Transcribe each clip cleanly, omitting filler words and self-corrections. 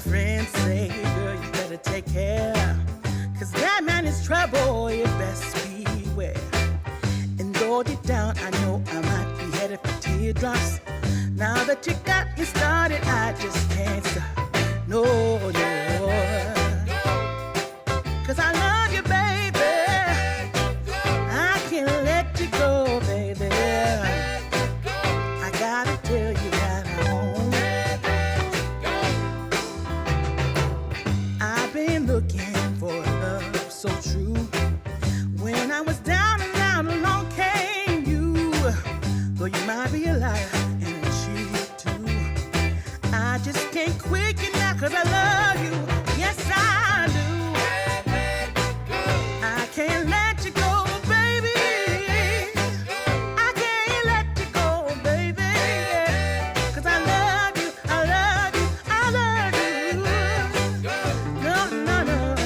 friends say, girl, you better take care. Cause that man is trouble, you best beware. And though deep down I know I might be headed for teardrops, now that you got me started, I just can't stop. No, no. Cause I love you, baby. I can't let you go, baby. I gotta tell you that I won't. I've been looking for love so true. When I was down and out, along came you. Though you might be a liar and a cheat too, I just can't quit you now cause I love you. Yes, I do. I can't let you go, baby. I can't let you go, baby. Cause I love you, I love you, I love you. No, no, no.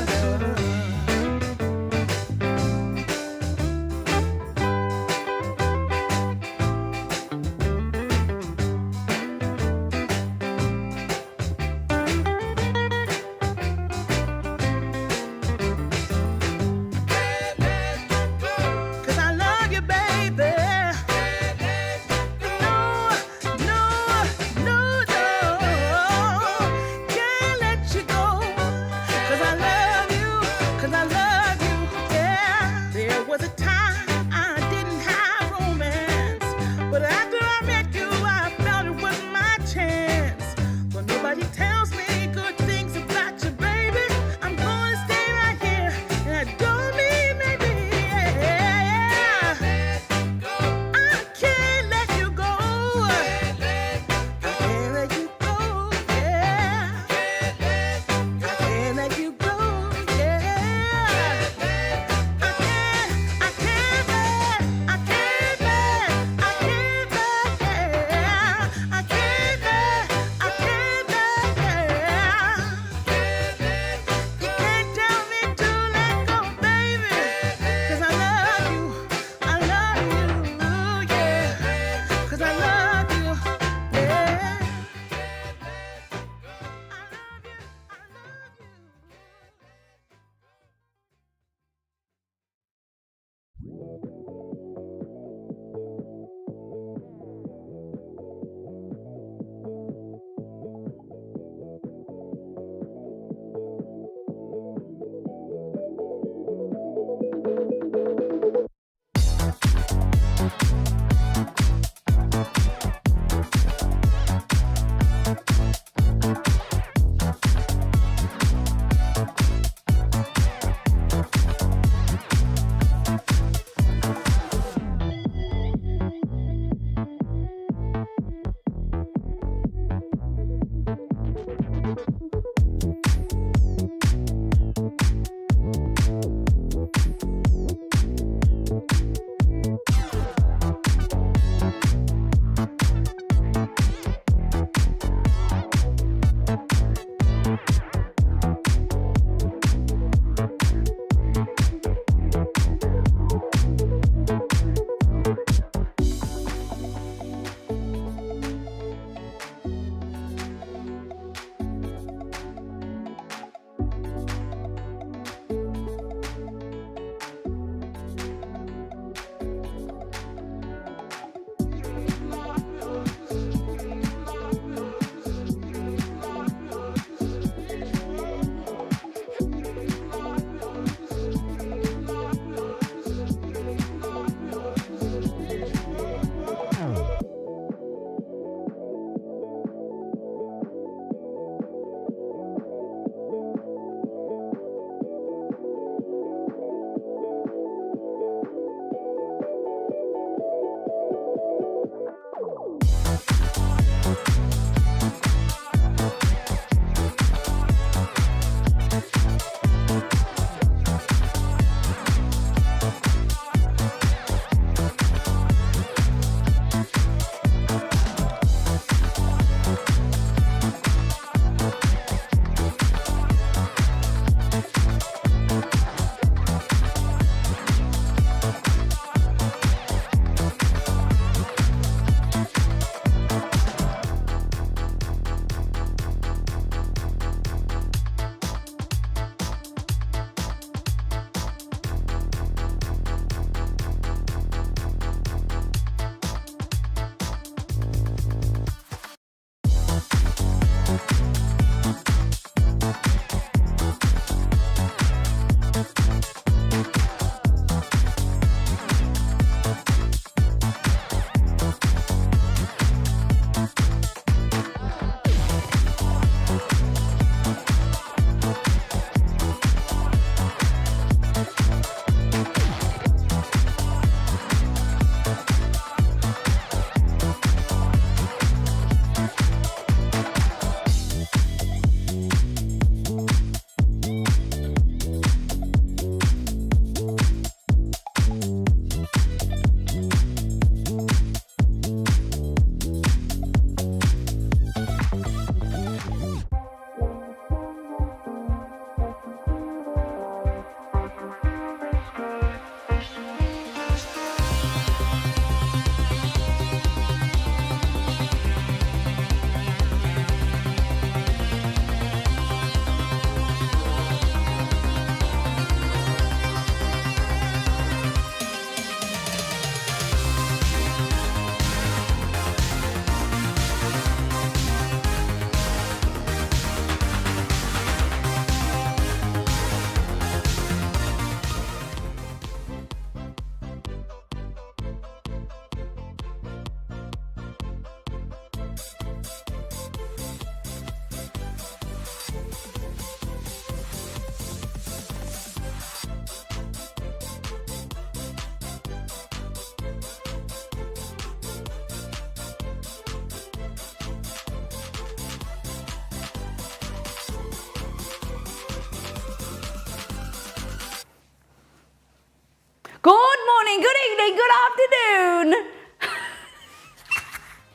Good morning, good evening, good afternoon.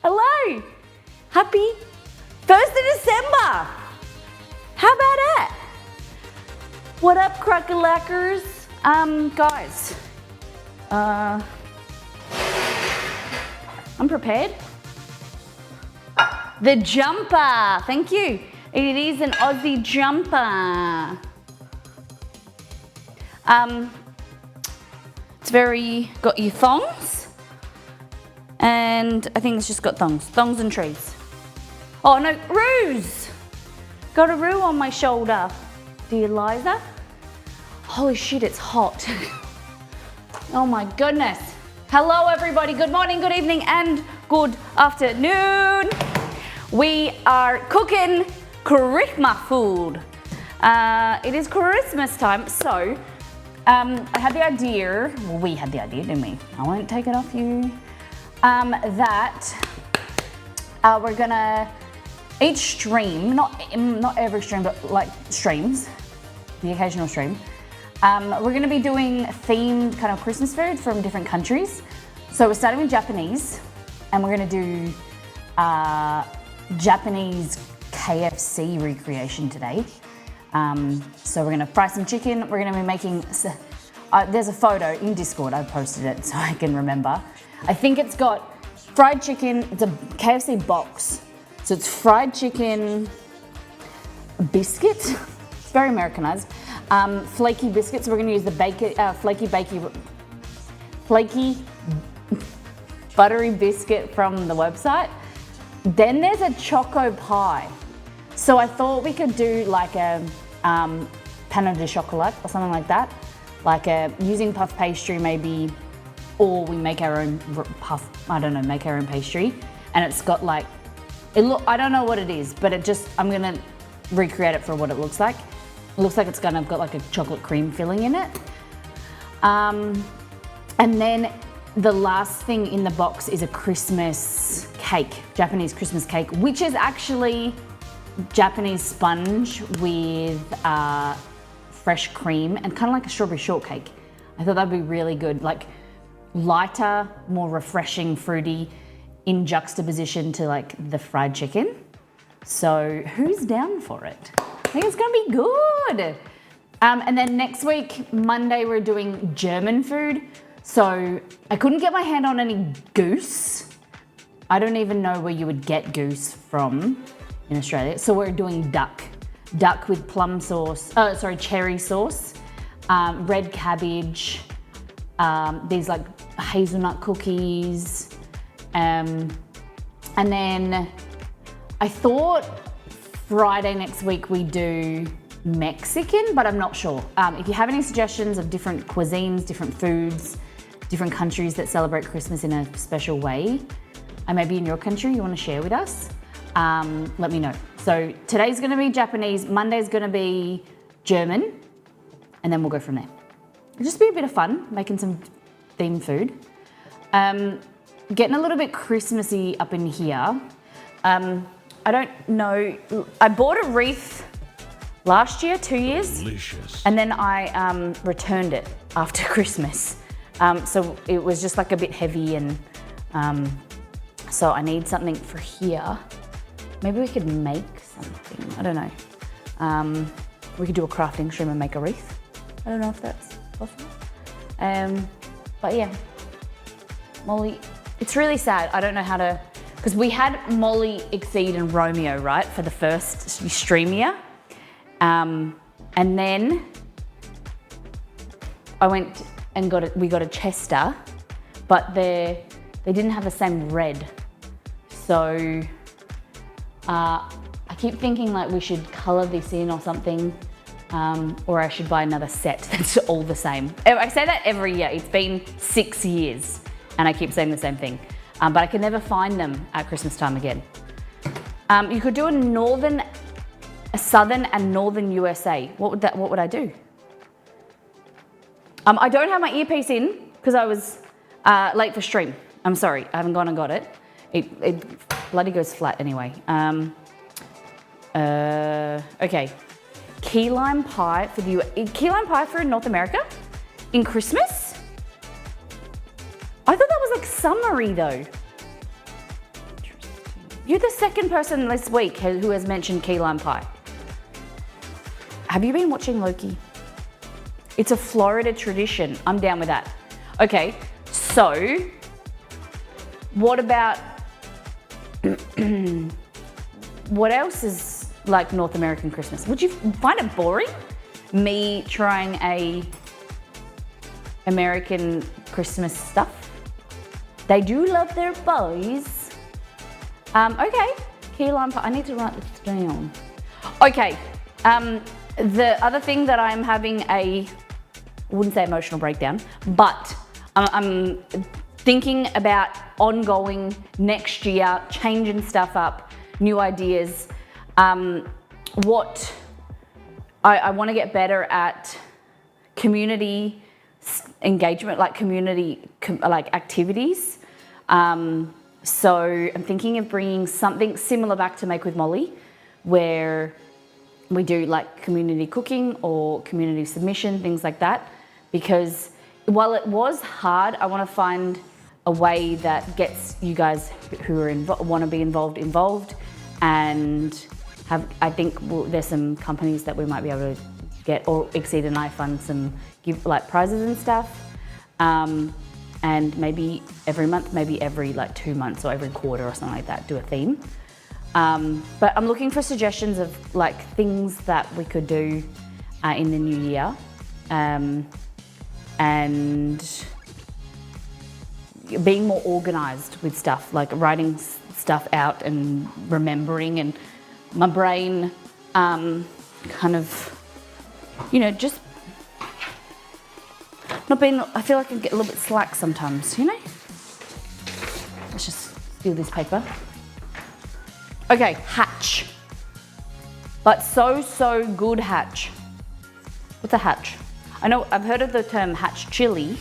Hello. Happy 1st of December. How about that? What up, crackalackers? Guys, I'm prepared. The jumper, thank you. It is an Aussie jumper. It's got your thongs, and I think it's just got thongs and trees. Oh no, roos! Got a roo on my shoulder. Dear Liza. Holy shit, it's hot. Oh my goodness. Hello everybody, good morning, good evening, and good afternoon. We are cooking Christmas food. It is Christmas time, so I had the idea, well, we had the idea, didn't we? I won't take it off you. That we're gonna, each stream, not every stream, but like streams, the occasional stream, we're gonna be doing themed kind of Christmas food from different countries. So we're starting with Japanese, and we're gonna do Japanese KFC recreation today. So we're gonna fry some chicken. We're gonna be making, there's a photo in Discord, I posted it so I can remember. I think it's got fried chicken, it's a KFC box. So it's fried chicken, biscuit, it's very Americanized. Flaky biscuits, we're gonna use the flaky buttery biscuit from the website. Then there's a choco pie. So I thought we could do like a pain de chocolat or something like that. Like using puff pastry maybe, or we make our own make our own pastry. And it's got like, I don't know what it is, but I'm gonna recreate it for what it looks like. It looks like it's got like a chocolate cream filling in it. And then the last thing in the box is a Christmas cake, Japanese Christmas cake, which is actually Japanese sponge with fresh cream and kind of like a strawberry shortcake. I thought that'd be really good, like lighter, more refreshing, fruity, in juxtaposition to like the fried chicken. So who's down for it? I think it's gonna be good. And then next week, Monday, we're doing German food. So I couldn't get my hand on any goose. I don't even know where you would get goose from in Australia. So we're doing duck with plum sauce, cherry sauce, red cabbage, these like hazelnut cookies. And then I thought Friday next week we do Mexican, but I'm not sure. If you have any suggestions of different cuisines, different foods, different countries that celebrate Christmas in a special way, and maybe in your country you want to share with us, let me know. So today's going to be Japanese, Monday's going to be German, and then we'll go from there. It'll just be a bit of fun, making some themed food. Getting a little bit Christmassy up in here. I don't know, I bought a wreath last year, 2 years. Delicious. And then I returned it after Christmas. So it was just like a bit heavy, and so I need something for here. Maybe we could make something, I don't know. We could do a crafting stream and make a wreath. I don't know if that's possible. But yeah, Molly, it's really sad. I don't know how to, because we had Molly, Exceed and Romeo, right, for the first stream year. And then I went and we got a Chester, but they didn't have the same red. So I keep thinking like we should color this in or something, or I should buy another set that's all the same. I say that every year. It's been 6 years and I keep saying the same thing, but I can never find them at Christmas time again. You could do a southern and northern USA. What would I do? I don't have my earpiece in because I was late for stream. I'm sorry, I haven't gone and got it. It bloody goes flat anyway. Okay, key lime pie for North America in Christmas. I thought that was like summery though. You're the second person this week who has mentioned key lime pie. Have you been watching Loki? It's a Florida tradition. I'm down with that. Okay, so what about, what else is like North American Christmas? Would you find it boring? Me trying a American Christmas stuff? They do love their pies. Okay, key lime pie. I need to write this down. Okay, the other thing that I'm having I wouldn't say emotional breakdown, but I'm thinking about ongoing next year, changing stuff up, new ideas. What I want to get better at community engagement, like community like activities. So I'm thinking of bringing something similar back to Make with Molly, where we do like community cooking or community submission, things like that. Because while it was hard, I want to find a way that gets you guys who are want to be involved, and I think there's some companies that we might be able to get, or Exceed and I fund some give like prizes and stuff. And maybe every month, maybe every like 2 months or every quarter or something like that, do a theme. But I'm looking for suggestions of like things that we could do in the new year. And being more organized with stuff, like writing stuff out and remembering, and my brain kind of, you know, just not being, I feel like I get a little bit slack sometimes, you know? Let's just steal this paper. Okay, hatch. But so good hatch. What's a hatch? I know, I've heard of the term hatch chili.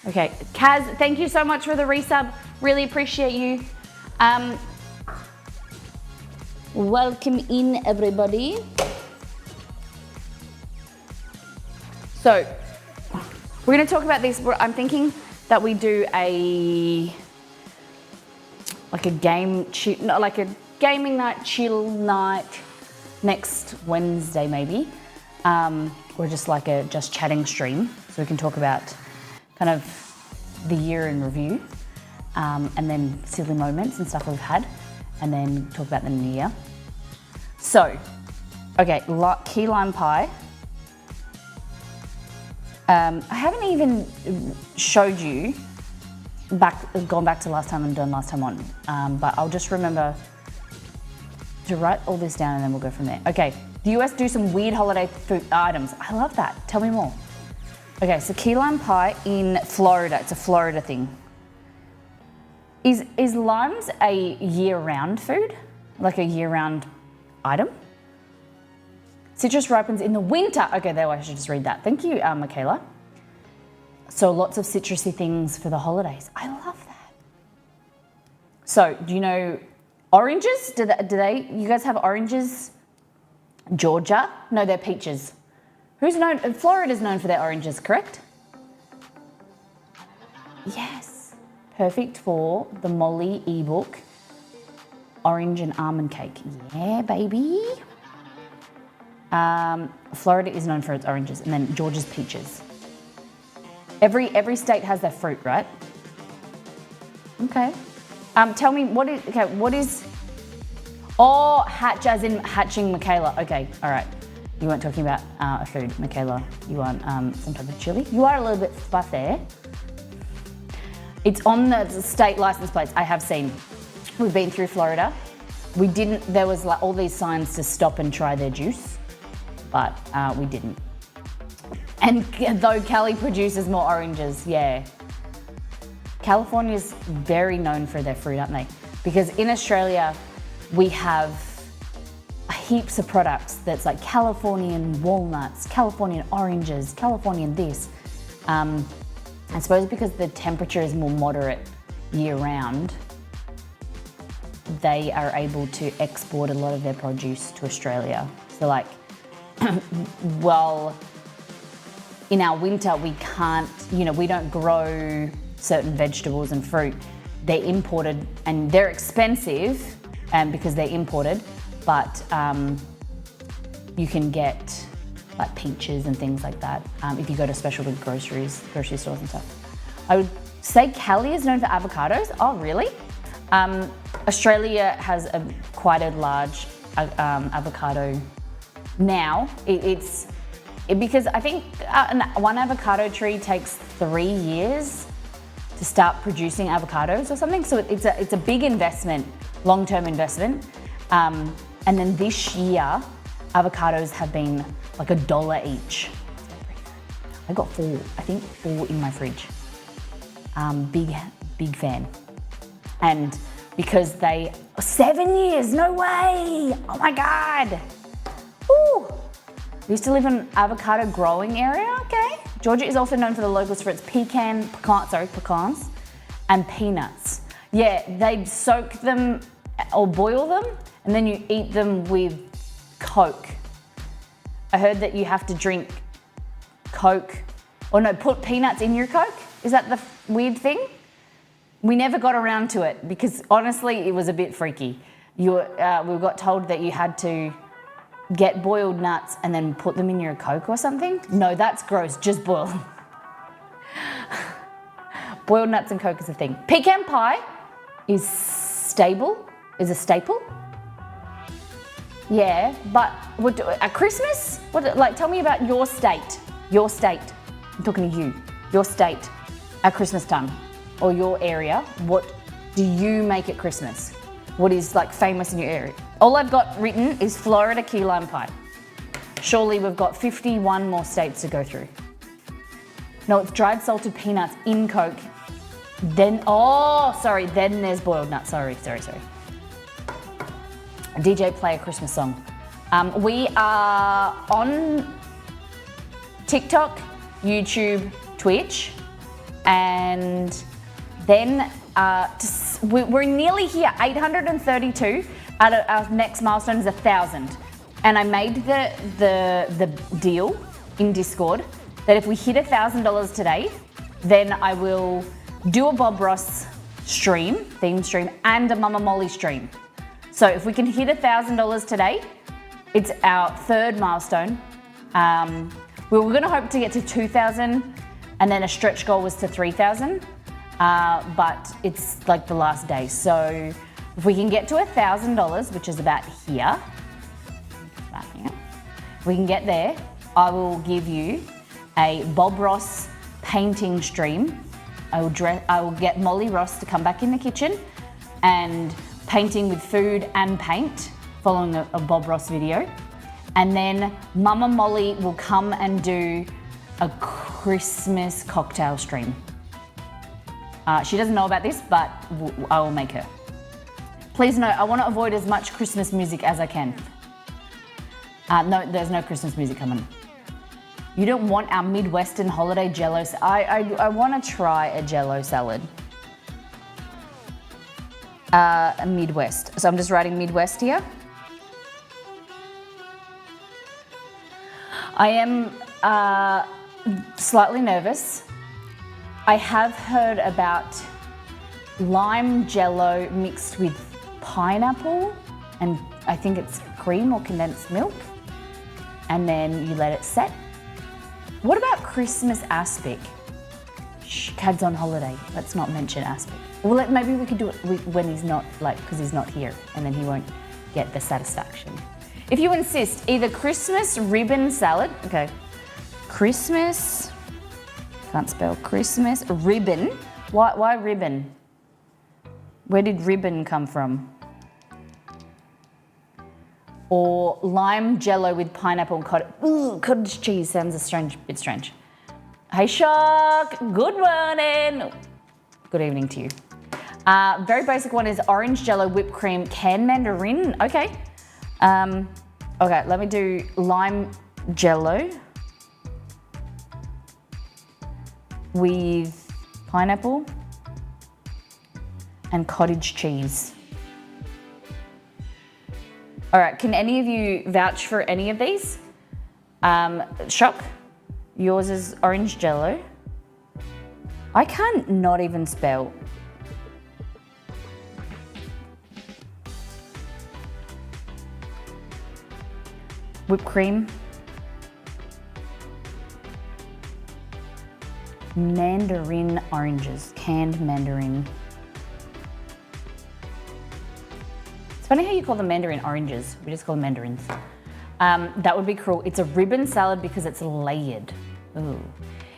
Okay, Kaz, thank you so much for the resub. Really appreciate you. Welcome in, everybody. So, we're gonna talk about this. I'm thinking that we do a gaming night, chill night next Wednesday maybe. Or just like a just chatting stream, so we can talk about kind of the year in review, and then silly moments and stuff we've had, and then talk about the new year. So, okay, key lime pie. I haven't even showed you gone back to last time and done last time on, but I'll just remember to write all this down and then we'll go from there. Okay, the US do some weird holiday food items. I love that. Tell me more. Okay, so key lime pie in Florida. It's a Florida thing. Is limes a year-round food? Like a year-round item? Citrus ripens in the winter. Okay, there, I should just read that. Thank you, Michaela. So lots of citrusy things for the holidays. I love that. So, do you know oranges? Do you guys have oranges? Georgia? No, they're peaches. Florida's known for their oranges, correct? Yes. Perfect for the Molly eBook. Orange and almond cake. Yeah, baby. Florida is known for its oranges, and then Georgia's peaches. Every state has their fruit, right? Okay. Tell me what is? Oh, hatch as in hatching, Michaela. Okay, all right. You weren't talking about a food, Michaela. You want some type of chili. You are a little bit fussy. It's on the state license plates. I have seen. We've been through Florida. We didn't. There was like all these signs to stop and try their juice, but we didn't. And though Cali produces more oranges, yeah. California's very known for their fruit, aren't they? Because in Australia, we have heaps of products that's like Californian walnuts, Californian oranges, Californian this. I suppose because the temperature is more moderate year round, they are able to export a lot of their produce to Australia. So like, well, in our winter, we can't, we don't grow certain vegetables and fruit. They're imported and they're expensive because they're imported, but you can get like peaches and things like that if you go to specialty grocery stores and stuff. I would say Cali is known for avocados. Oh, really? Australia has quite a large avocado now. Because I think one avocado tree takes 3 years to start producing avocados or something. So it's a big investment, long-term investment. And then this year, avocados have been like $1 each. I got 4 in my fridge. Big fan. And because 7 years, no way! Oh my God! Woo! I used to live in an avocado growing area, okay. Georgia is also known for the locals for its pecans and peanuts. Yeah, they soak them or boil them and then you eat them with Coke. I heard that you have to drink Coke, put peanuts in your Coke. Is that the weird thing? We never got around to it because honestly, it was a bit freaky. We got told that you had to get boiled nuts and then put them in your Coke or something. No, that's gross, just boil them. Boiled nuts and Coke is a thing. Pecan pie is a staple. Yeah, but at Christmas? Tell me about your state. Your state. I'm talking to you. Your state at Christmas time or your area. What do you make at Christmas? What is famous in your area? All I've got written is Florida key lime pie. Surely we've got 51 more states to go through. No, it's dried salted peanuts in Coke. Then there's boiled nuts. Sorry. DJ, play a Christmas song. We are on TikTok, YouTube, Twitch, and then we're nearly here, 832. Our next milestone is 1,000. And I made the deal in Discord that if we hit $1,000 today, then I will do a Bob Ross theme stream, and a Mama Molly stream. So if we can hit $1,000 today, it's our 3rd milestone. We were gonna hope to get to 2,000, and then a stretch goal was to 3,000. But it's the last day. So if we can get to $1,000, which is about here, if we can get there, I will give you a Bob Ross painting stream. I will get Molly Ross to come back in the kitchen and painting with food and paint, following a Bob Ross video. And then Mama Molly will come and do a Christmas cocktail stream. She doesn't know about this, but I will make her. Please note, I want to avoid as much Christmas music as I can. No, there's no Christmas music coming. You don't want our Midwestern holiday Jell-O. I want to try a Jell-O salad. Midwest. So I'm just writing Midwest here. I am slightly nervous. I have heard about lime Jell-O mixed with pineapple and I think it's cream or condensed milk, and then you let it set. What about Christmas aspic? Shh, Cad's on holiday. Let's not mention aspic. Well, maybe we could do it when he's not, because he's not here, and then he won't get the satisfaction. If you insist, either Christmas ribbon salad, okay, Christmas, can't spell Christmas, ribbon. Why ribbon? Where did ribbon come from? Or lime Jell-O with pineapple and cottage cheese sounds a bit strange. Hey Shark, good morning. Good evening to you. Very basic one is orange Jell-O, whipped cream, canned mandarin. Okay. Okay, let me do lime Jell-O with pineapple and cottage cheese. All right, can any of you vouch for any of these? Shock? Yours is orange jello. I can't not even spell. Whipped cream. Mandarin oranges, canned mandarin. It's funny how you call them mandarin oranges. We just call them mandarins. That would be cruel. It's a ribbon salad because it's layered. Ooh.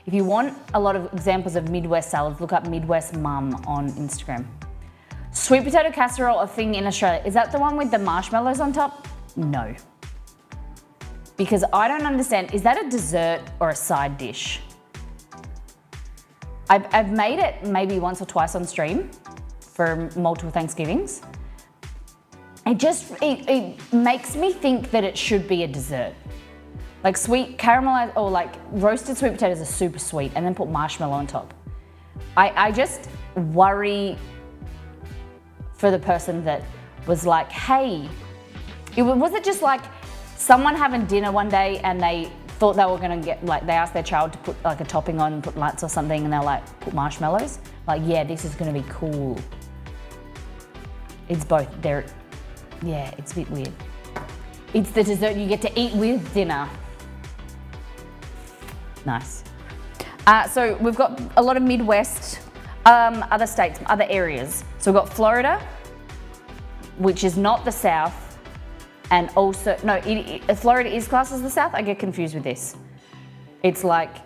If you want a lot of examples of Midwest salads, look up Midwest Mum on Instagram. Sweet potato casserole, a thing in Australia. Is that the one with the marshmallows on top? No. Because I don't understand, is that a dessert or a side dish? I've made it maybe once or twice on stream for multiple Thanksgivings. It makes me think that it should be a dessert. Like sweet caramelized or like roasted sweet potatoes are super sweet and then put marshmallow on top. I just worry for the person that was like, hey, was it just like someone having dinner one day and they thought they were gonna get, like they asked their child to put like a topping on, put nuts or something and they're like, put marshmallows? Like, yeah, this is gonna be cool. It's both, yeah, it's a bit weird. It's the dessert you get to eat with dinner. Nice. So we've got a lot of Midwest, other states, other areas. So we've got Florida, which is not the South. And also, no, Florida is classed as the South. I get confused with this. It's like,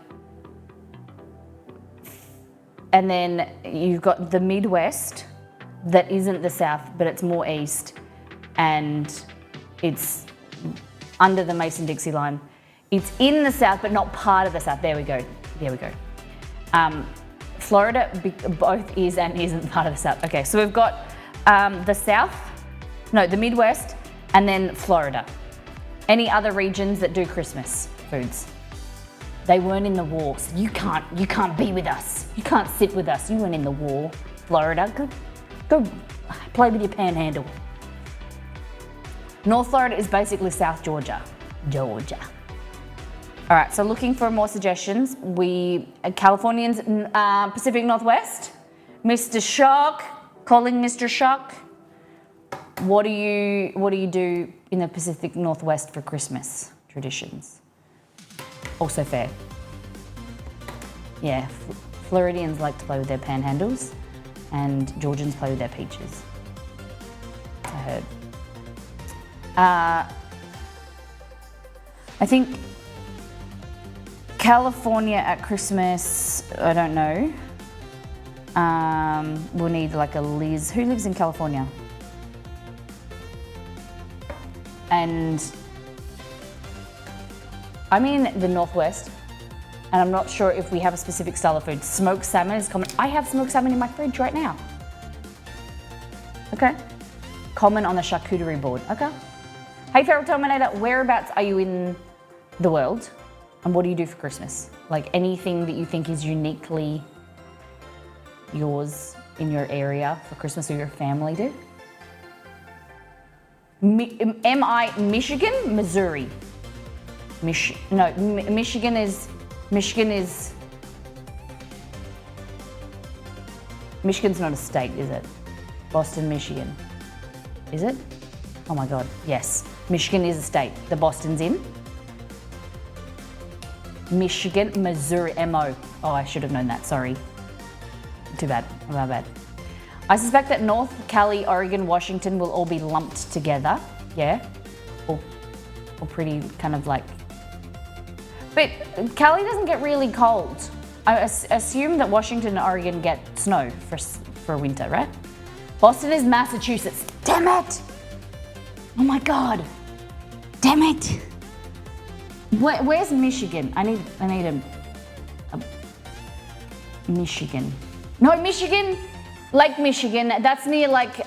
and then you've got the Midwest that isn't the South, but it's more East. And it's under the Mason-Dixie line. It's in the South, but not part of the South. There we go. There we go. Florida both is and isn't part of the South. Okay, so we've got the Midwest, and then Florida. Any other regions that do Christmas foods? They weren't in the war, so you can't be with us. You can't sit with us. You weren't in the war. Florida, go play with your panhandle. North Florida is basically South Georgia. All right, so looking for more suggestions. Californians, Pacific Northwest, Mr. Shock, calling Mr. Shock. What do you do in the Pacific Northwest for Christmas traditions? Also fair. Yeah, Floridians like to play with their panhandles and Georgians play with their peaches. I heard. I think California at Christmas, I don't know. We'll need like a Liz. Who lives in California? And I'm in the Northwest, and I'm not sure if we have a specific style of food. Smoked salmon is common. I have smoked salmon in my fridge right now. Okay. Common on the charcuterie board. Okay. Hey, Feral Terminator, whereabouts are you in the world? And what do you do for Christmas? Like anything that you think is uniquely yours in your area for Christmas or your family do? Am I Michigan? Missouri? Michigan is, Michigan's not a state, is it? Boston, Michigan. Is it? Oh my God, yes. Michigan is a state. The Boston's in. Michigan, Missouri, M-O. Oh, I should have known that, sorry. Too bad, my bad. I suspect that North, Cali, Oregon, Washington will all be lumped together, yeah? Or pretty kind of like... But Cali doesn't get really cold. I assume that Washington and Oregon get snow for winter, right? Boston is Massachusetts. Damn it! Oh my God. Damn it. Where's Michigan? I need a Michigan. No, Michigan, Lake Michigan. That's near like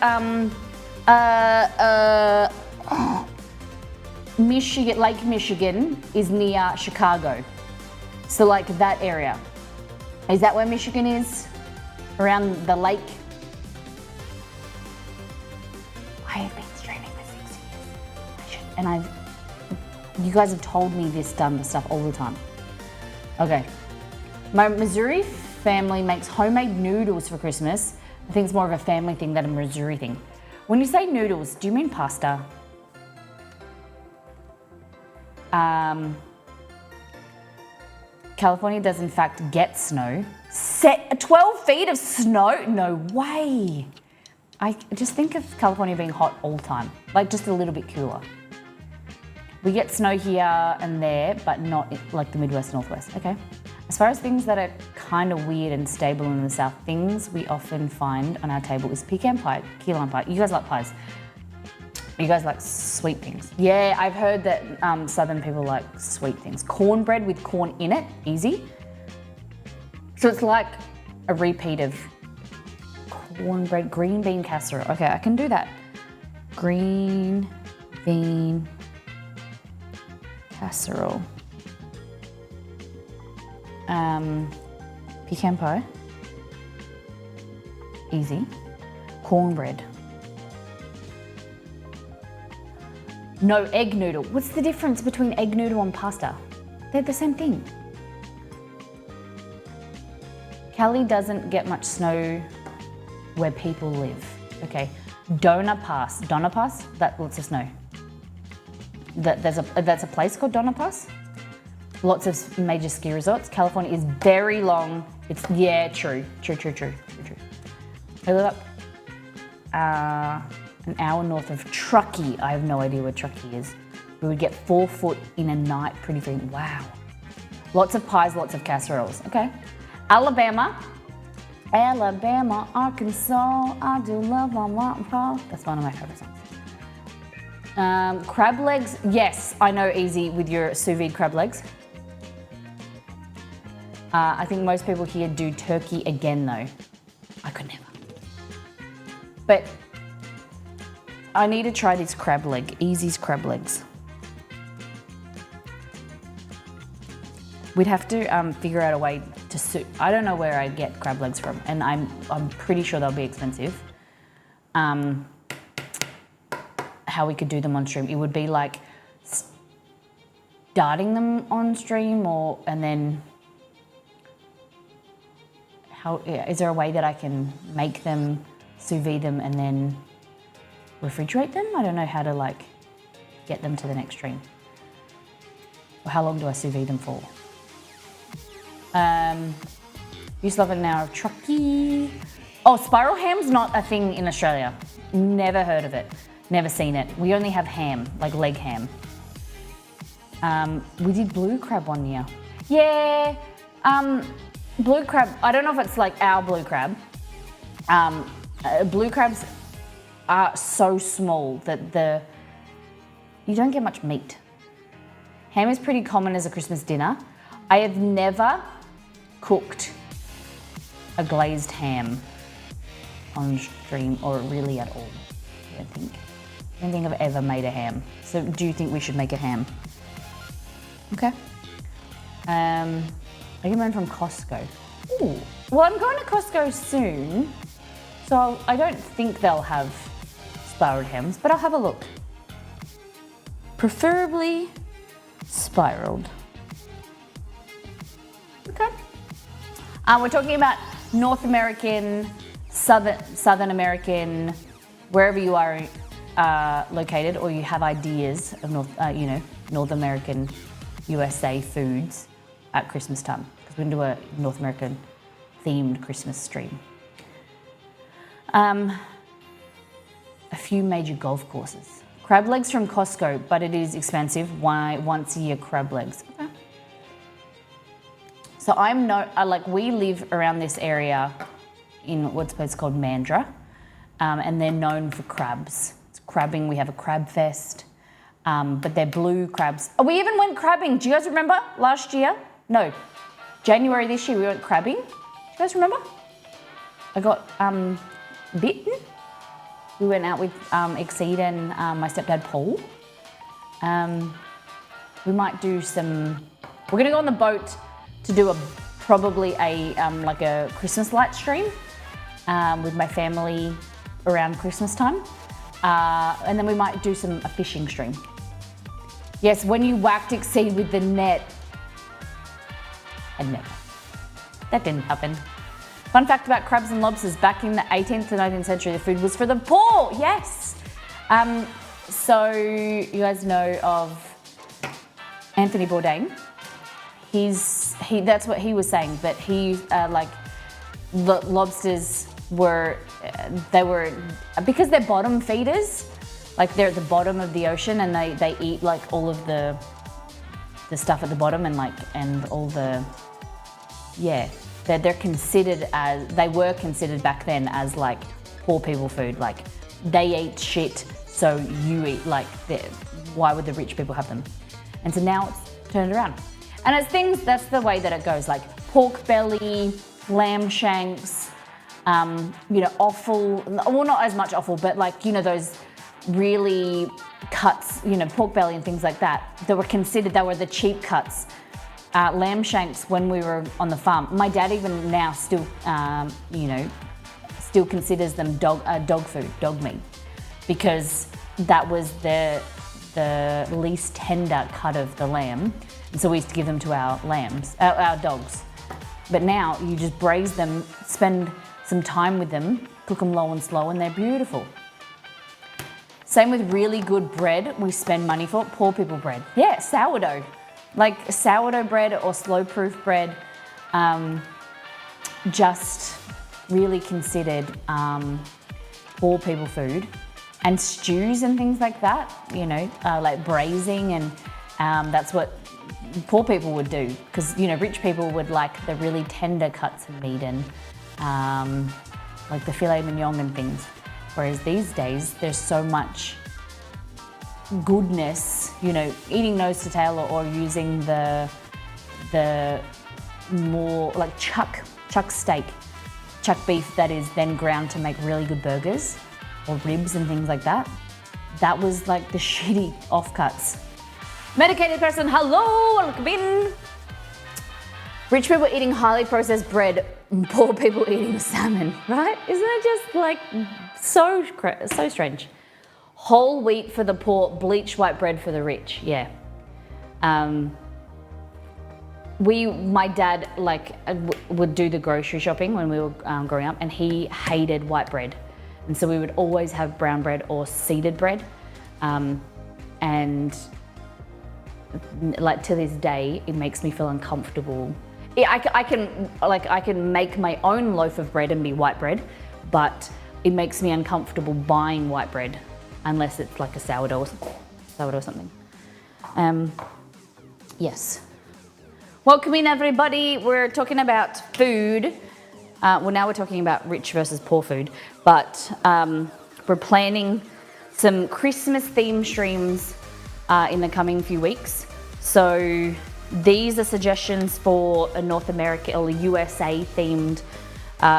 Michigan. Lake Michigan is near Chicago, so like that area. Is that where Michigan is? Around the lake? I have been streaming for 6 years, and you guys have told me this dumb stuff all the time. Okay. My Missouri family makes homemade noodles for Christmas. I think it's more of a family thing than a Missouri thing. When you say noodles, do you mean pasta? California does in fact get snow. 12 feet of snow? No way. I just think of California being hot all the time, like just a little bit cooler. We get snow here and there, but not like the Midwest, Northwest. Okay. As far as things that are kind of weird and stable in the South, things we often find on our table is pecan pie, key lime pie. You guys like pies? You guys like sweet things? Yeah, I've heard that Southern people like sweet things. Cornbread with corn in it, easy. So it's like a repeat of cornbread, green bean casserole. Okay, I can do that. Green bean casserole. Pecan pie, easy. Cornbread. No, egg noodle. What's the difference between egg noodle and pasta? They're the same thing. Cali doesn't get much snow where people live. Okay, Donna Pass. Donna Pass? That lots of snow. That's a place called Donna Pass? Lots of major ski resorts. California is very long. It's, yeah, true. I live up an hour north of Truckee. I have no idea where Truckee is. We would get 4 foot in a night, pretty free. Wow. Lots of pies, lots of casseroles. Okay. Alabama, Arkansas. I do love my mom and pa. That's one of my favorite songs. Crab legs. Yes, I know, easy with your sous vide crab legs. I think most people here do turkey again though. I could never. But I need to try this crab leg, Easy's crab legs. We'd have to figure out a way to suit. I don't know where I get crab legs from, and I'm pretty sure they'll be expensive. How we could do them on stream? It would be like starting them on stream, and then is there a way that I can make them, sous vide them, and then refrigerate them? I don't know how to like get them to the next stream. Or how long do I sous vide them for? Used to love it an hour of Truckee. Oh, spiral ham's not a thing in Australia. Never heard of it. Never seen it. We only have ham, like leg ham. We did blue crab one year. Yeah, blue crab, I don't know if it's like our blue crab. Blue crabs are so small that you don't get much meat. Ham is pretty common as a Christmas dinner. I have never cooked a glazed ham on stream, or really at all. I don't think I've ever made a ham. So do you think we should make a ham? Okay. I get mine from Costco. Ooh. Well, I'm going to Costco soon, so I don't think they'll have spiraled hams, but I'll have a look. Preferably spiraled. Okay. We're talking about North American, Southern American, wherever you are located, or you have ideas of North American, USA foods at Christmas time, because we're going to do a North American themed Christmas stream. A few major golf courses. Crab legs from Costco, but it is expensive. Why once a year crab legs? Okay. So we live around this area in what's called Mandurah, and they're known for crabs. It's crabbing. We have a crab fest, but they're blue crabs. Oh, we even went crabbing. Do you guys remember last year? No, January this year we went crabbing. Do you guys remember? I got bitten. We went out with Exceed and my stepdad Paul. We might do some. We're gonna go on the boat to do probably a Christmas light stream with my family around Christmas time, and then we might do a fishing stream. Yes, when you whacked Exceed with the net. I'd never. That didn't happen. Fun fact about crabs and lobsters, back in the 18th to 19th century, the food was for the poor, yes. So you guys know of Anthony Bourdain. That's what he was saying, that the lobsters were, because they're bottom feeders, like they're at the bottom of the ocean and they eat like all of the stuff at the bottom and all the, yeah. They're considered as, they were considered back then as like poor people food. Like they eat shit, so you eat like, why would the rich people have them? And so now it's turned around. And it's things, that's the way that it goes, like pork belly, lamb shanks, offal, well not as much offal, but like, those really cuts, pork belly and things like that were considered, they were the cheap cuts. Lamb shanks when we were on the farm. My dad even now still, still considers them dog food, dog meat, because that was the least tender cut of the lamb. And so we used to give them to our our dogs. But now you just braise them, spend some time with them, cook them low and slow, and they're beautiful. Same with really good bread we spend money for, poor people bread. Yeah, sourdough. Like sourdough bread or slow proof bread, just really considered poor people food. And stews and things like that, like braising, and that's what poor people would do, because rich people would like the really tender cuts of meat and like the filet mignon and things. Whereas these days there's so much goodness, eating nose to tail or using the more like chuck steak, chuck beef that is then ground to make really good burgers or ribs and things like that. That was like the shitty offcuts. Medicated person, hello, welcome in. Rich people eating highly processed bread, poor people eating salmon, right? Isn't it just like so strange? Whole wheat for the poor, bleached white bread for the rich. Yeah. My dad would do the grocery shopping when we were growing up, and he hated white bread, and so we would always have brown bread or seeded bread, and like to this day, it makes me feel uncomfortable. I can make my own loaf of bread and be white bread, but it makes me uncomfortable buying white bread. Unless it's like a sourdough or something. Yes. Welcome in everybody. We're talking about food. Well, now we're talking about rich versus poor food, but we're planning some Christmas theme streams in the coming few weeks. So these are suggestions for a North America or USA themed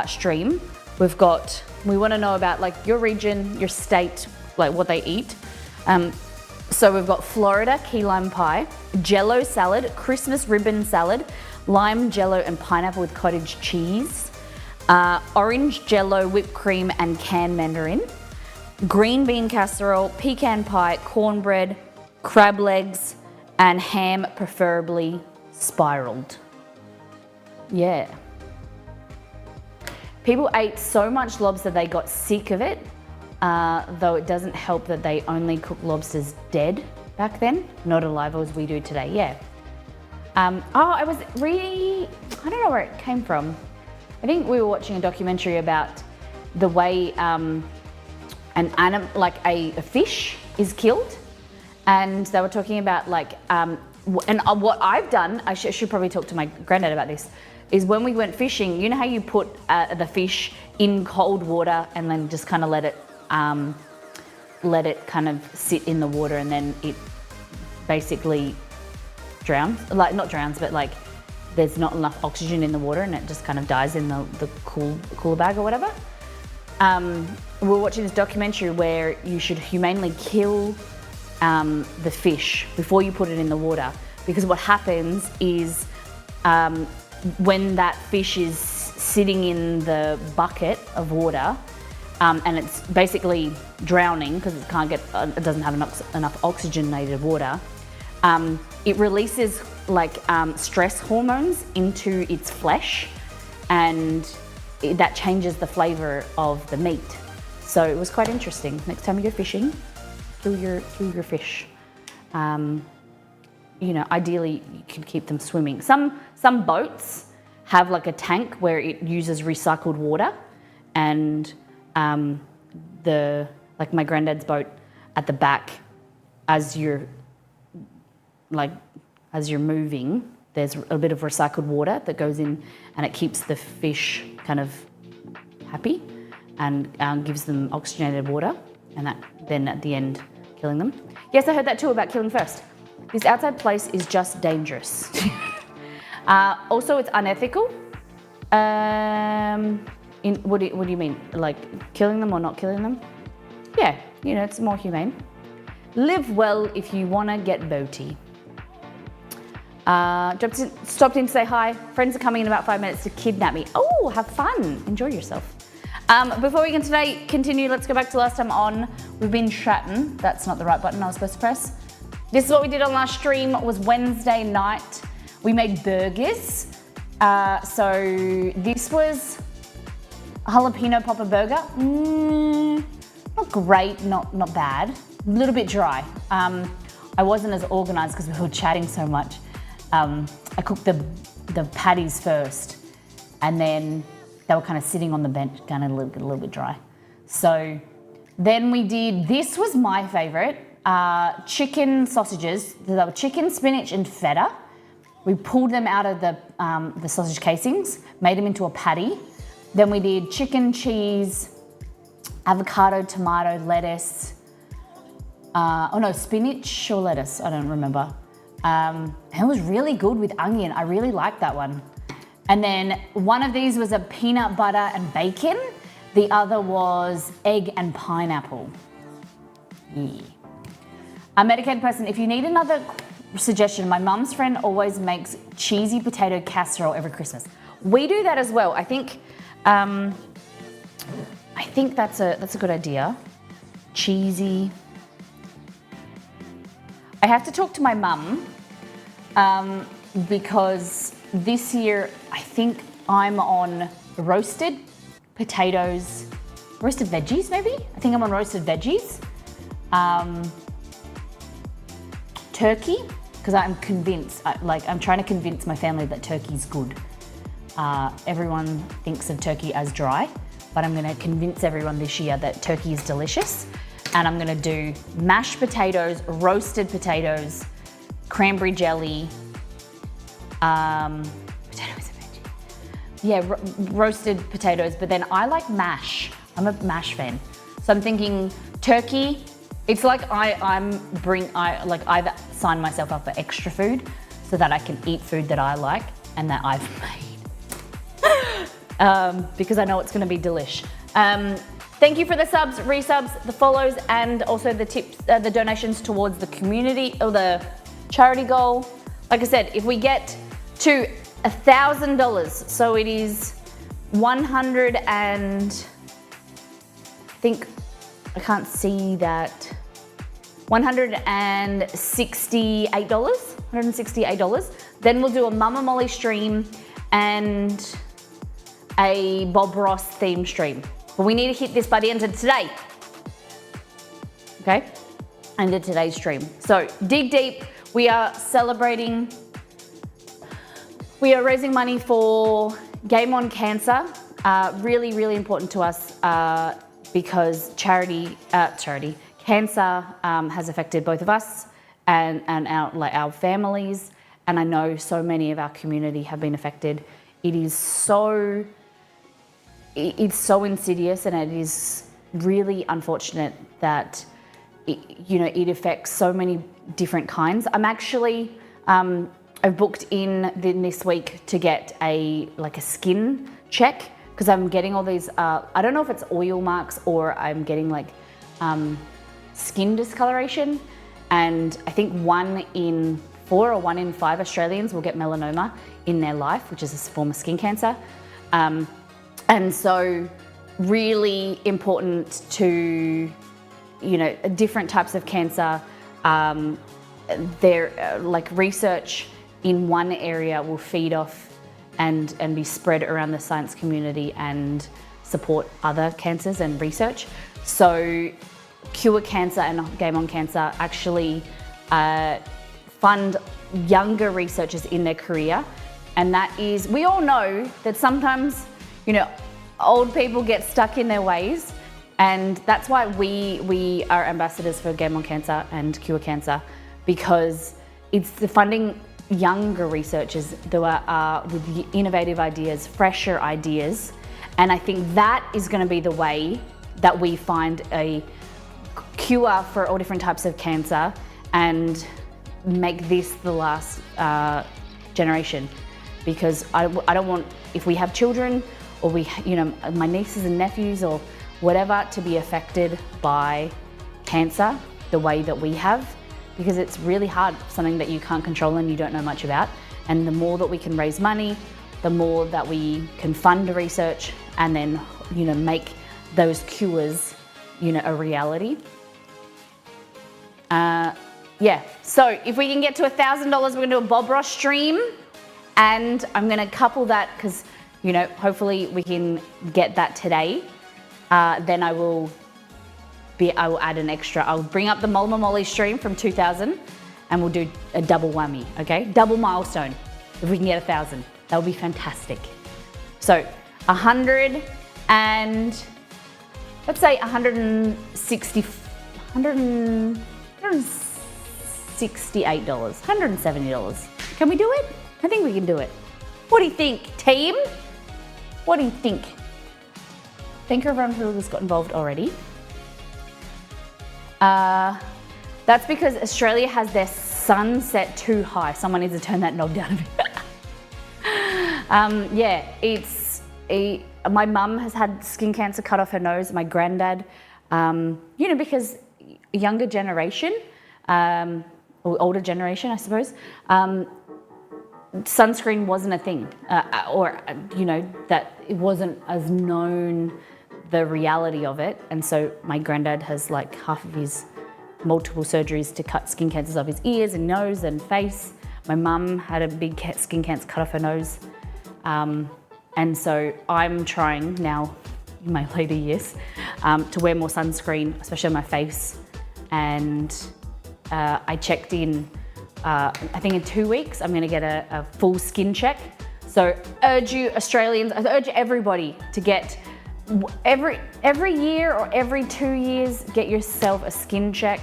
stream. We want to know about like your region, your state, like what they eat. So we've got Florida key lime pie, Jello salad, Christmas ribbon salad, lime Jello and pineapple with cottage cheese, orange Jello whipped cream and canned mandarin, green bean casserole, pecan pie, cornbread, crab legs, and ham, preferably spiraled. Yeah. People ate so much lobster they got sick of it. Though it doesn't help that they only cook lobsters dead back then, not alive as we do today, yeah. I don't know where it came from. I think we were watching a documentary about the way a fish is killed, and they were talking about what I've done, I should probably talk to my granddad about this, is when we went fishing, you know how you put the fish in cold water and then just kind of let it kind of sit in the water, and then it basically drowns, not drowns, but like there's not enough oxygen in the water and it just kind of dies in the cooler bag or whatever. We're watching this documentary where you should humanely kill the fish before you put it in the water, because what happens is when that fish is sitting in the bucket of water, and it's basically drowning because it doesn't have enough oxygenated water, it releases stress hormones into its flesh, and that changes the flavor of the meat. So it was quite interesting. Next time you go fishing, kill your fish. Ideally you can keep them swimming. Some boats have like a tank where it uses recycled water, and my granddad's boat at the back, as you're moving, there's a bit of recycled water that goes in, and it keeps the fish kind of happy and gives them oxygenated water, and that then at the end killing them. Yes, I heard that too about killing first. This outside place is just dangerous. Also, it's unethical. What do you mean? Like killing them or not killing them? Yeah, it's more humane. Live well if you want to get boaty. Stopped in to say hi. Friends are coming in about 5 minutes to kidnap me. Oh, have fun. Enjoy yourself. Before we can continue, let's go back to last time on. We've been chatting. That's not the right button I was supposed to press. This is what we did on last stream. It was Wednesday night. We made burgers. So this was a jalapeno popper burger. Not great, not bad. A little bit dry. I wasn't as organized because we were chatting so much. I cooked the patties first, and then they were kind of sitting on the bench, kind of a little bit dry. So then we did, this was my favorite, chicken sausages. They were chicken, spinach, and feta. We pulled them out of the sausage casings, made them into a patty. Then we did chicken, cheese, avocado, tomato, lettuce. Spinach or lettuce, I don't remember. It was really good with onion. I really liked that one. And then one of these was a peanut butter and bacon. The other was egg and pineapple. Yeah. A medicated person, if you need another suggestion, my mum's friend always makes cheesy potato casserole every Christmas. We do that as well. I think that's a good idea. Cheesy. I have to talk to my mum because this year I think I'm on roasted potatoes, roasted veggies maybe? I think I'm on roasted veggies. Turkey, because I'm convinced, I'm trying to convince my family that turkey's good. Everyone thinks of turkey as dry, but I'm gonna convince everyone this year that turkey is delicious. And I'm gonna do mashed potatoes, roasted potatoes, cranberry jelly, potato is a veggie. Yeah, roasted potatoes, but then I like mash. I'm a mash fan. So I'm thinking turkey. It's like I either sign myself up for extra food so that I can eat food that I like and that I've made. Because I know it's gonna be delish. Thank you for the subs, resubs, the follows, and also the tips, the donations towards the community or the charity goal. Like I said, if we get to $1,000, so it is 100 and I think I can't see that. $168. Then we'll do a Mama Molly stream and a Bob Ross theme stream. But we need to hit this by the end of today. Okay? End of today's stream. So dig deep. We are celebrating. We are raising money for Game On Cancer. Really, really important to us because cancer has affected both of us and our families. And I know so many of our community have been affected. It's so insidious, and it is really unfortunate that it affects so many different kinds. I'm actually I've booked in this week to get a skin check because I'm getting all these I don't know if it's oil marks or I'm getting skin discoloration, and I think 1 in 4 or 1 in 5 Australians will get melanoma in their life, which is a form of skin cancer. And so really important to, different types of cancer. Research in one area will feed off and be spread around the science community and support other cancers and research. So Cure Cancer and Game On Cancer actually fund younger researchers in their career. And that is, we all know that sometimes, old people get stuck in their ways. And that's why we are ambassadors for Game On Cancer and Cure Cancer, because it's the funding younger researchers that are with innovative ideas, fresher ideas. And I think that is going to be the way that we find a cure for all different types of cancer and make this the last generation. Because I don't want, if we have children or my nieces and nephews or whatever, to be affected by cancer the way that we have, because it's really hard, something that you can't control and you don't know much about. And the more that we can raise money, the more that we can fund research and then, make those cures, a reality. So if we can get to $1,000, we're gonna do a Bob Ross stream, and I'm gonna couple that because, hopefully we can get that today. Then I will add an extra. I'll bring up the Molma Molly stream from 2000 and we'll do a double whammy, okay? Double milestone if we can get 1,000. That would be fantastic. So 100 and, let's say $168. $170. Can we do it? I think we can do it. What do you think, team? What do you think? Thank you everyone who has got involved already. That's because Australia has their sun set too high. Someone needs to turn that knob down a bit. My mum has had skin cancer cut off her nose. My granddad, because younger generation, or older generation, I suppose, sunscreen wasn't a thing, that it wasn't as known, the reality of it. And so my granddad has like half of his multiple surgeries to cut skin cancers off his ears and nose and face. My mum had a big skin cancer cut off her nose. And so I'm trying now in my later years to wear more sunscreen, especially on my face. And I checked in, I think in 2 weeks, I'm gonna get a full skin check. So urge you Australians, I urge everybody to get every year or every 2 years, get yourself a skin check,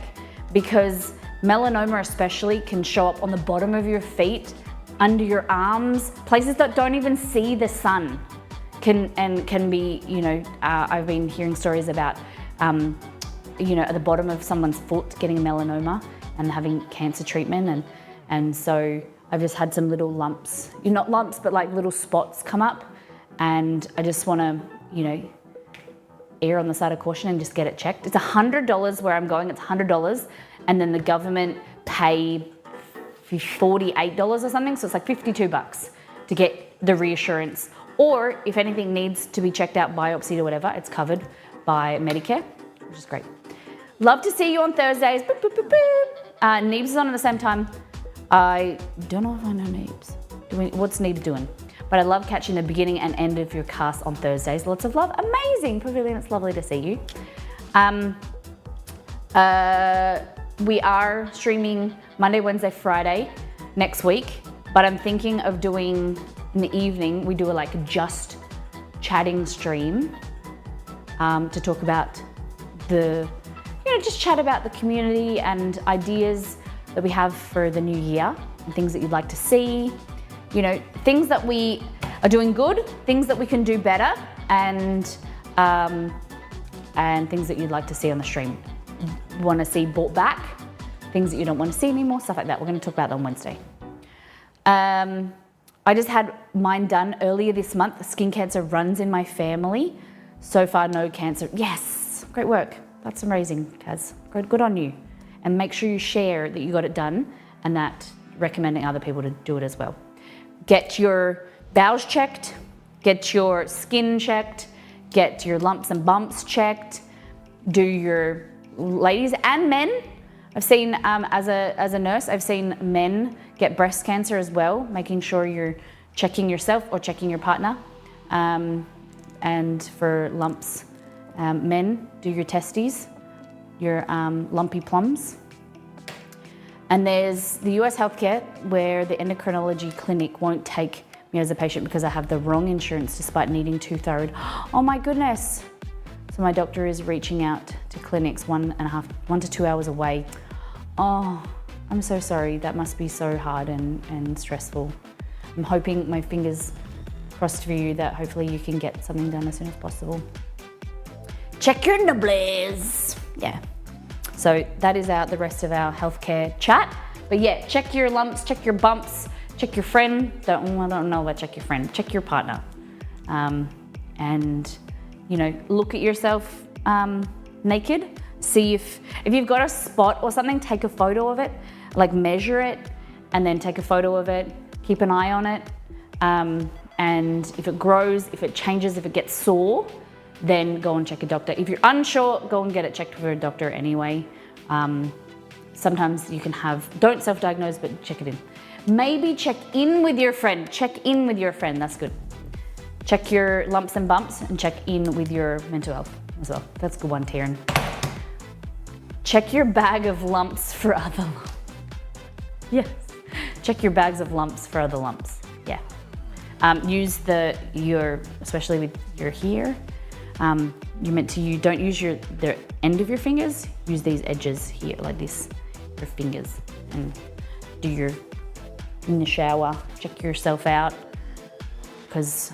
because melanoma especially can show up on the bottom of your feet, under your arms, places that don't even see the sun can be, I've been hearing stories about, at the bottom of someone's foot getting a melanoma and having cancer treatment. And so I've just had some little lumps, not lumps, but like little spots come up. And I just wanna, err on the side of caution and just get it checked. It's $100 where I'm going, it's $100. And then the government pay $48 or something. So it's like $52 to get the reassurance. Or if anything needs to be checked out, biopsied or whatever, it's covered by Medicare, which is great. Love to see you on Thursdays. Boop, boop, boop, boop. Neebs is on at the same time. I don't know if I know Neebs. What's Neebs doing? But I love catching the beginning and end of your cast on Thursdays. Lots of love. Amazing, Pavilion. It's lovely to see you. We are streaming Monday, Wednesday, Friday next week. But I'm thinking of doing in the evening, we do a just chatting stream to talk about just chat about the community and ideas that we have for the new year and things that you'd like to see. Things that we are doing good, things that we can do better, and things that you'd like to see on the stream. Want to see brought back, things that you don't want to see anymore, stuff like that. We're going to talk about that on Wednesday. I just had mine done earlier this month. Skin cancer runs in my family. So far, no cancer. Yes, great work. That's amazing, Kaz. Good on you. And make sure you share that you got it done and that recommending other people to do it as well. Get your bowels checked, get your skin checked, get your lumps and bumps checked, do your ladies and men, I've seen, as a nurse, I've seen men get breast cancer as well, making sure you're checking yourself or checking your partner. And for lumps, men, do your testes, your lumpy plums. And there's the US healthcare where the endocrinology clinic won't take me as a patient because I have the wrong insurance despite needing 2 thyroid. Oh my goodness. So my doctor is reaching out to clinics 1 to 2 hours away. Oh, I'm so sorry. That must be so hard and stressful. I'm hoping, my fingers crossed for you, that hopefully you can get something done as soon as possible. Check your nibbles. Yeah. So that is the rest of our healthcare chat. But yeah, check your lumps, check your bumps, check your friend. I don't know about check your friend, check your partner. And you know, look at yourself naked. See if you've got a spot or something, take a photo of it, like measure it, and then take a photo of it. Keep an eye on it. And if it grows, if it changes, if it gets sore, then go and check a doctor. If you're unsure, go and get it checked with a doctor anyway. Sometimes you can don't self-diagnose, but check it in. Maybe check in with your friend. Check in with your friend, that's good. Check your lumps and bumps and check in with your mental health as well. That's a good one, Taryn. Check your bag of lumps for other lumps. Yes, check your bags of lumps for other lumps, yeah. Use especially with your hair, you're meant to, don't use the end of your fingers, use these edges here, like this, your fingers, and in the shower, check yourself out, because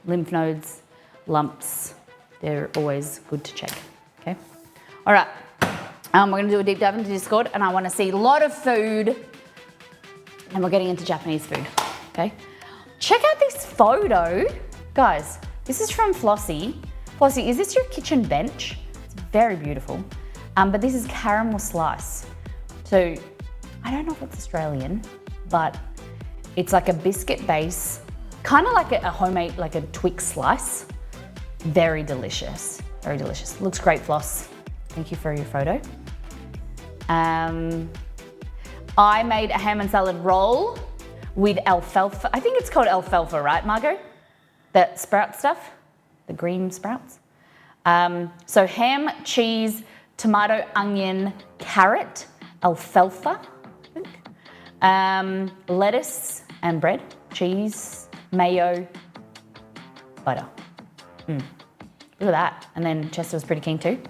lymph nodes, lumps, they're always good to check, okay? All right, we're gonna do a deep dive into Discord, and I wanna see a lot of food, and we're getting into Japanese food, okay? Check out this photo. Guys, this is from Flossie. Flossie, is this your kitchen bench? It's very beautiful. But this is caramel slice. So, I don't know if it's Australian, but it's like a biscuit base, kind of like a homemade, like a Twix slice. Very delicious, very delicious. Looks great, Floss. Thank you for your photo. I made a ham and salad roll with alfalfa. I think it's called alfalfa, right, Margot? That sprout stuff, the green sprouts. So ham, cheese, tomato, onion, carrot, alfalfa, I think. Lettuce and bread, cheese, mayo, butter. Look at that. And then Chester was pretty keen too.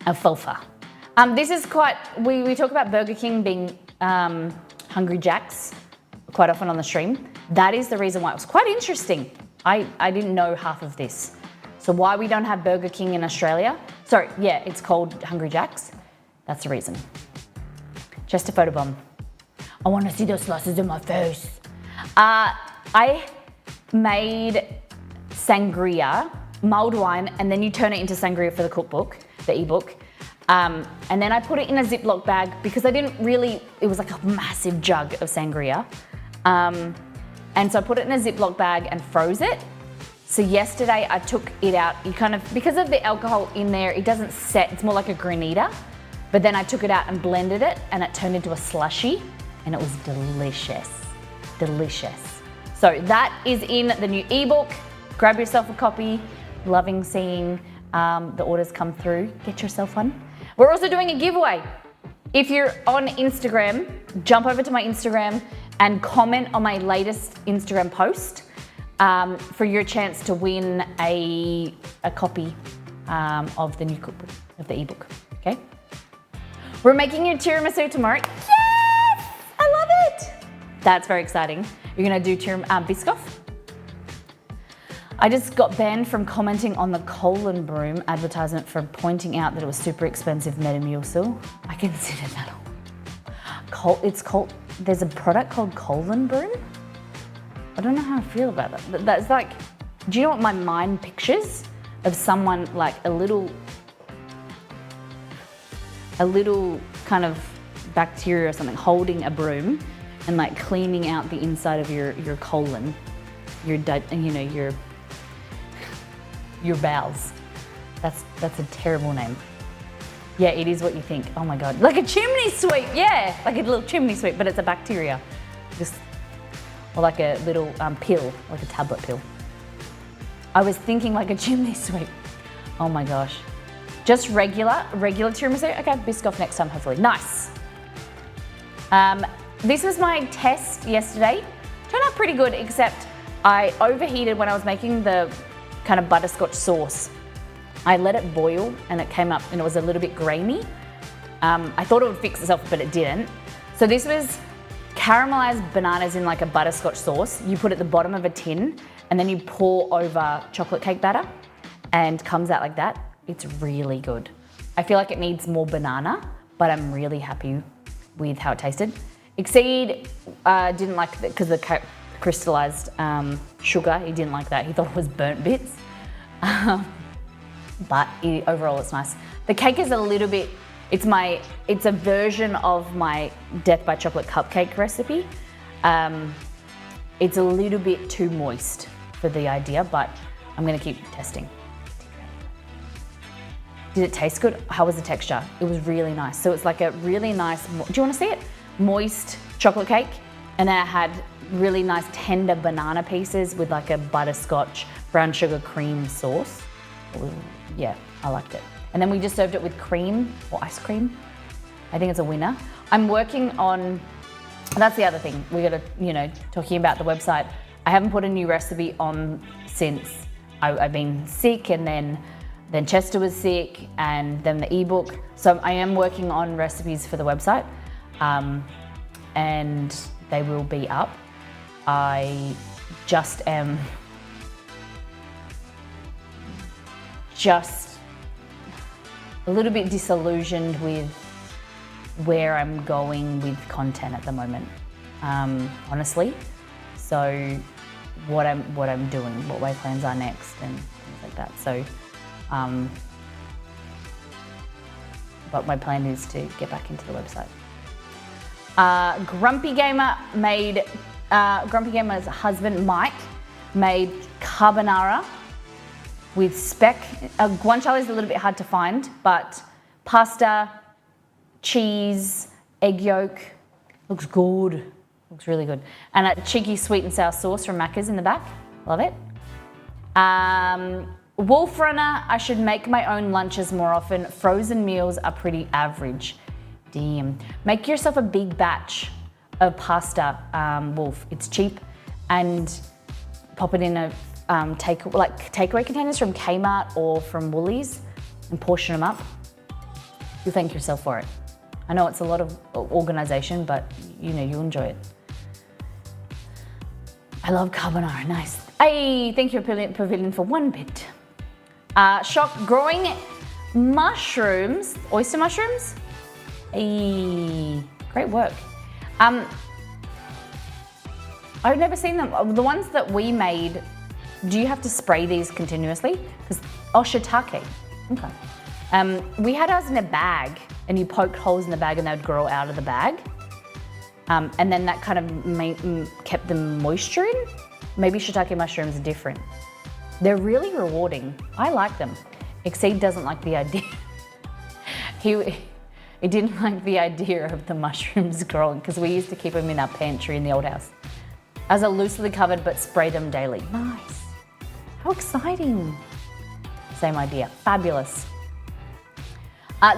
Alfalfa. This is we talk about Burger King being Hungry Jacks quite often on the stream. That is the reason why. It was quite interesting. I didn't know half of this. So why we don't have Burger King in Australia? Sorry, yeah, it's called Hungry Jacks. That's the reason. Just a photobomb. I want to see those slices in my face. I made sangria, mulled wine, and then you turn it into sangria for the cookbook, the ebook. And then I put it in a Ziploc bag because it was like a massive jug of sangria. And so I put it in a Ziploc bag and froze it. So yesterday I took it out, because of the alcohol in there, it doesn't set, it's more like a granita. But then I took it out and blended it and it turned into a slushy and it was delicious, delicious. So that is in the new ebook. Grab yourself a copy. Loving seeing the orders come through. Get yourself one. We're also doing a giveaway. If you're on Instagram, jump over to my Instagram and comment on my latest Instagram post for your chance to win a copy of the new cookbook, of the ebook, okay? We're making your tiramisu tomorrow. Yes! I love it! That's very exciting. You're gonna do Biscoff? I just got banned from commenting on the Colon Broom advertisement for pointing out that it was super expensive Metamucil. I consider that there's a product called Colon Broom? I don't know how I feel about that. But that's like, do you know what my mind pictures? Of someone like a little kind of bacteria or something holding a broom and like cleaning out the inside of your colon, your bowels. That's a terrible name. Yeah, it is what you think. Oh my God, like a chimney sweep. Yeah, like a little chimney sweep, but it's a bacteria. Just, or like a little pill, like a tablet pill. I was thinking like a chimney sweep. Oh my gosh. Just regular tiramisu. Okay, Biscoff next time, hopefully. Nice. This was my test yesterday. Turned out pretty good, except I overheated when I was making the kind of butterscotch sauce. I let it boil and it came up and it was a little bit grainy. I thought it would fix itself, but it didn't. So this was caramelized bananas in like a butterscotch sauce. You put it at the bottom of a tin and then you pour over chocolate cake batter and comes out like that. It's really good. I feel like it needs more banana, but I'm really happy with how it tasted. Exceed didn't like it because the crystallized sugar, he didn't like that. He thought it was burnt bits. But overall it's nice. The cake is a little bit, it's a version of my Death by Chocolate cupcake recipe. It's a little bit too moist for the idea, but I'm gonna keep testing. Did it taste good? How was the texture? It was really nice. So it's like a really nice, do you wanna see it? Moist chocolate cake. And then I had really nice tender banana pieces with like a butterscotch brown sugar cream sauce. Yeah, I liked it. And then we just served it with cream or ice cream. I think it's a winner. I'm working on, that's the other thing. We gotta, talking about the website. I haven't put a new recipe on since I've been sick, and then Chester was sick, and then the ebook. So I am working on recipes for the website, and they will be up. I just am a little bit disillusioned with where I'm going with content at the moment, honestly. So what I'm doing, what my plans are next, and things like that. So, but my plan is to get back into the website. Grumpy Gamer's husband Mike made carbonara with guanciale is a little bit hard to find, but pasta, cheese, egg yolk, looks good. Looks really good. And a cheeky sweet and sour sauce from Macca's in the back. Love it. Wolf Runner, I should make my own lunches more often. Frozen meals are pretty average. Damn. Make yourself a big batch of pasta, Wolf. It's cheap, and pop it in a takeaway containers from Kmart or from Woolies and portion them up. You'll thank yourself for it. I know it's a lot of organisation, but you'll enjoy it. I love carbonara, nice. Hey, thank you Pavilion for 1 bit. Shock, growing mushrooms, oyster mushrooms. Hey, great work. I've never seen them. The ones that we made, do you have to spray these continuously? Shiitake, okay. We had ours in a bag, and you poked holes in the bag and they would grow out of the bag. And then that kind of kept the moisture in. Maybe shiitake mushrooms are different. They're really rewarding. I like them. Exceed doesn't like the idea. He didn't like the idea of the mushrooms growing, because we used to keep them in our pantry in the old house. As a loosely covered, but spray them daily. Nice. How exciting. Same idea. Fabulous.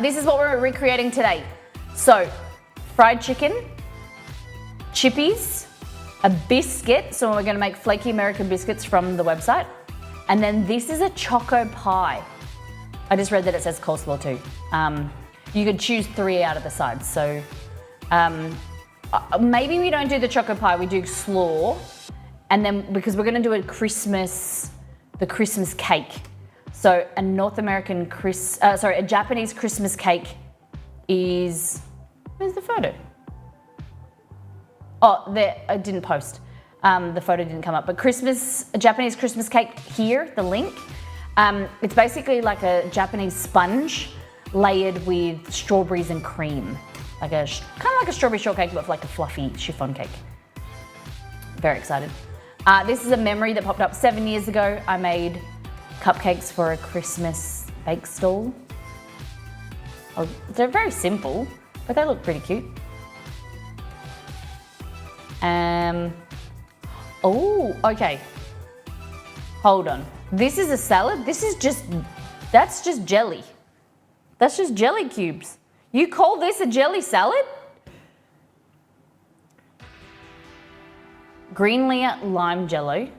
This is what we're recreating today. So, fried chicken, chippies, a biscuit. So we're gonna make flaky American biscuits from the website. And then this is a choco pie. I just read that it says coleslaw too. You could choose 3 out of the sides. So maybe we don't do the choco pie, we do slaw. And then, because we're gonna do the Christmas cake. So a Japanese Christmas cake is, where's the photo? Oh, I didn't post. The photo didn't come up, but a Japanese Christmas cake here, the link. It's basically like a Japanese sponge layered with strawberries and cream. Kind of like a strawberry shortcake, but like a fluffy chiffon cake. Very excited. This is a memory that popped up 7 years ago. I made cupcakes for a Christmas bake stall. Oh, they're very simple, but they look pretty cute. Oh, okay. Hold on. This is a salad. That's just jelly. That's just jelly cubes. You call this a jelly salad? Green layer lime jello,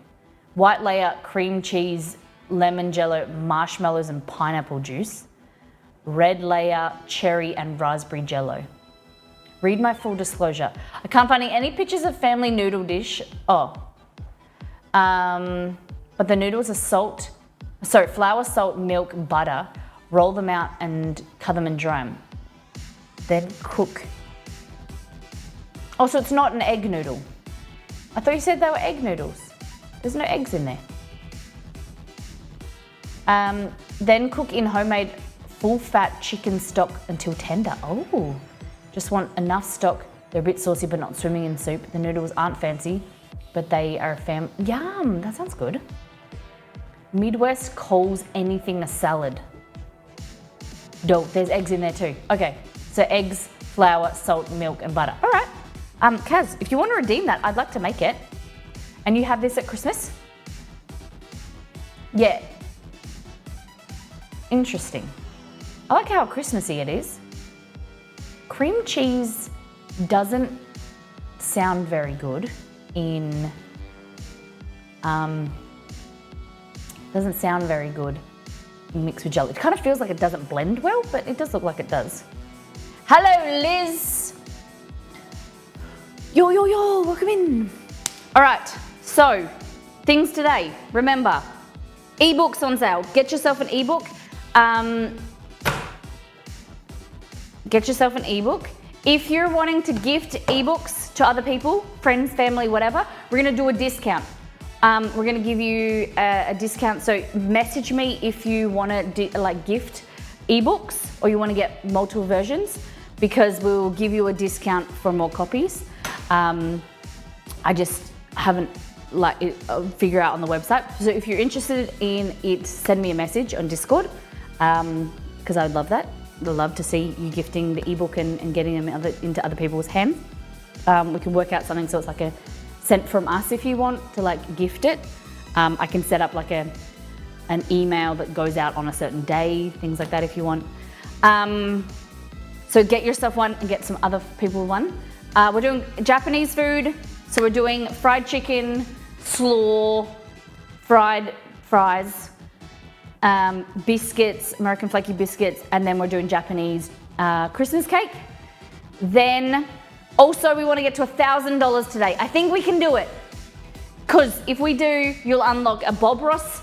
white layer cream cheese, lemon jello, marshmallows and pineapple juice, red layer cherry and raspberry jello. Read my full disclosure. I can't find any pictures of family noodle dish. But the noodles are flour, salt, milk, butter. Roll them out and cut them and dry them. Then cook. Oh, so it's not an egg noodle. I thought you said they were egg noodles. There's no eggs in there. Then cook in homemade full-fat chicken stock until tender. Oh, just want enough stock. They're a bit saucy but not swimming in soup. The noodles aren't fancy, but they are Yum, that sounds good. Midwest calls anything a salad. Dope, there's eggs in there too. Okay, so eggs, flour, salt, milk, and butter. All right. Kaz, if you want to redeem that, I'd like to make it. And you have this at Christmas? Yeah. Interesting. I like how Christmassy it is. Cream cheese doesn't sound very good in, mixed with jelly. It kind of feels like it doesn't blend well, but it does look like it does. Hello, Liz. Yo, welcome in. All right, so things today. Remember, ebooks on sale. Get yourself an ebook. If you're wanting to gift ebooks to other people, friends, family, whatever, we're gonna do a discount. We're gonna give you a discount. So message me if you wanna gift ebooks or you wanna get multiple versions, because we'll give you a discount for more copies. I just haven't figure out on the website. So if you're interested in it, send me a message on Discord, because I would love that. I'd love to see you gifting the ebook and getting them into other people's hands. We can work out something so it's like a sent from us if you want to gift it. I can set up an email that goes out on a certain day, things like that if you want. So get yourself one and get some other people one. We're doing Japanese food, so we're doing fried chicken, slaw, fried fries, biscuits, American flaky biscuits, and then we're doing Japanese Christmas cake. Then also we want to get to $1,000 today. I think we can do it, because if we do, you'll unlock a Bob Ross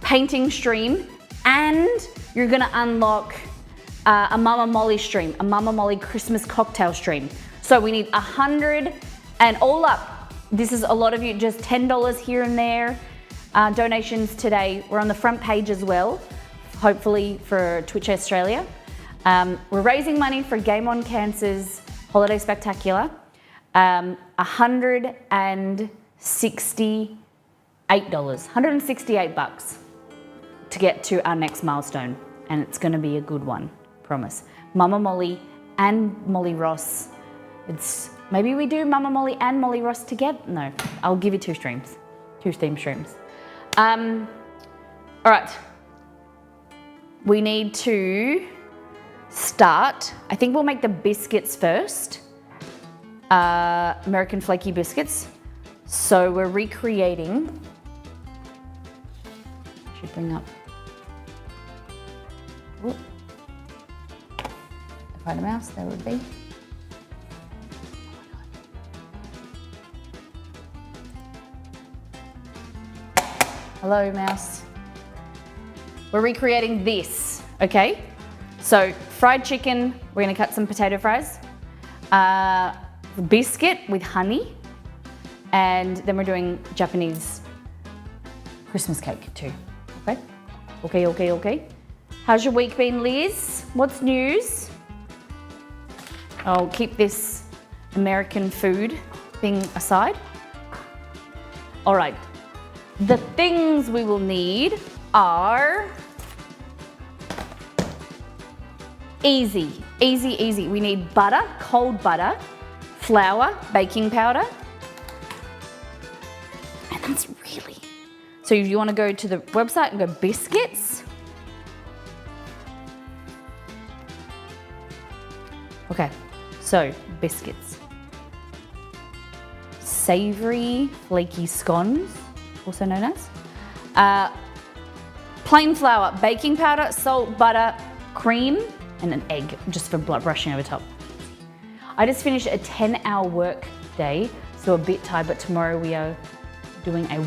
painting stream, and you're gonna unlock a Mama Molly stream, a Mama Molly Christmas cocktail stream. So we need 100, and all up, this is a lot of you, just $10 here and there. Donations today. We're on the front page as well, hopefully for Twitch Australia. We're raising money for Game On Cancer's Holiday Spectacular. $168 to get to our next milestone, and it's going to be a good one, promise. Mama Molly and Molly Ross. Maybe we do Mama Molly and Molly Ross together. No, I'll give you two theme streams. All right, we need to start. I think we'll make the biscuits first, American flaky biscuits. So we're recreating, should bring up, if I had a mouse, there would be. Hello, mouse. We're recreating this, okay? So fried chicken, we're gonna cut some potato fries, biscuit with honey, and then we're doing Japanese Christmas cake too, okay? Okay. How's your week been, Liz? What's news? I'll keep this American food thing aside. All right. The things we will need are Easy, easy, easy. We need butter, cold butter, flour, baking powder. And that's really, so if you want to go to the website and go biscuits. Okay, so biscuits. Savory flaky scones, also known as. Plain flour, baking powder, salt, butter, cream, and an egg, just for brushing over top. I just finished a 10-hour work day, so a bit tired, but tomorrow we are doing a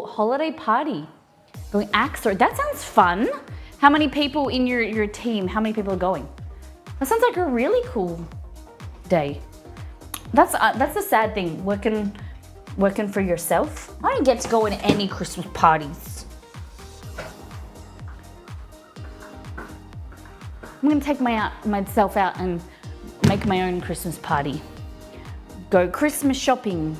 holiday party. Going axe throw, that sounds fun. How many people in your team, how many people are going? That sounds like a really cool day. That's the sad thing, working for yourself. I don't get to go to any Christmas parties. I'm gonna take myself out and make my own Christmas party. Go Christmas shopping.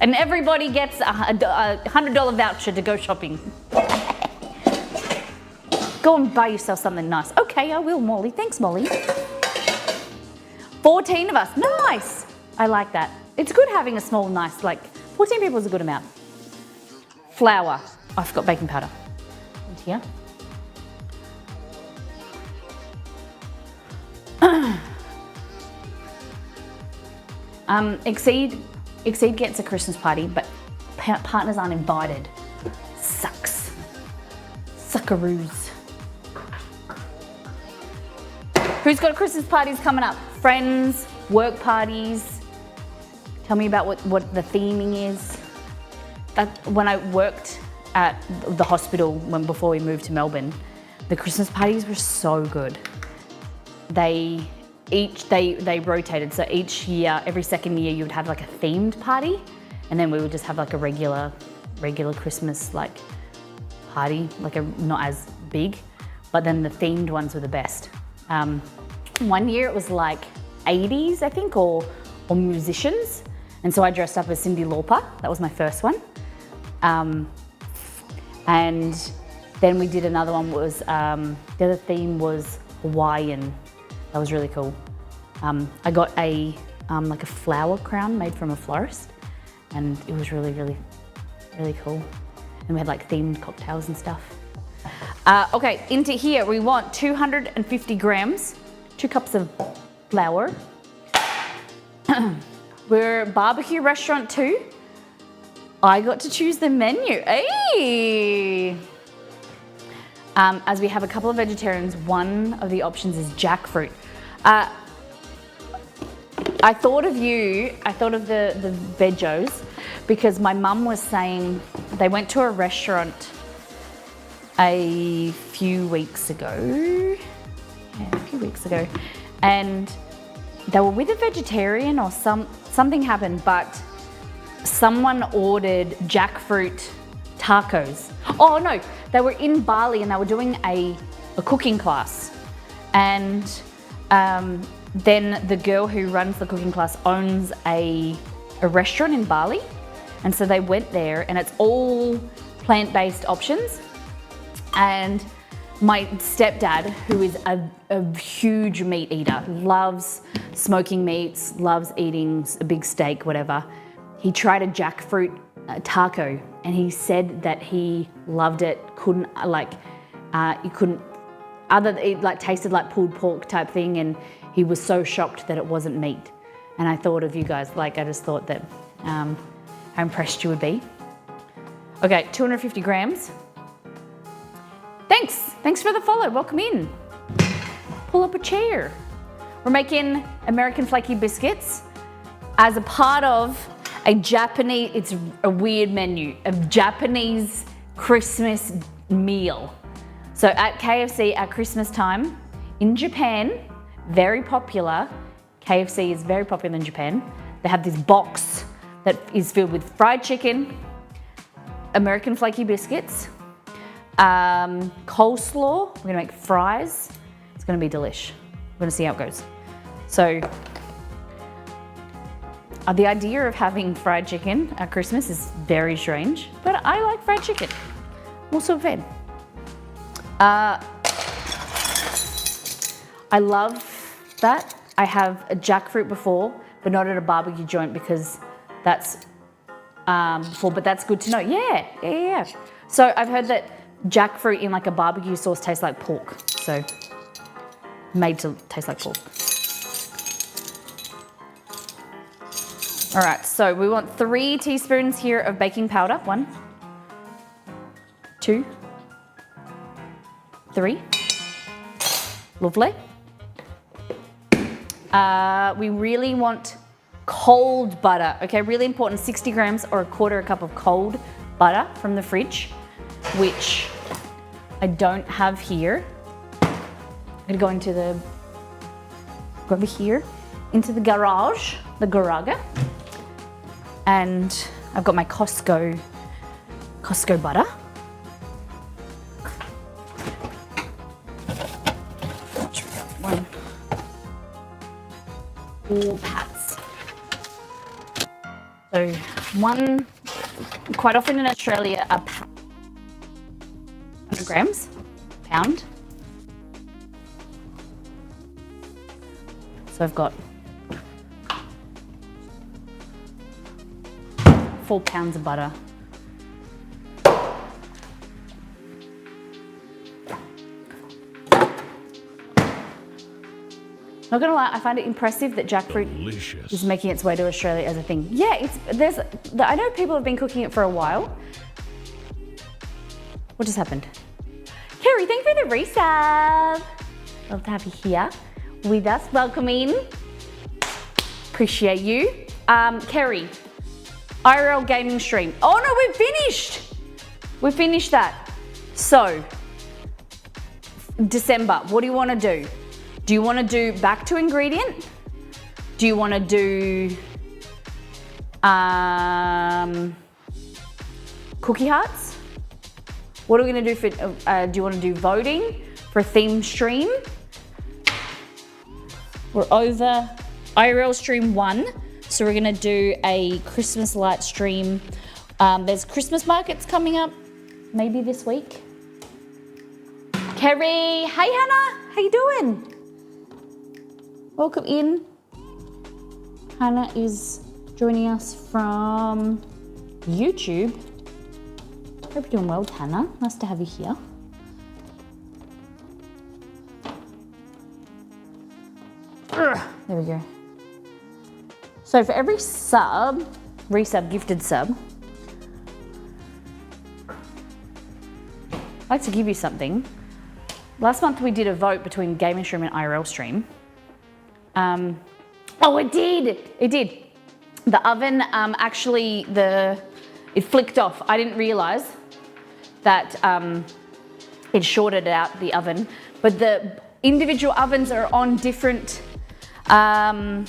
And everybody gets a $100 voucher to go shopping. Go and buy yourself something nice. Okay, I will, Molly. Thanks, Molly. 14 of us, nice. I like that. It's good having a small, nice, like 14 people is a good amount. Flour, I forgot baking powder. And here. Exceed gets a Christmas party, but partners aren't invited. Sucks. Suckaroos. Who's got Christmas parties coming up? Friends, work parties. Tell me about what the theming is. When I worked at the hospital before we moved to Melbourne, the Christmas parties were so good. They rotated, so each year, every second year, you would have like a themed party, and then we would just have like a regular Christmas like party, like not as big, but then the themed ones were the best. One year it was like 80s, I think, or musicians, and so I dressed up as Cyndi Lauper. That was my first one, and then we did another one. Was the other theme was Hawaiian. That was really cool. I got like a flower crown made from a florist, and it was really, really, really cool. And we had like themed cocktails and stuff. Okay, into here we want 250 grams, 2 cups of flour. We're a barbecue restaurant too. I got to choose the menu. Hey! As we have a couple of vegetarians, one of the options is jackfruit. I thought of you, I thought of the veggies, because my mum was saying they went to a restaurant a few weeks ago, and they were with a vegetarian or something happened, but someone ordered jackfruit tacos. Oh no, they were in Bali and they were doing a cooking class, and then the girl who runs the cooking class owns a restaurant in Bali, and so they went there, and it's all plant-based options. And my stepdad, who is a huge meat eater, loves smoking meats, loves eating a big steak, whatever. He tried a jackfruit taco, and he said that he loved it. It tasted like pulled pork type thing, and he was so shocked that it wasn't meat. And I thought of you guys, I just thought that how impressed you would be. Okay, 250 grams. Thanks for the follow, welcome in. Pull up a chair. We're making American flaky biscuits as a part of a Japanese, it's a weird menu, a Japanese Christmas meal. So at KFC at Christmas time, in Japan, very popular, KFC is very popular in Japan. They have this box that is filled with fried chicken, American flaky biscuits, coleslaw, we're gonna make fries. It's gonna be delish. We're gonna see how it goes. So, the idea of having fried chicken at Christmas is very strange, but I like fried chicken. I'm also a fan. I love that. I have a jackfruit before, but not at a barbecue joint because that's before, but that's good to know. Yeah. So I've heard that jackfruit in like a barbecue sauce tastes like pork. So made to taste like pork. All right, so we want 3 teaspoons here of baking powder. 1, 2, 3. Lovely. We really want cold butter, okay? Really important, 60 grams or 1/4 cup of cold butter from the fridge, which I don't have here. I'm gonna go over here, into the garage, and I've got my Costco butter. One. 4 pats. So one, quite often in Australia, a 100 grams, pound. So I've got 4 pounds of butter. Not gonna lie, I find it impressive that jackfruit is making its way to Australia as a thing. Yeah, I know people have been cooking it for a while. What just happened? Kerry, thank you for the resub. Love to have you here with us. Welcome in. Appreciate you. Kerry, IRL gaming stream. Oh no, we've finished. We finished that. So, December, what do you want to do? Do you want to do back to ingredient? Do you want to do cookie hearts? What are we going to do for, do you want to do voting for a theme stream? We're over IRL stream 1. So we're going to do a Christmas light stream. There's Christmas markets coming up, maybe this week. Kerry, hey Hannah, how you doing? Welcome in. Hannah is joining us from YouTube. Hope you're doing well, Hannah. Nice to have you here. There we go. So for every resub, gifted sub, I'd like to give you something. Last month we did a vote between Gaming Stream and IRL Stream. Oh, it did. The oven, actually, it flicked off. I didn't realize that it shorted out the oven, but the individual ovens are on different, I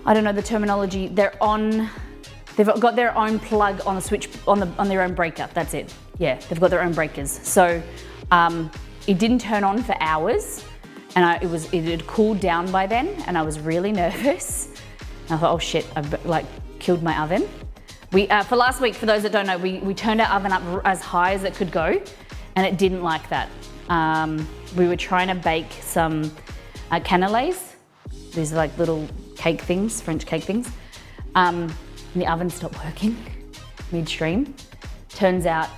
don't know the terminology. They've got their own plug on the switch, on their own breaker. That's it. Yeah, they've got their own breakers. So it didn't turn on for hours. And it had cooled down by then, and I was really nervous. And I thought, oh shit, I've killed my oven. For last week, for those that don't know, we turned our oven up as high as it could go, and it didn't like that. We were trying to bake some cannelés. These are like little cake things, French cake things. And the oven stopped working midstream. Turns out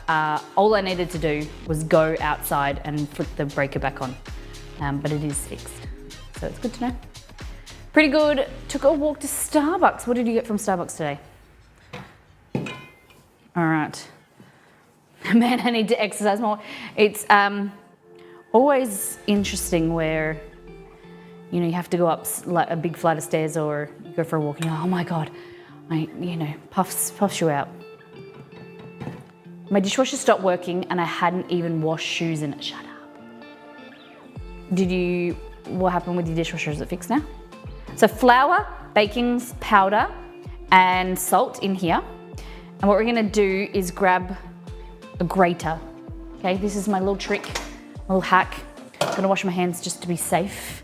all I needed to do was go outside and flip the breaker back on. But it is fixed, so it's good to know. Pretty good. Took a walk to Starbucks. What did you get from Starbucks today? All right. Man, I need to exercise more. It's always interesting where, you know, you have to go up like a big flight of stairs or you go for a walk and you're like, oh my God, puffs you out. My dishwasher stopped working and I hadn't even washed shoes in it. Shut up. What happened with your dishwasher? Is it fixed now? So flour, baking powder, and salt in here. And what we're gonna do is grab a grater. Okay, this is my little trick, my little hack. I'm gonna wash my hands just to be safe.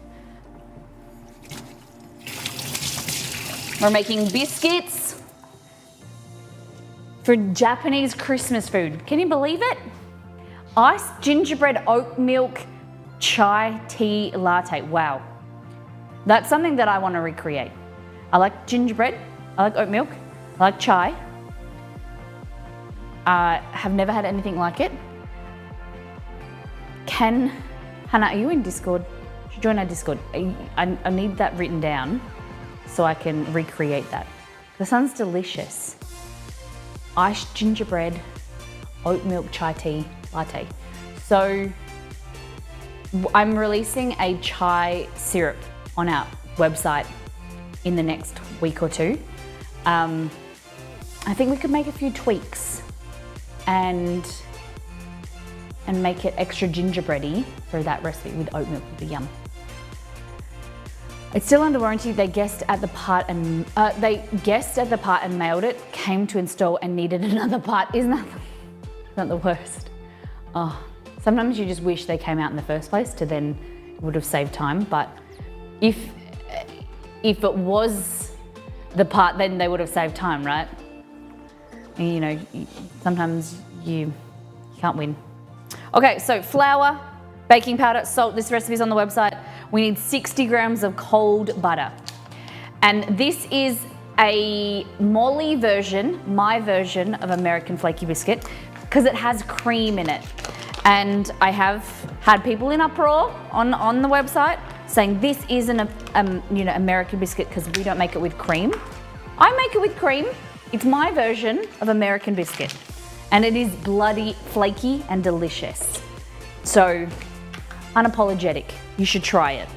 We're making biscuits for Japanese Christmas food. Can you believe it? Iced gingerbread oat milk chai tea latte. Wow. That's something that I want to recreate. I like gingerbread, I like oat milk, I like chai. I have never had anything like it. Hannah, are you in Discord? You should join our Discord. I need that written down so I can recreate that. The sounds delicious. Iced gingerbread, oat milk chai tea latte. So I'm releasing a chai syrup on our website in the next week or two. I think we could make a few tweaks and make it extra gingerbready for that recipe with oat milk. Would be yum. It's still under warranty. They guessed at the part and mailed it, came to install and needed another part. Isn't that the worst? Oh, sometimes you just wish they came out in the first place to then it would have saved time. But if it was the part, then they would have saved time, right? And, you know, sometimes you can't win. Okay, so flour, baking powder, salt. This recipe's on the website. We need 60 grams of cold butter. And this is a Molly version, my version of American flaky biscuit, because it has cream in it. And I have had people in uproar on the website saying this isn't a American biscuit because we don't make it with cream. I make it with cream. It's my version of American biscuit. And it is bloody flaky and delicious. So, unapologetic. You should try it.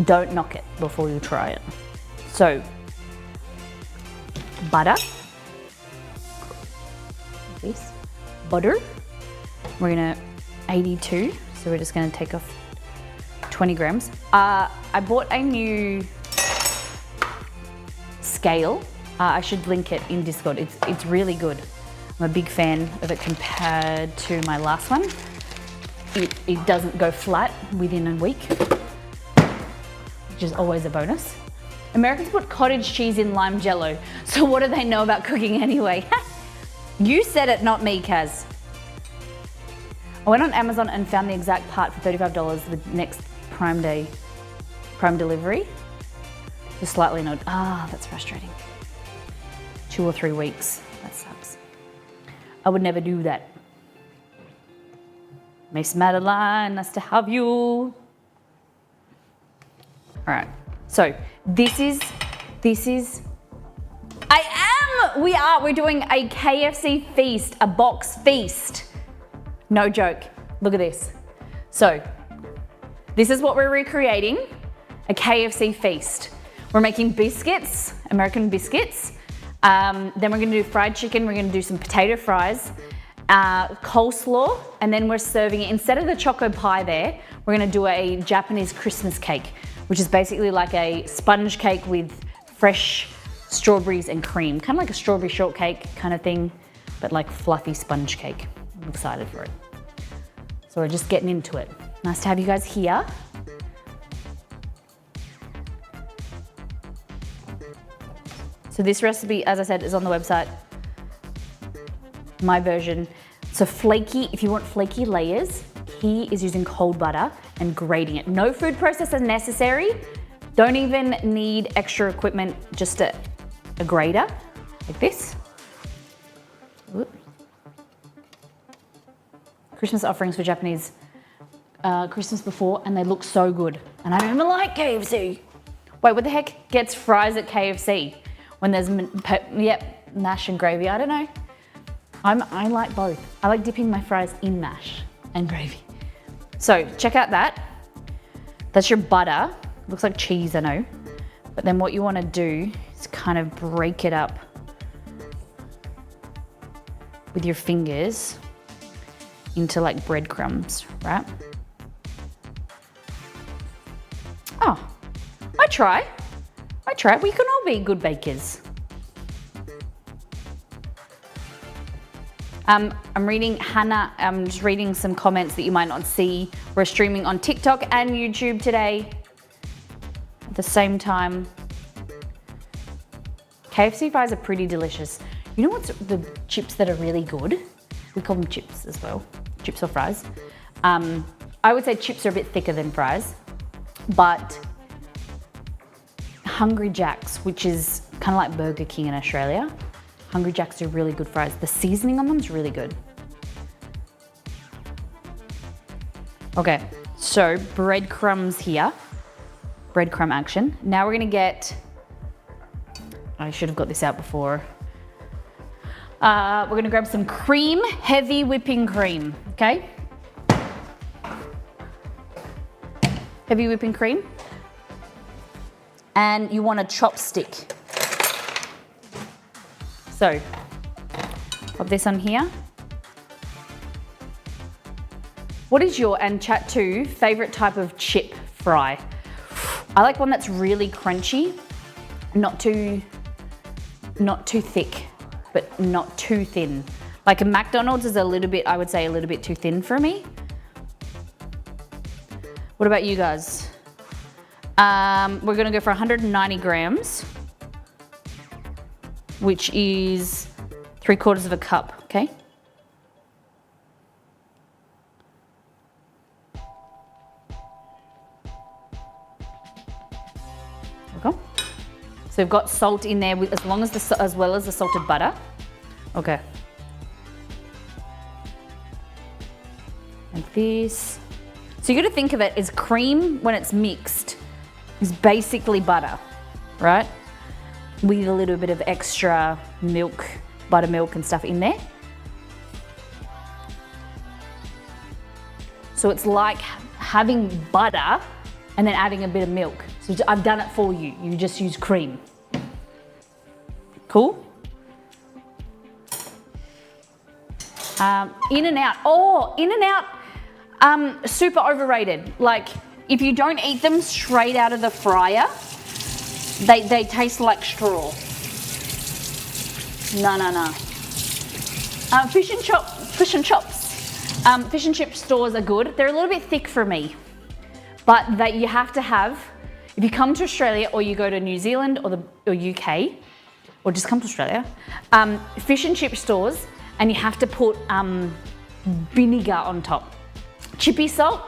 Don't knock it before you try it. So, butter. This. Butter. We're gonna 82, so we're just gonna take off 20 grams. I bought a new scale. I should link it in Discord. It's really good. I'm a big fan of it compared to my last one. It doesn't go flat within a week, which is always a bonus. Americans put cottage cheese in lime jello, so what do they know about cooking anyway? You said it, not me, Kaz. I went on Amazon and found the exact part for $35 with next Prime delivery. Just slightly not. That's frustrating. 2 or 3 weeks. That sucks. I would never do that. Miss Madeline, nice to have you. All right. So we're doing a KFC feast, a box feast. No joke. Look at this. So this is what we're recreating, a KFC feast. We're making biscuits, American biscuits. Then we're gonna do fried chicken. We're gonna do some potato fries, coleslaw, and then we're serving it, instead of the choco pie there, we're gonna do a Japanese Christmas cake, which is basically like a sponge cake with fresh strawberries and cream. Kind of like a strawberry shortcake kind of thing, but like fluffy sponge cake. I'm excited for it. So we're just getting into it. Nice to have you guys here. So this recipe, as I said, is on the website. My version. So flaky, if you want flaky layers, key is using cold butter and grating it. No food processor necessary. Don't even need extra equipment, just a grater, like this. Whoop. Christmas offerings for Japanese Christmas before, and they look so good. And I don't even like KFC. Wait, what the heck gets fries at KFC? When there's, mash and gravy, I don't know. I like both. I like dipping my fries in mash and gravy. So check out that. That's your butter. Looks like cheese, I know. But then what you wanna do is kind of break it up with your fingers into like breadcrumbs, right? Oh, I try. We can all be good bakers. I'm reading Hannah, I'm just reading some comments that you might not see. We're streaming on TikTok and YouTube today at the same time. KFC fries are pretty delicious. You know what's the chips that are really good? We call them chips as well, chips or fries. I would say chips are a bit thicker than fries, but Hungry Jacks, which is kind of like Burger King in Australia, Hungry Jacks are really good fries. The seasoning on them is really good. Okay, so breadcrumbs here, breadcrumb action. Now we're gonna get, I should have got this out before. We're gonna grab some cream, heavy whipping cream, okay? Heavy whipping cream. And you want a chopstick. So, pop this on here. What is your, and chat 2, favorite type of chip fry? I like one that's really crunchy, not too thick, but not too thin. Like a McDonald's is a little bit, I would say a little bit too thin for me. What about you guys? We're gonna go for 190 grams, which is 3/4 of a cup, okay? There we go. So we've got salt in there as well as the salted butter. Okay. Like this. So you got to think of it as cream when it's mixed is basically butter, right? With a little bit of extra milk, buttermilk and stuff in there. So it's like having butter and then adding a bit of milk. So I've done it for you. You just use cream. Cool? In and out. Oh, In and Out. Super overrated. Like, if you don't eat them straight out of the fryer, they taste like straw. No. Fish and chops. Fish and chip stores are good. They're a little bit thick for me, but that you have to have, if you come to Australia or you go to New Zealand or UK, or just come to Australia, fish and chip stores, and you have to put vinegar on top. Chippy salt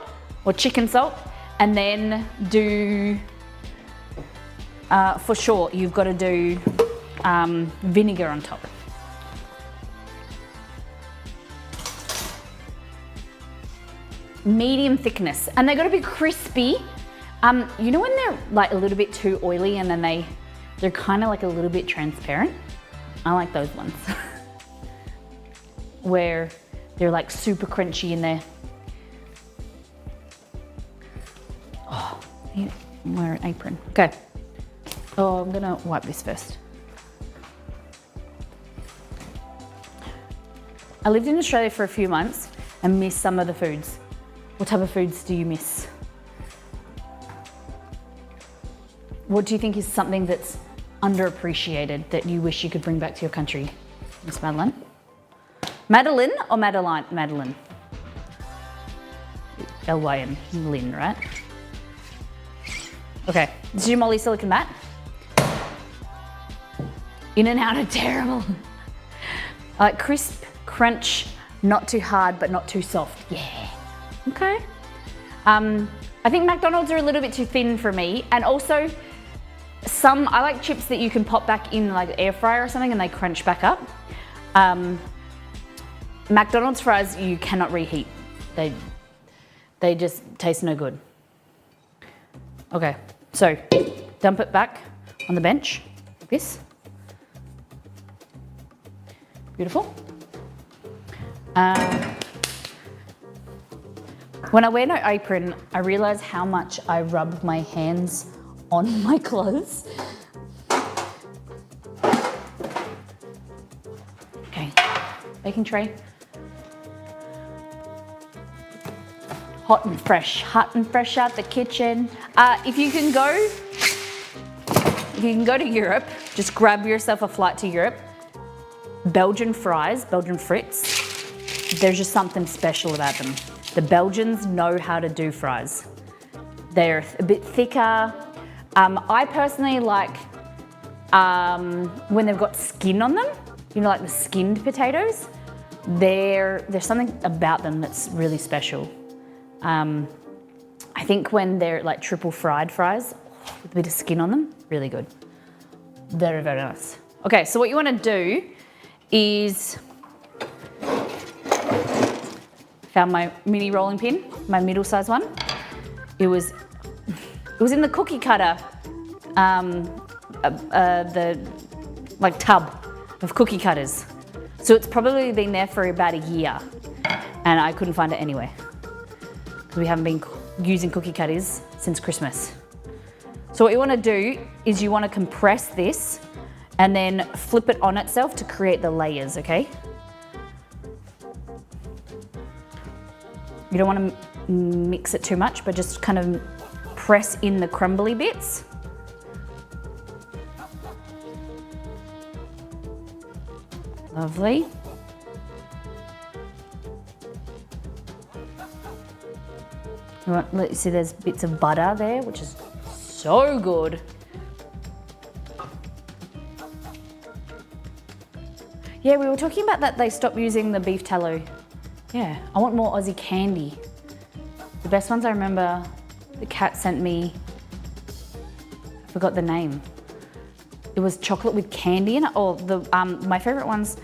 or chicken salt, and then do, for sure, you've got to do vinegar on top. Medium thickness, and they've got to be crispy. You know when they're like a little bit too oily and then they're kind of like a little bit transparent? I like those ones. Where they're like super crunchy in there. Oh, I'm wearing an apron. Okay. Oh, I'm gonna wipe this first. I lived in Australia for a few months and missed some of the foods. What type of foods do you miss? What do you think is something that's underappreciated that you wish you could bring back to your country? Miss Madeline? Madeline or Madeline? Madeline. L-Y-N, Lynn, right? Okay, this is your Molly silicone mat. In and Out are terrible. I like crisp, crunch, not too hard, but not too soft. Yeah, okay. I think McDonald's are a little bit too thin for me. And also, I like chips that you can pop back in like air fryer or something and they crunch back up. McDonald's fries, you cannot reheat. They just taste no good. Okay, so dump it back on the bench, like this. Beautiful. When I wear no apron, I realize how much I rub my hands on my clothes. Okay, baking tray. Hot and fresh out the kitchen. If you can go to Europe, just grab yourself a flight to Europe. Belgian fries, Belgian frites, there's just something special about them. The Belgians know how to do fries. They're a bit thicker. I personally like when they've got skin on them, you know, like the skinned potatoes. there's something about them that's really special. I think when they're like triple fried fries with a bit of skin on them, really good. Very, very nice. Okay, so what you want to do is, found my mini rolling pin, my middle size one. It was in the cookie cutter, the like tub of cookie cutters. So it's probably been there for about a year, and I couldn't find it anywhere because we haven't been using cookie cutters since Christmas. So what you want to do is you want to compress this and then flip it on itself to create the layers, okay? You don't want to mix it too much, but just kind of press in the crumbly bits. Lovely. You see there's bits of butter there, which is so good. Yeah, we were talking about that they stopped using the beef tallow. Yeah, I want more Aussie candy. The best ones I remember, the cat sent me, I forgot the name. It was chocolate with candy in it, or my favorite ones,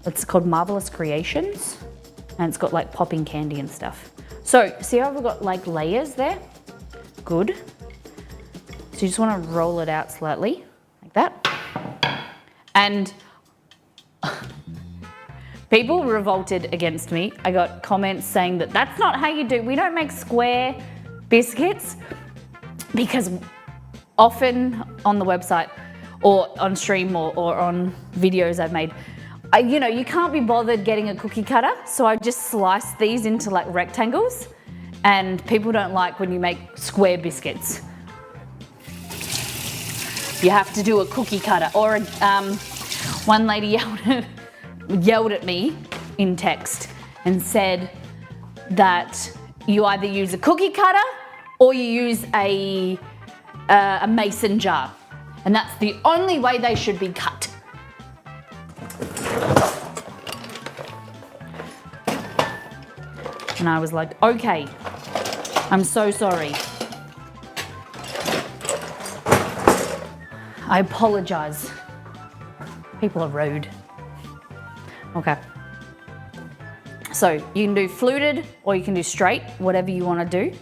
it's called Marvelous Creations, and it's got like popping candy and stuff. So, see how we've got like layers there? Good. So you just want to roll it out slightly, like that. And people revolted against me. I got comments saying that that's not how you do, we don't make square biscuits, because often on the website or on stream or on videos I've made, you can't be bothered getting a cookie cutter, so I just slice these into like rectangles, and people don't like when you make square biscuits. You have to do a cookie cutter. Or one lady yelled at me in text and said that you either use a cookie cutter or you use a mason jar, and that's the only way they should be cut. And I was like, okay, I'm so sorry. I apologize. People are rude. Okay. So you can do fluted or you can do straight, whatever you want to do.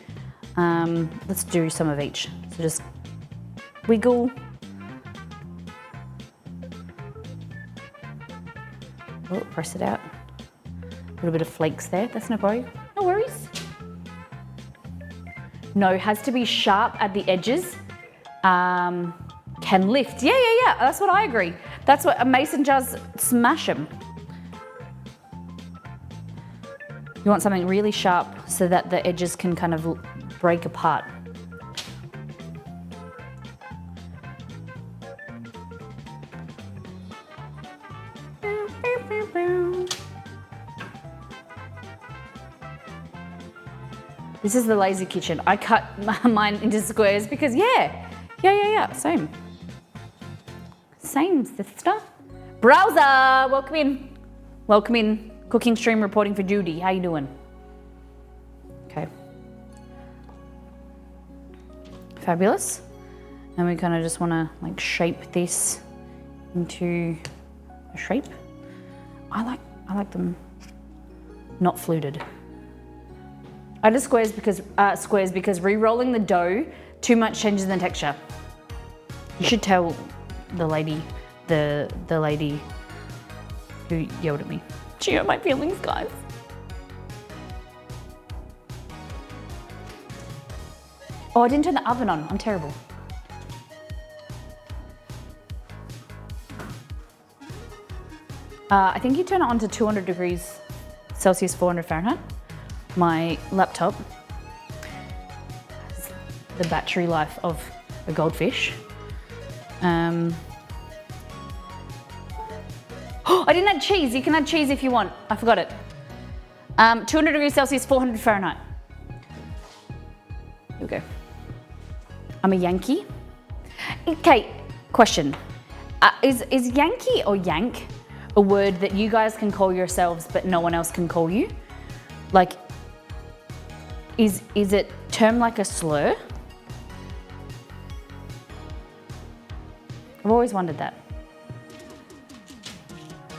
Let's do some of each. So just wiggle. Oh, press it out. A little bit of flakes there, that's no problem. No worries. No, has to be sharp at the edges. Can lift. Yeah, that's what I agree. That's what a mason jars, smash them. You want something really sharp so that the edges can kind of break apart. This is the lazy kitchen. I cut mine into squares because same. Same, sister. Browser, welcome in. Welcome in. Cooking stream reporting for Judy. How you doing? Okay. Fabulous. And we kind of just want to like shape this into a shape. I like them not fluted. I did squares because re-rolling the dough too much changes the texture. You should tell the lady who yelled at me. She hurt my feelings, guys. Oh, I didn't turn the oven on. I'm terrible. I think you turn it on to 200 degrees Celsius, 400 Fahrenheit. My laptop has the battery life of a goldfish. Oh, I didn't add cheese. You can add cheese if you want. I forgot it. 200 degrees Celsius, 400 Fahrenheit. Here we go. I'm a Yankee. Okay, question. Is Yankee or Yank a word that you guys can call yourselves but no one else can call you? Like, is it termed like a slur? I've always wondered that.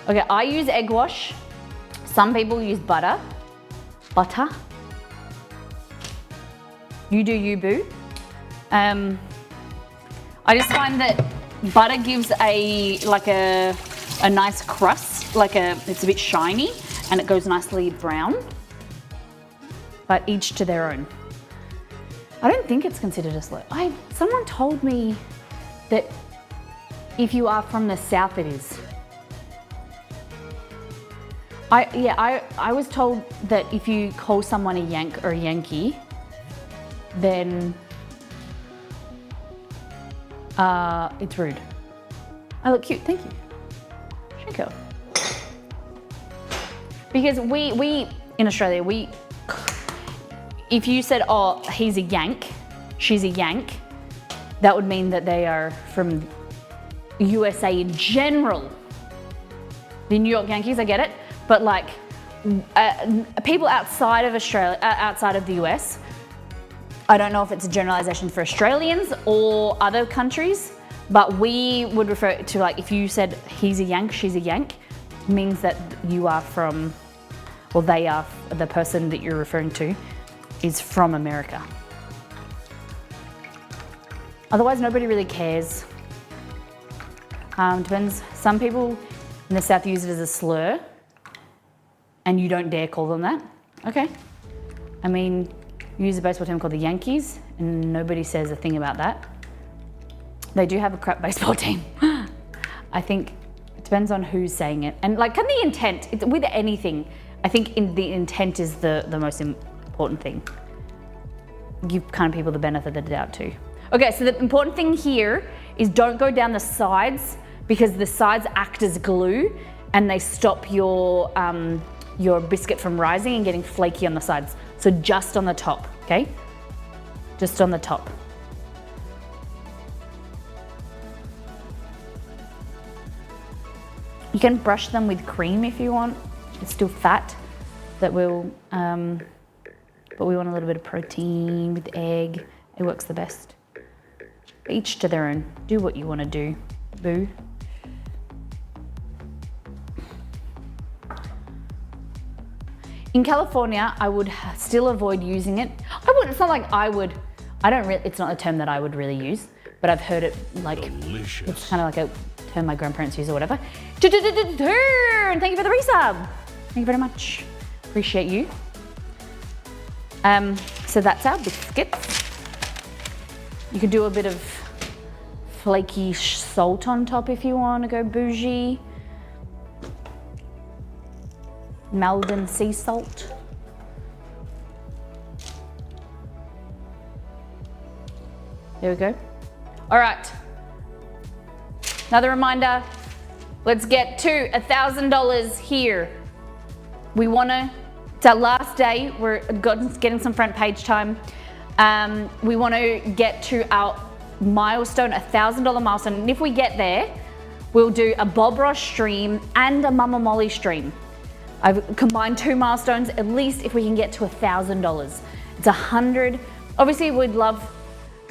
Okay, I use egg wash. Some people use butter. Butter. You do you, boo. I just find that butter gives a nice crust, it's a bit shiny and it goes nicely brown. But each to their own. I don't think it's considered a slur. Someone told me that if you are from the South, it is. I was told that if you call someone a Yank or a Yankee, then it's rude. I look cute, thank you. Shinko. Because we in Australia, if you said, oh, he's a Yank, she's a Yank, that would mean that they are from USA in general. The New York Yankees, I get it, but like people outside of Australia, outside of the US, I don't know if it's a generalization for Australians or other countries, but we would refer it to, like, if you said he's a Yank, she's a Yank, means that you are from, or they are, the person that you're referring to is from America. Otherwise, nobody really cares. Depends. Some people in the South use it as a slur, and you don't dare call them that. Okay. I mean, you use a baseball team called the Yankees, and nobody says a thing about that. They do have a crap baseball team. I think it depends on who's saying it. And like, can the intent, with anything, I think the intent is the most important thing. Give kind of people the benefit of the doubt too. Okay, so the important thing here is don't go down the sides, because the sides act as glue and they stop your biscuit from rising and getting flaky on the sides. So just on the top, okay? Just on the top. You can brush them with cream if you want. It's still fat that will, but we want a little bit of protein with egg. It works the best. Each to their own. Do what you want to do, boo. In California, I would still avoid using it. It's not like I would. It's not a term that I would really use, but I've heard it like, delicious. It's kind of like a term my grandparents use or whatever. Turn! Thank you for the resub. Thank you very much. Appreciate you. So that's our biscuits. You could do a bit of flaky salt on top if you want to go bougie. Maldon sea salt. There we go. All right. Another reminder, let's get to $1,000 here. It's our last day. We're getting some front page time. We want to get to our milestone, $1,000 milestone. And if we get there, we'll do a Bob Ross stream and a Mama Molly stream. I've combined 2 milestones, at least if we can get to $1,000. It's 100. Obviously, we'd love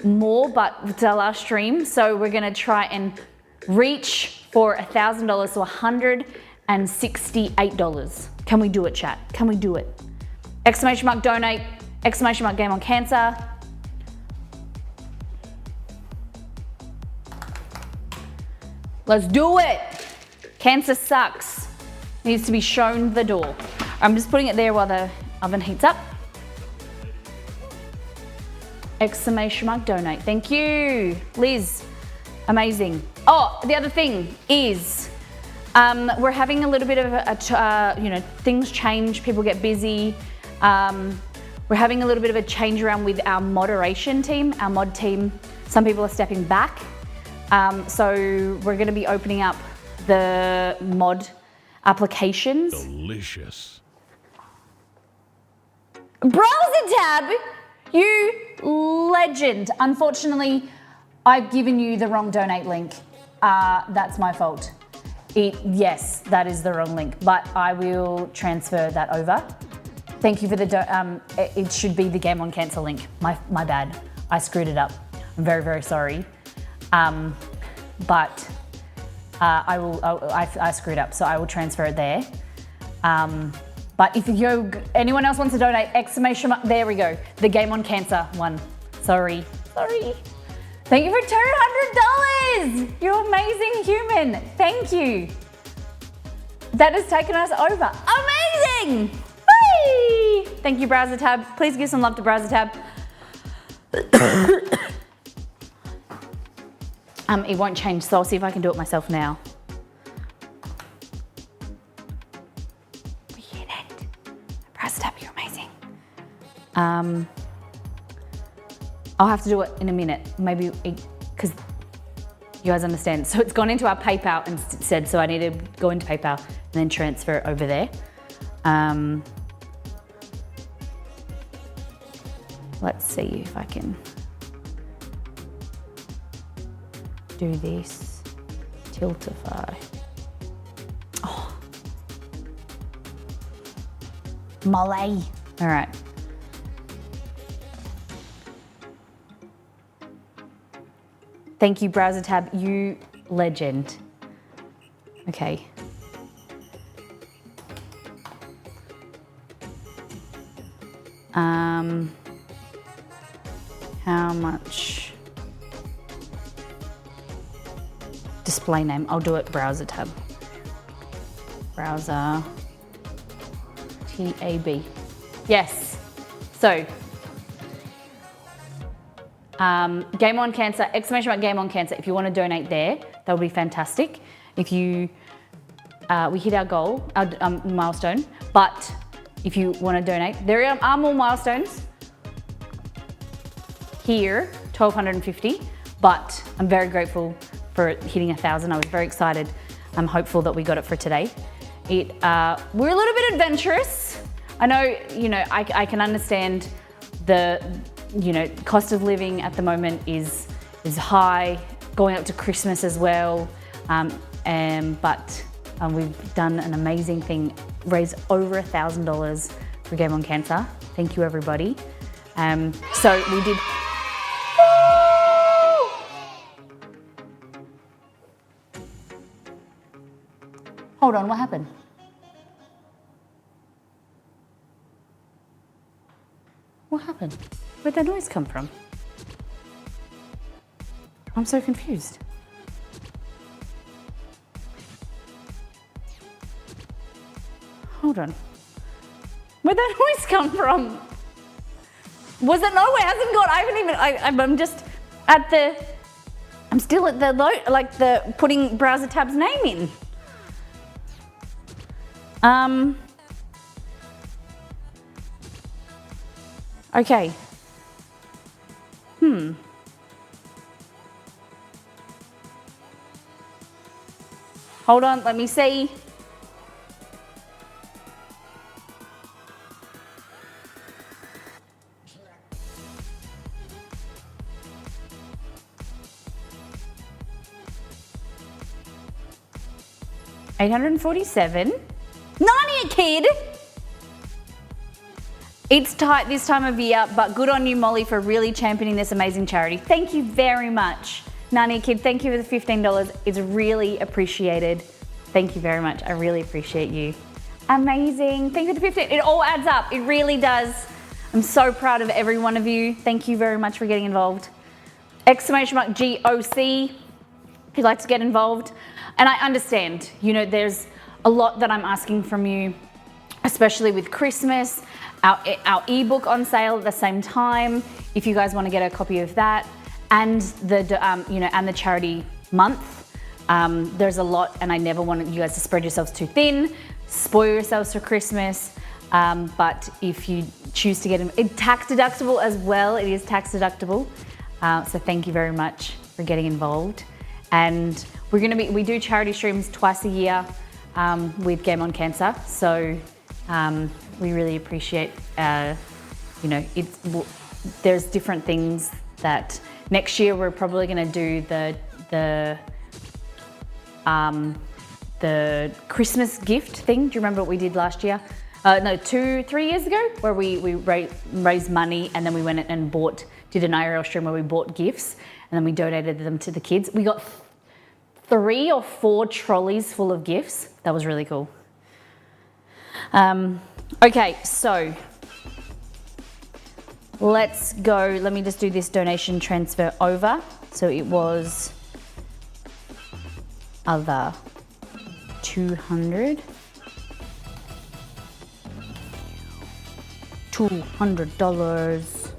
more, but it's our last stream. So we're gonna try and reach for $1,000, so $168. Can we do it, chat? Can we do it? Exclamation mark donate, exclamation mark game on cancer. Let's do it. Cancer sucks. Needs to be shown the door. I'm just putting it there while the oven heats up. Exclamation mark donate. Thank you, Liz. Amazing. Oh, the other thing is we're having a little bit of things change, people get busy. We're having a little bit of a change around with our moderation team, our mod team. Some people are stepping back. So we're gonna be opening up the mod applications. Delicious. Browser tab, you legend. Unfortunately, I've given you the wrong donate link. That's my fault. Yes, that is the wrong link, but I will transfer that over. Thank you for the, it should be the Game on Cancer link. My bad, I screwed it up. I'm very, very sorry. But I screwed up, so I will transfer it there. But if anyone else wants to donate, exclamation mark, there we go. The Game on Cancer one. Sorry. Thank you for $200. You're amazing human. Thank you. That has taken us over. Amazing. Whee! Thank you, Browser Tab. Please give some love to Browser Tab. It won't change, so I'll see if I can do it myself now. We hit it. Browser Tab, you're amazing. I'll have to do it in a minute, maybe, because you guys understand. So it's gone into our PayPal instead, so I need to go into PayPal and then transfer it over there. Let's see if I can do this. Tiltify. Oh. Molly. All right. Thank you, Browser Tab, you legend. Okay. How much? Display name, I'll do it Browser Tab. Browser, TAB. Yes, so, Game on Cancer, exclamation mark Game on Cancer. If you want to donate there, that would be fantastic. If you, we hit our goal, our milestone, but if you want to donate, there are more milestones here, 1,250, but I'm very grateful for hitting 1,000. I was very excited. I'm hopeful that we got it for today. We're a little bit adventurous. I know, I can understand the, cost of living at the moment is high, going up to Christmas as well. But we've done an amazing thing, raised over $1,000 for Game on Cancer. Thank you, everybody. So we did. Hold on, what happened? What happened? Where'd that noise come from? I'm so confused. Hold on. Where'd that noise come from? Was it nowhere? It hasn't got, I haven't even, I'm just at the, I'm still at the, putting Browser Tab's name in. Okay. Hold on, let me see. $847. Narnia Kid! It's tight this time of year, but good on you, Molly, for really championing this amazing charity. Thank you very much. Narnia Kid, thank you for the $15. It's really appreciated. Thank you very much. I really appreciate you. Amazing. Thank you for the 15. It all adds up. It really does. I'm so proud of every one of you. Thank you very much for getting involved. Exclamation mark GOC if you'd like to get involved. And I understand, there's a lot that I'm asking from you, especially with Christmas, our ebook on sale at the same time, if you guys want to get a copy of that, and the charity month. There's a lot, and I never want you guys to spread yourselves too thin, spoil yourselves for Christmas. But if you choose to get it tax deductible as well, it is tax deductible. So thank you very much for getting involved. And we do charity streams twice a year with Game on Cancer. So we really appreciate, there's different things that next year we're probably going to do the the Christmas gift thing. Do you remember what we did last year? No, 3 years ago, where we raised money and then we went and did an IRL stream where we bought gifts and then we donated them to the kids. We got 3 or 4 trolleys full of gifts. That was really cool. Okay, so let's go. Let me just do this donation transfer over. So it was other 200. $200.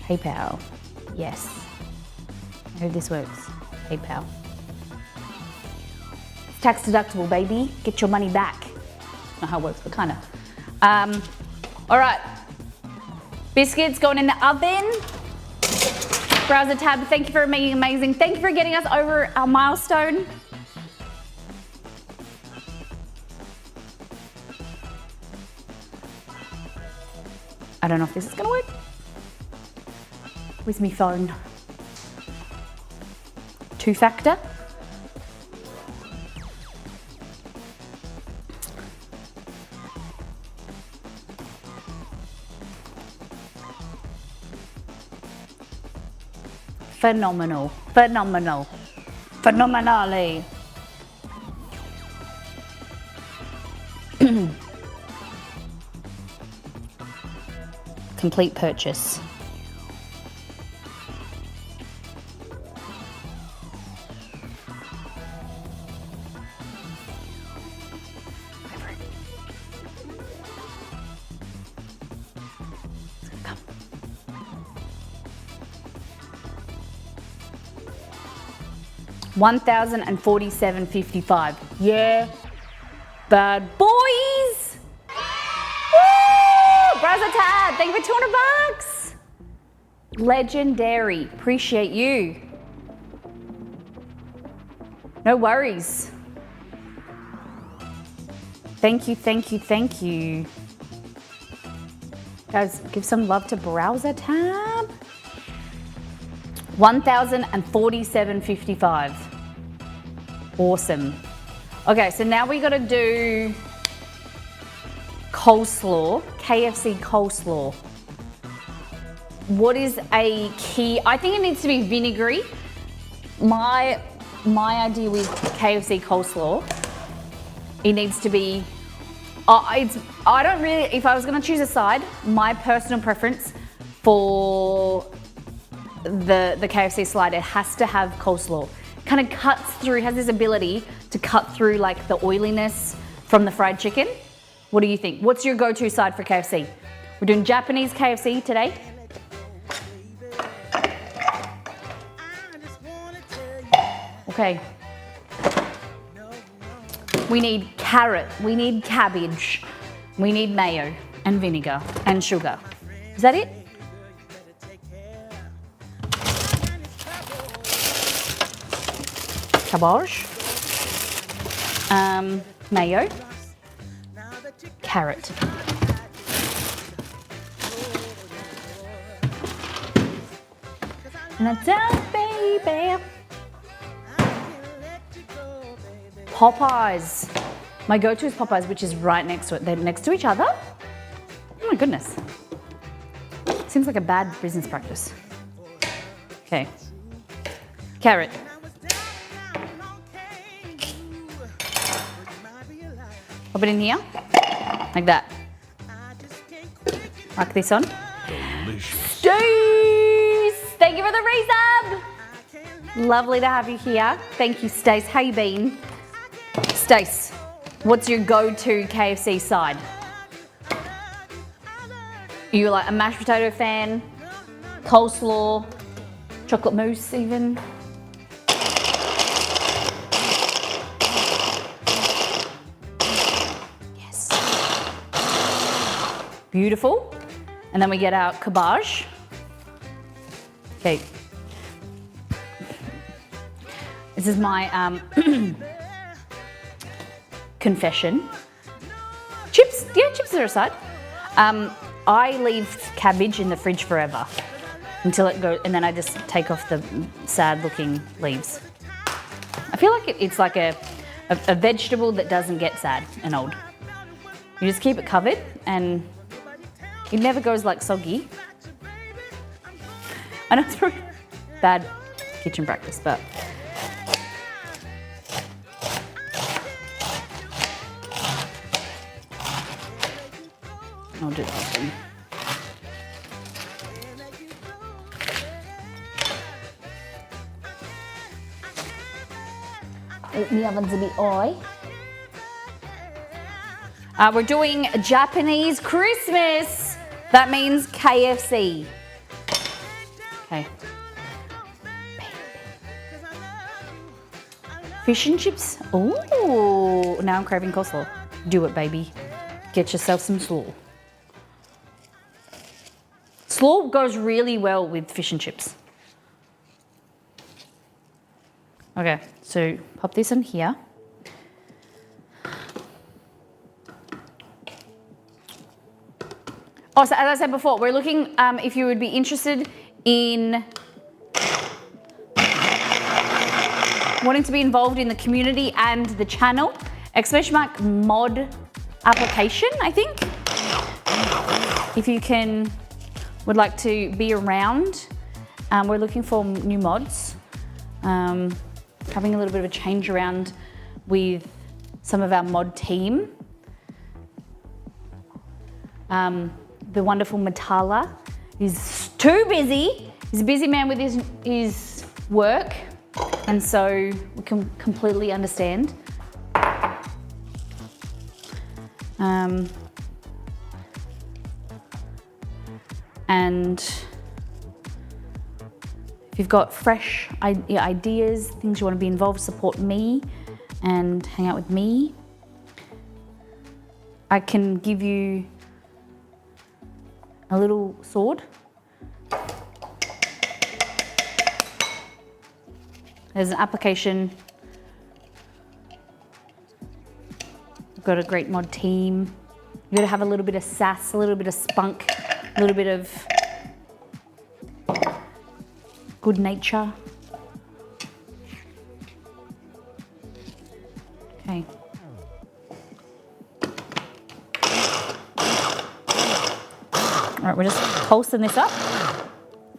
PayPal. Yes. I hope this works. PayPal. It's tax deductible, baby. Get your money back. Not how it works, but kind of. All right. Biscuits going in the oven. Browser tab, thank you for being amazing. Thank you for getting us over our milestone. I don't know if this is gonna work. Where's my phone? 2-factor. Phenomenal, phenomenal, phenomenally. Complete purchase. $1,047.55. Yeah, bad boys. Woo! Browser tab, thank you for 200 bucks. Legendary, appreciate you. No worries. Thank you, thank you, thank you. Guys, give some love to Browser tab. $1,047.55. Awesome. Okay, so now we gotta do coleslaw, KFC coleslaw. What is a key? I think it needs to be vinegary. My idea with KFC coleslaw, it needs to be, I don't really, if I was gonna choose a side, my personal preference for the KFC slide, it has to have coleslaw. Kind of cuts through, has this ability to cut through like the oiliness from the fried chicken. What do you think? What's your go-to side for KFC? We're doing Japanese KFC today. Okay. We need carrot, we need cabbage, we need mayo and vinegar and sugar. Is that it? Cabbage, mayo, carrot. And that's it, baby. Popeyes. My go-to is Popeyes, which is right next to it. They're next to each other. Oh my goodness. Seems like a bad business practice. Okay. Carrot. Pop it in here, like that. Mark this on. Stace! Thank you for the resub! Lovely to have you here. Thank you, Stace. How you been? Stace, what's your go-to KFC side? Are you like a mashed potato fan? Coleslaw? Chocolate mousse even? Beautiful. And then we get our cabbage. Okay. This is my confession. Chips, yeah, chips are aside. I leave cabbage in the fridge forever. until it goes, and then I just take off the sad looking leaves. I feel like it's like a vegetable that doesn't get sad and old. You just keep it covered and it never goes like soggy. I know it's probably bad kitchen practice, but I'll do that then. The oven's a bit high. We're doing Japanese Christmas. That means KFC. Okay. Fish and chips. Ooh, now I'm craving coleslaw. Do it, baby. Get yourself some slaw. Slaw goes really well with fish and chips. Okay, so pop this in here. Oh, so as I said before, we're looking if you would be interested in wanting to be involved in the community and the channel. !mod application, I think. If you would like to be around, we're looking for new mods. Having a little bit of a change around with some of our mod team. The wonderful Matala is too busy. He's a busy man with his work, and so we can completely understand. And if you've got fresh ideas, things you want to be involved, support me and hang out with me, I can give you a little sword. There's an application. We've got a great mod team. You've got to have a little bit of sass, a little bit of spunk, a little bit of good nature. Okay. All right, we're just pulsing this up.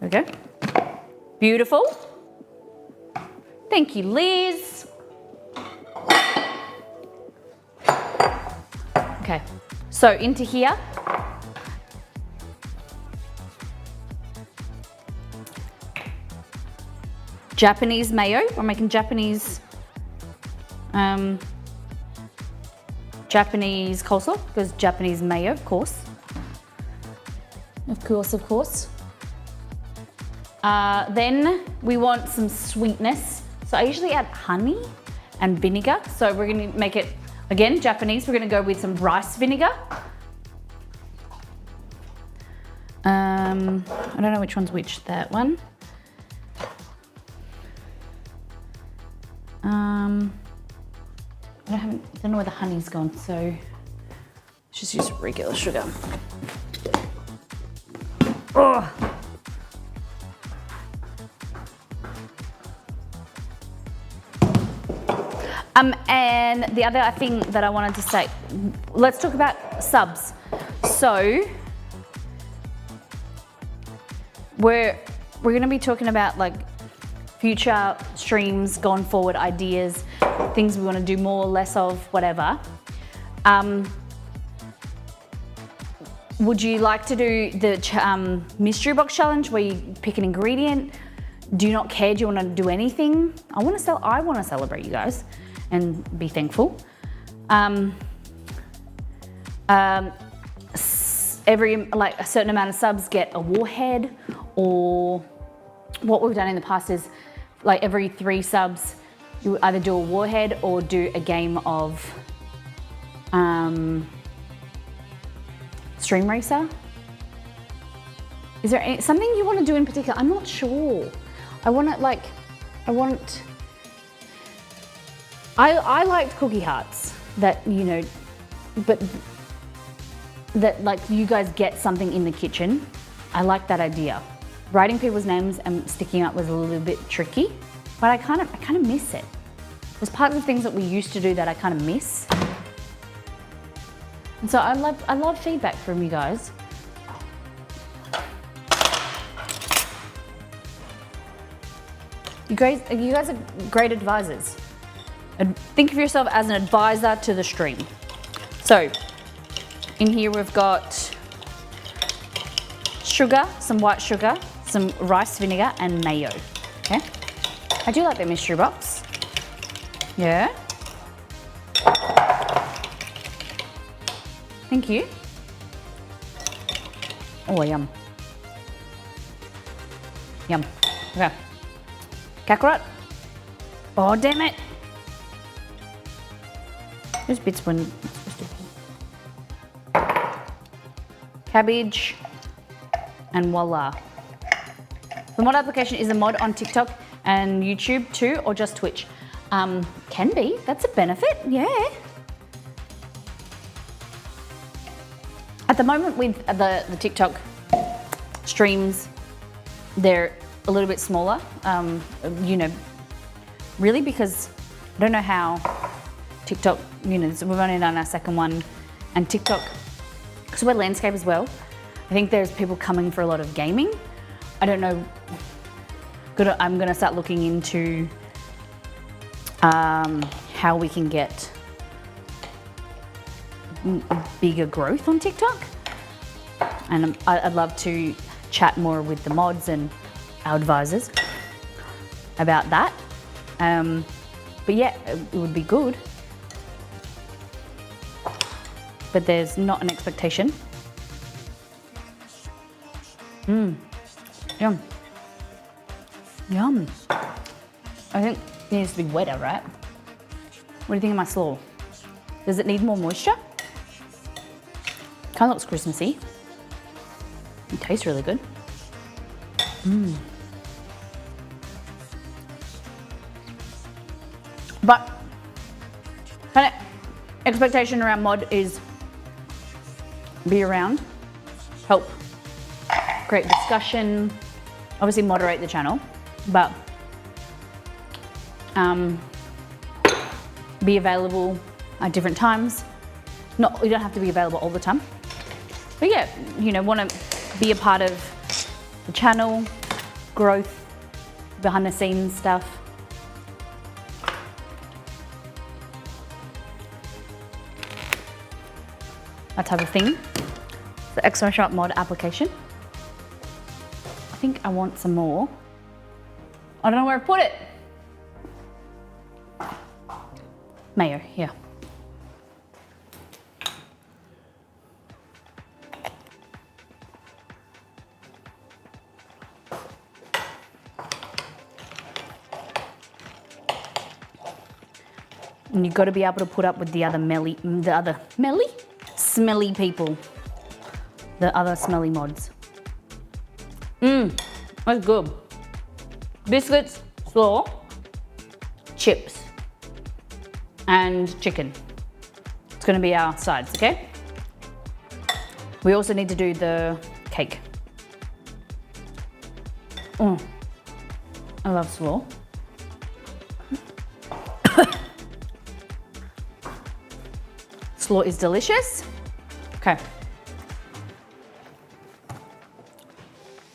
There we go. Beautiful. Thank you, Liz. Okay, so into here. Japanese mayo. We're making Japanese coleslaw because Japanese mayo, of course. Of course. Then we want some sweetness. So I usually add honey and vinegar. So we're gonna make it, again, Japanese. We're gonna go with some rice vinegar. I don't know which one's which, that one. I don't know where the honey's gone, so let's just use regular sugar. Oh. And the other thing that I wanted to say, let's talk about subs. So we're going to be talking about like future streams, going forward ideas, things we want to do more or less of, whatever. Would you like to do the mystery box challenge where you pick an ingredient? Do you not care? Do you want to do anything? I want to celebrate you guys and be thankful. Every a certain amount of subs get a warhead, or what we've done in the past is like every 3 subs you either do a warhead or do a game of Stream Racer. Is there something you want to do in particular? I'm not sure. I liked Cookie Hearts, that, you know, but that like you guys get something in the kitchen. I like that idea. writing people's names and sticking up was a little bit tricky, but I kind of miss it. There's part of the things that we used to do that I kind of miss. And so I love feedback from you guys. You guys are great advisors. And think of yourself as an advisor to the stream. So in here we've got sugar, some white sugar, some rice vinegar and mayo, okay? I do like the mystery box. Yeah. Thank you. Oh, yum. Yum. Okay. Kakarot. Oh, damn it. There's bits when it's supposed to be. Cabbage. And voila. The mod application is a mod on TikTok and YouTube too, or just Twitch? Can be, that's a benefit, yeah. At the moment with the TikTok streams, they're a little bit smaller, you know, really because I don't know how TikTok, you know, so we've only done our second one, and TikTok, because we're landscape as well, I think there's people coming for a lot of gaming. I don't know, I'm gonna start looking into how we can get bigger growth on TikTok. And I'd love to chat more with the mods and our advisors about that. But yeah, it would be good. But there's not an expectation. Yum. Yum. I think it needs to be wetter, right? What do you think of my slaw? Does it need more moisture? Kind of looks Christmassy. It tastes really good. But kind of expectation around mod is be around, help create discussion, obviously moderate the channel, but be available at different times. You don't have to be available all the time. But yeah, you know, want to be a part of the channel, growth, behind the scenes stuff. That type of thing. The Expo Shop mod application. I think I want some more. I don't know where I put it. Mayo, here. And you've got to be able to put up with the other smelly people. The other smelly mods. That's good. Biscuits, slaw, chips, and chicken. It's gonna be our sides, okay? We also need to do the cake. I love slaw. Slaw is delicious. Okay.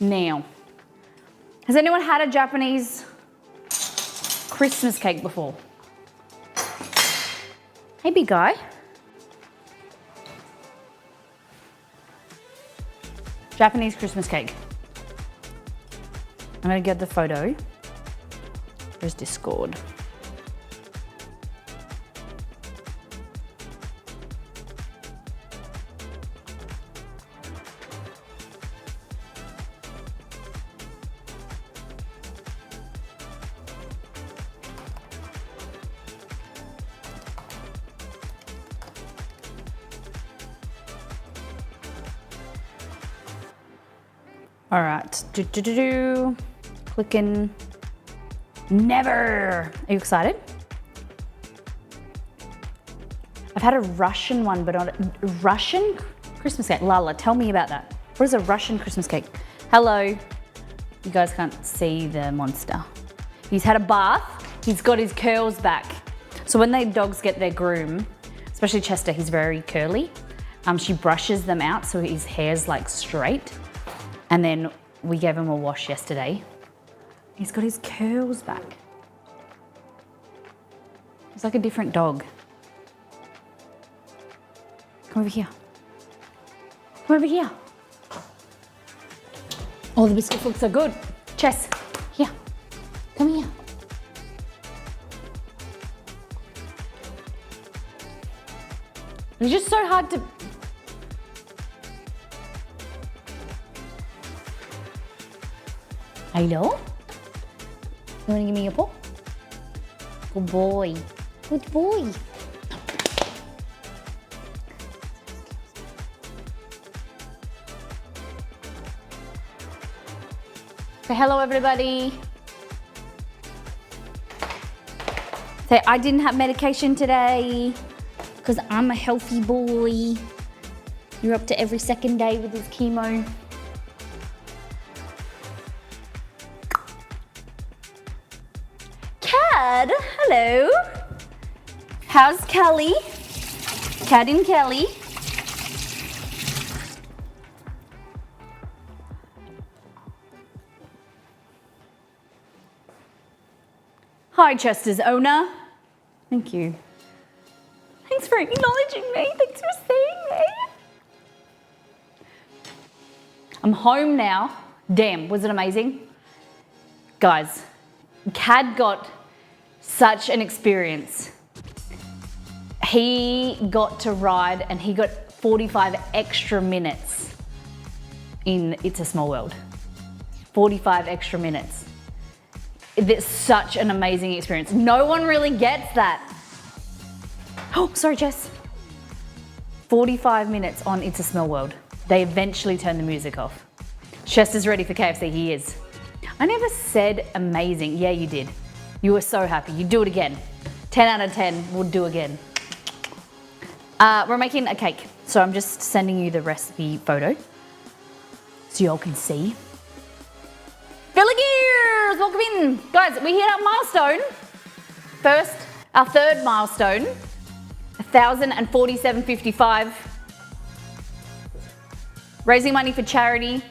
Now, has anyone had a Japanese Christmas cake before? Hey, big guy. Japanese Christmas cake. I'm gonna get the photo. There's Discord. All right, clicking. Never. Are you excited? I've had a Russian one, but not a Russian Christmas cake. Lala, tell me about that. What is a Russian Christmas cake? Hello. You guys can't see the monster. He's had a bath. He's got his curls back. So when the dogs get their groom, especially Chester, he's very curly. She brushes them out so his hair's like straight. And then we gave him a wash yesterday. He's got his curls back. He's like a different dog. Come over here. Come over here. Oh, the biscuits look so good. Chess, here. Come here. It's just so hard to... Hello? You want to give me your paw? Good boy. Good boy. Say hello, everybody. Say, I didn't have medication today because I'm a healthy boy. You're up to every second day with his chemo. Cad, hello. How's Kelly? Cad and Kelly. Hi, Chester's owner. Thank you. Thanks for acknowledging me. Thanks for seeing me. I'm home now. Damn, was it amazing? Guys, Cad got such an experience. He got to ride and he got 45 extra minutes in It's a Small World. 45 extra minutes. It's such an amazing experience. No one really gets that. Oh, sorry, Jess. 45 minutes on It's a Small World. They eventually turn the music off. Chester's ready for KFC, he is. I never said amazing. Yeah, you did. You were so happy. You do it again. 10 out of 10, we'll do again. We're making a cake. So I'm just sending you the recipe photo so y'all can see. Philly Gears, welcome in. Guys, we hit our milestone. First, our third milestone, 1,047.55. Raising money for charity.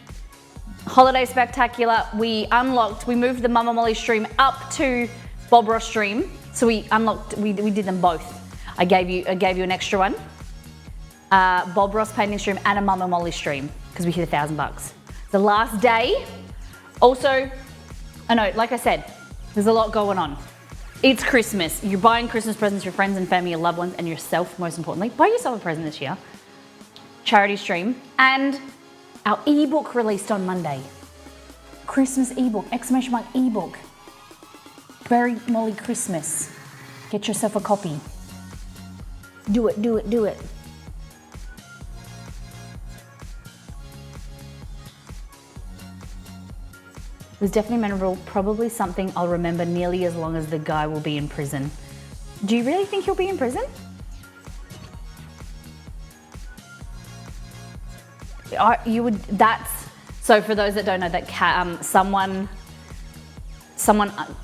Holiday Spectacular. We moved the Mama Molly stream up to Bob Ross stream. So we did them both. I gave you an extra one. Bob Ross painting stream and a Mama Molly stream because we hit $1,000. The last day. Also, I know, like I said, there's a lot going on. It's Christmas. You're buying Christmas presents for your friends and family, your loved ones, and yourself, most importantly. Buy yourself a present this year. Charity stream. And our ebook released on Monday. Christmas ebook, exclamation mark ebook. Very Molly Christmas. Get yourself a copy. Do it, do it, do it. It was definitely memorable, probably something I'll remember nearly as long as the guy will be in prison. Do you really think he'll be in prison? So for those that don't know, that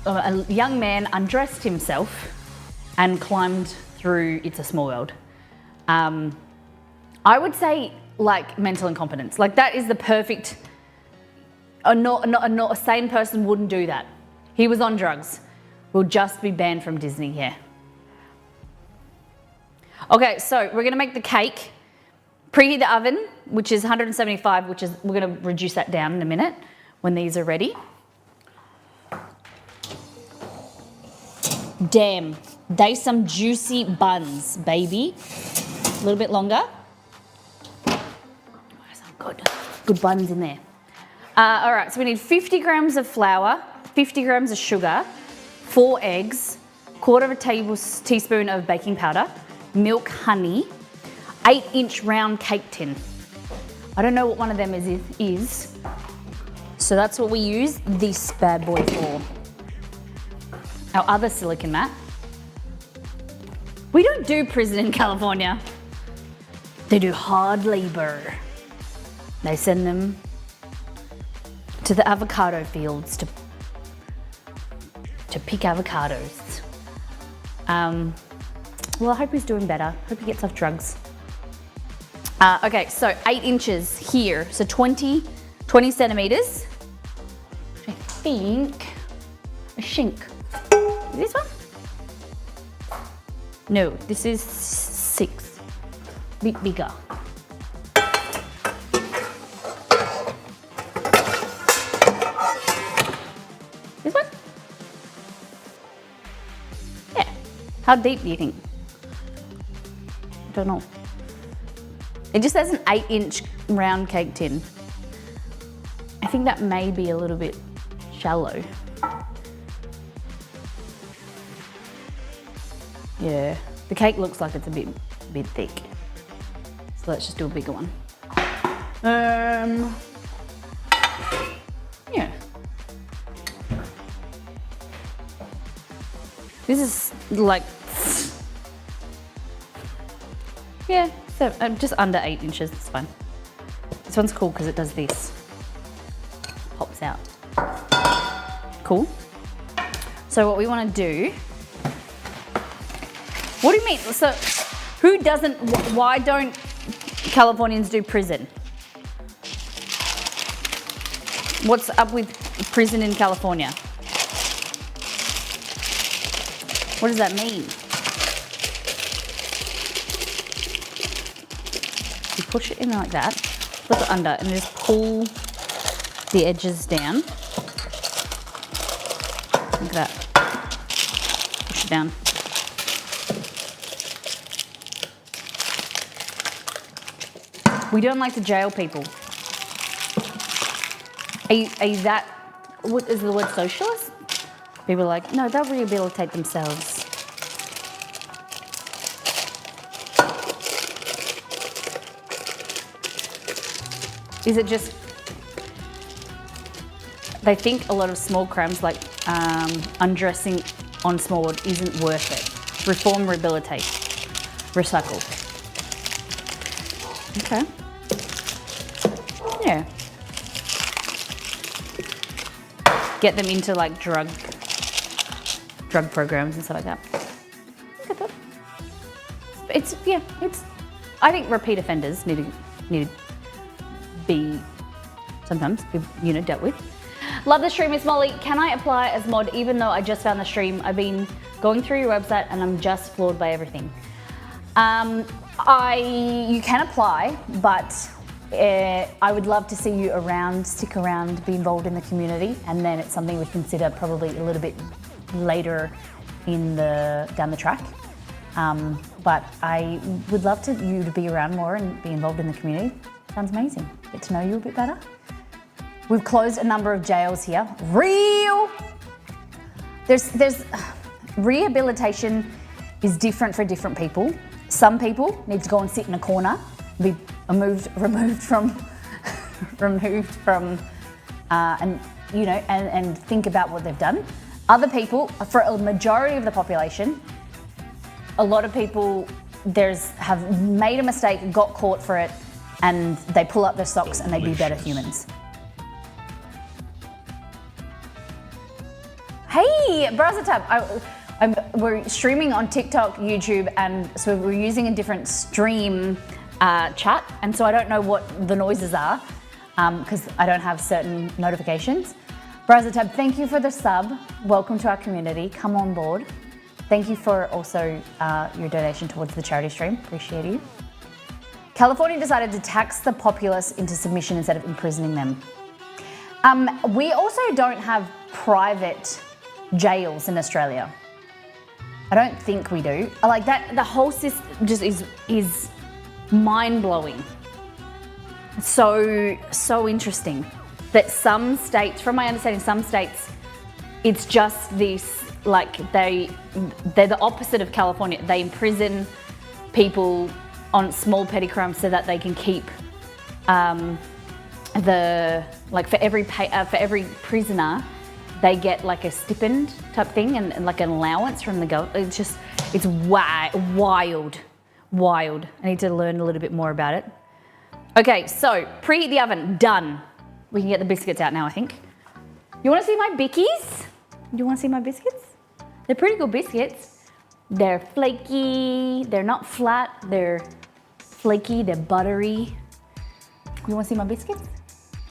a young man undressed himself and climbed through It's a Small World. I would say like mental incompetence. Like that is the perfect, a sane person wouldn't do that. He was on drugs. We'll just be banned from Disney here. Okay, so we're gonna make the cake. Preheat the oven, which is 175, we're gonna reduce that down in a minute when these are ready. Damn, they some juicy buns, baby. A little bit longer. Some good buns in there. All right, so we need 50 grams of flour, 50 grams of sugar, 4 eggs, quarter of a teaspoon of baking powder, milk, honey, 8-inch round cake tin. I don't know what one of them is. So that's what we use this bad boy for. Our other silicone mat. We don't do prison in California. They do hard labor. They send them to the avocado fields to pick avocados. Well, I hope he's doing better. Hope he gets off drugs. Okay, so 8 inches here. So 20 centimeters. I think a shank. This one? No, this is 6. Bit bigger. This one? Yeah. How deep do you think? I don't know. It just says an 8-inch round cake tin. I think that may be a little bit shallow. Yeah, the cake looks like it's a bit thick. So let's just do a bigger one. Yeah. This is like, yeah, so just under 8 inches, it's fine. This one's cool because it does this. Pops out. Cool. So what we want to do, what do you mean? So who doesn't, why don't Californians do prison? What's up with prison in California? What does that mean? You push it in like that, flip it under, and just pull the edges down. Look at that. Push it down. We don't like to jail people. Are you that, what is the word socialist? People are like, no, they'll rehabilitate themselves. Is it just, they think a lot of small crimes like undressing on small ward isn't worth it. Reform, rehabilitate, recycle. Okay. Yeah. Get them into like drug programs and stuff like that. Look at that. I think repeat offenders need to be sometimes dealt with. Love the stream, Miss Molly. Can I apply as mod even though I just found the stream? I've been going through your website and I'm just floored by everything. You can apply, but I would love to see you around, stick around, be involved in the community, and then it's something we consider probably a little bit later down the track. But I would love you to be around more and be involved in the community. Sounds amazing. Get to know you a bit better. We've closed a number of jails here. There's rehabilitation is different for different people. Some people need to go and sit in a corner, be removed from, and think about what they've done. Other people, for a majority of the population, a lot of people have made a mistake, got caught for it, and they pull up their socks and they be better humans. Hey, Browser Tab. We're streaming on TikTok, YouTube, and so we're using a different stream chat, and so I don't know what the noises are because I don't have certain notifications. Browser Tab, thank you for the sub. Welcome to our community. Come on board. Thank you for also your donation towards the charity stream. Appreciate you. California decided to tax the populace into submission instead of imprisoning them. We also don't have private jails in Australia. I don't think we do. Like that, the whole system just is mind-blowing. So interesting that some states, from my understanding, some states, it's just this, like they're the opposite of California. They imprison people on small petty crimes so that they can keep for every prisoner, they get like a stipend type thing and like an allowance from the government. It's wild. I need to learn a little bit more about it. Okay, so preheat the oven, done. We can get the biscuits out now, I think. You wanna see my bickies? You wanna see my biscuits? They're pretty good biscuits. They're flaky, they're not flat, they're flaky, they're buttery. You wanna see my biscuits?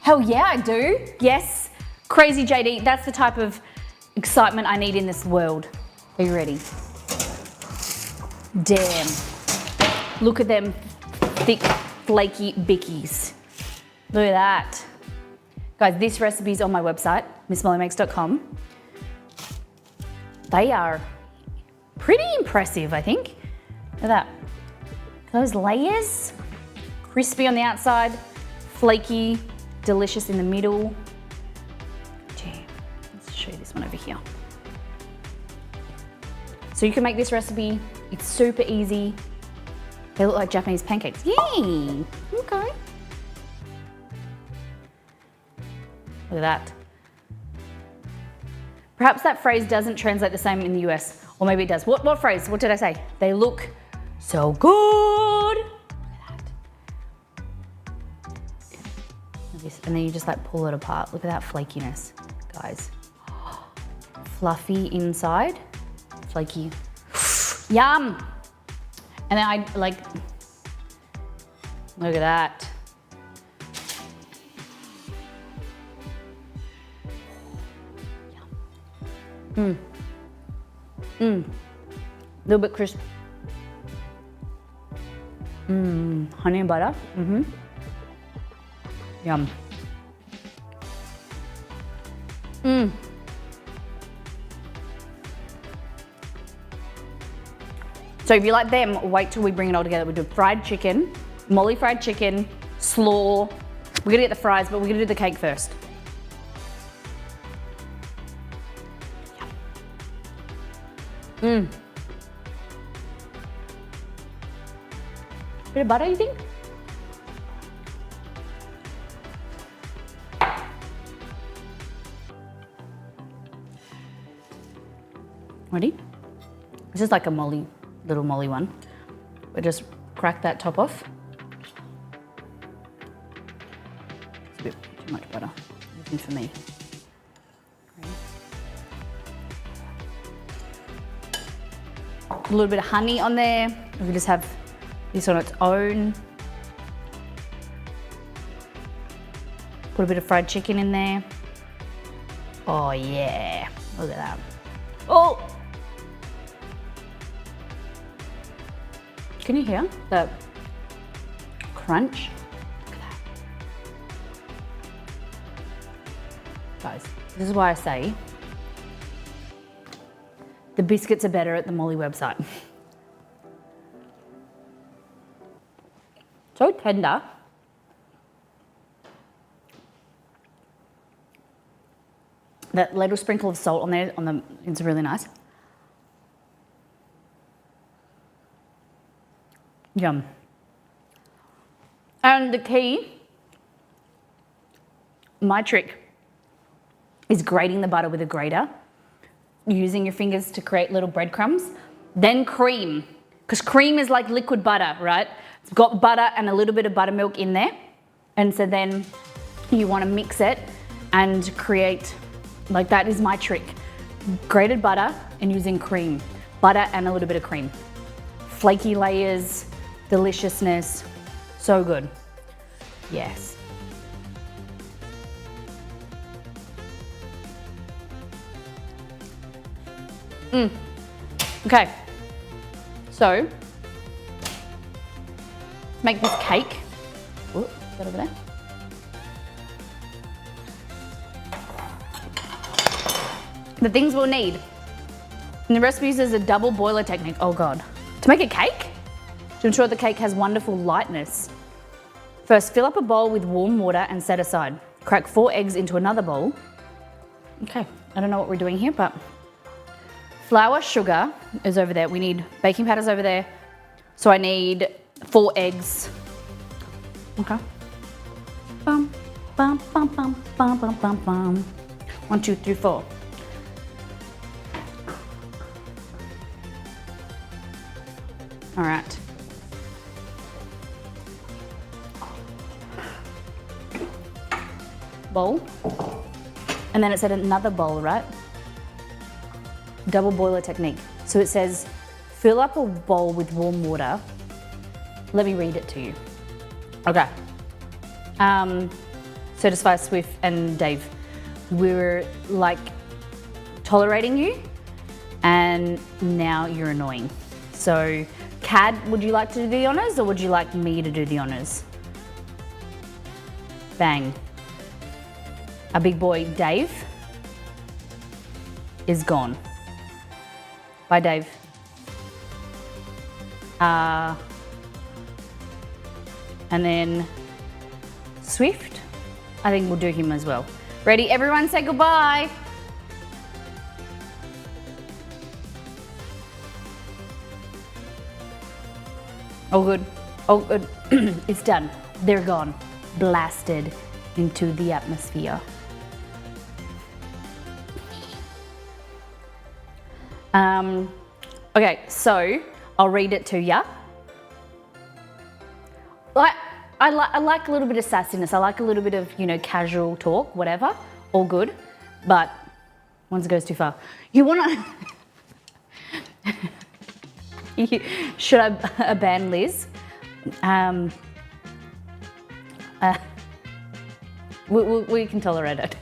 Hell yeah, I do. Yes, crazy JD, that's the type of excitement I need in this world. Are you ready? Damn. Look at them thick, flaky bickies. Look at that. Guys, this recipe is on my website, missmollymakes.com. They are pretty impressive, I think. Look at that. Those layers, crispy on the outside, flaky, delicious in the middle. Gee, let's show you this one over here. So you can make this recipe, it's super easy. They look like Japanese pancakes. Yay, okay. Look at that. Perhaps that phrase doesn't translate the same in the US, or maybe it does. What phrase? What did I say? They look so good. Look at that. And then you just like pull it apart. Look at that flakiness, guys. Fluffy inside, flaky. Yum. And then I like, look at that. A little bit crisp. Honey and butter. Yum. So if you like them, wait till we bring it all together. We do fried chicken, Molly fried chicken, slaw. We're gonna get the fries, but we're gonna do the cake first. Bit of butter, you think? Ready? This is like a Molly, little Molly one. We just crack that top off. It's a bit too much butter, even for me. A little bit of honey on there. We can just have this on its own. Put a bit of fried chicken in there. Oh yeah, look at that. Oh! Can you hear the crunch? Look at that. Guys, this is why I say the biscuits are better at the Molly website. So tender. That little sprinkle of salt on there, it's really nice. Yum. And the key, my trick, is grating the butter with a grater, using your fingers to create little breadcrumbs, then cream, because cream is like liquid butter, right? It's got butter and a little bit of buttermilk in there. And so then you want to mix it and create, like that is my trick. Grated butter and using cream. Butter and a little bit of cream. Flaky layers, deliciousness, so good. Yes. Okay, so let's make this cake. Ooh, is that over there? The things we'll need. And the recipe uses a double boiler technique. Oh God. To make a cake? To ensure the cake has wonderful lightness. First, fill up a bowl with warm water and set aside. Crack 4 eggs into another bowl. Okay, I don't know what we're doing here, but flour, sugar is over there. We need baking powders over there. So I need 4 eggs. Okay. Bum, bum, bum, bum, bum, bum, bum, bum. 1, 2, 3, 4. All right. bowl. And then it said another bowl, right? Double boiler technique. So it says, fill up a bowl with warm water. Let me read it to you. Okay. Satisfy Swift and Dave. We're like tolerating you and now you're annoying. So Cad, would you like to do the honors or would you like me to do the honors? Bang. Our big boy Dave is gone. Bye, Dave. And then Swift, I think we'll do him as well. Ready? Everyone say goodbye. Oh good, oh good, it's done. They're gone, blasted into the atmosphere. Okay, so I'll read it to ya. I like a little bit of sassiness. I like a little bit of, you know, casual talk, whatever, all good. But once it goes too far, you wanna, should I ban Liz? We can tolerate it.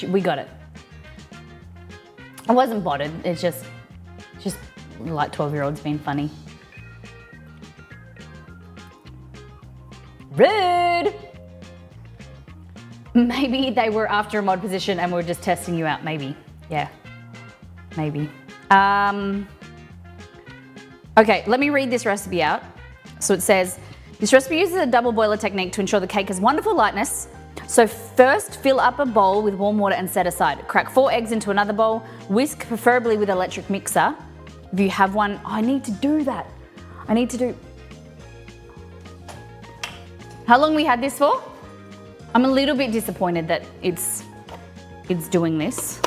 We got it. I wasn't bothered. It's just like 12-year-olds being funny. Rude. Maybe they were after a mod position and we're just testing you out. Maybe. Yeah. Maybe. Okay, let me read this recipe out. So it says, this recipe uses a double boiler technique to ensure the cake has wonderful lightness. So first, fill up a bowl with warm water and set aside. Crack 4 eggs into another bowl. Whisk, preferably with an electric mixer. If you have one, I need to do that. How long we had this for? I'm a little bit disappointed that it's doing this.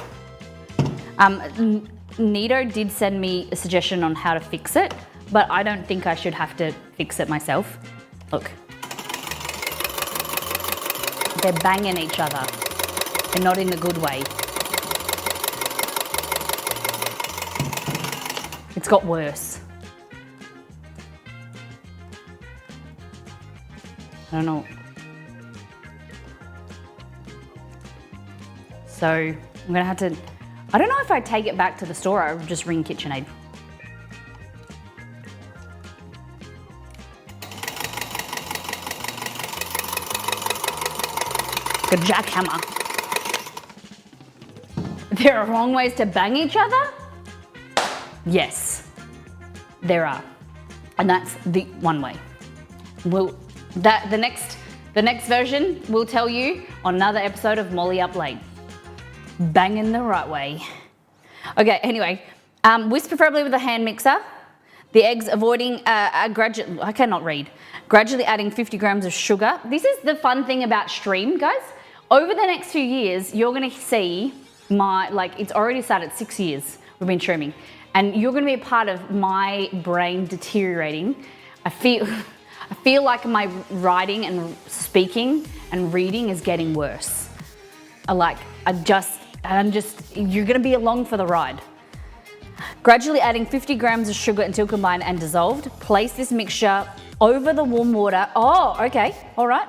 Nito did send me a suggestion on how to fix it, but I don't think I should have to fix it myself. Look. They're banging each other and not in a good way. It's got worse. I don't know. So I'm gonna have to, I don't know if I take it back to the store or just ring KitchenAid. Good jackhammer. There are wrong ways to bang each other? Yes, there are. And that's the one way. The next version will tell you on another episode of Molly Up Late. Banging the right way. Okay, anyway, whisk preferably with a hand mixer. The eggs avoiding gradually adding 50 grams of sugar. This is the fun thing about stream, guys. Over the next few years, you're gonna see it's already started 6 years we've been streaming, and you're gonna be a part of my brain deteriorating. I feel like my writing and speaking and reading is getting worse. You're gonna be along for the ride. Gradually adding 50 grams of sugar until combined and dissolved. Place this mixture over the warm water. Oh, okay, all right.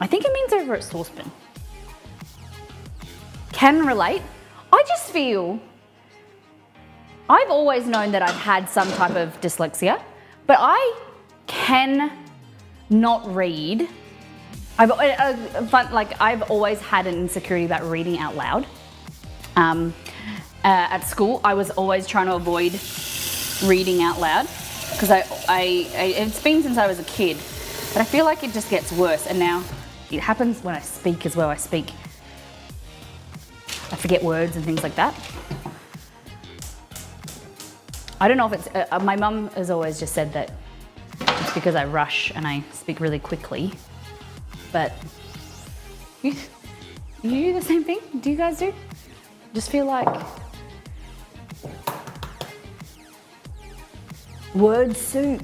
I think it means over a saucepan. Can relate. I just feel, I've always known that I've had some type of dyslexia, but I can not read. I've always had an insecurity about reading out loud. At school, I was always trying to avoid reading out loud because it's been since I was a kid, but I feel like it just gets worse. And now it happens when I speak as well. I forget words and things like that. I don't know if it's, my mum has always just said that it's because I rush and I speak really quickly, but you do the same thing? Do you guys do? Just feel like word soup.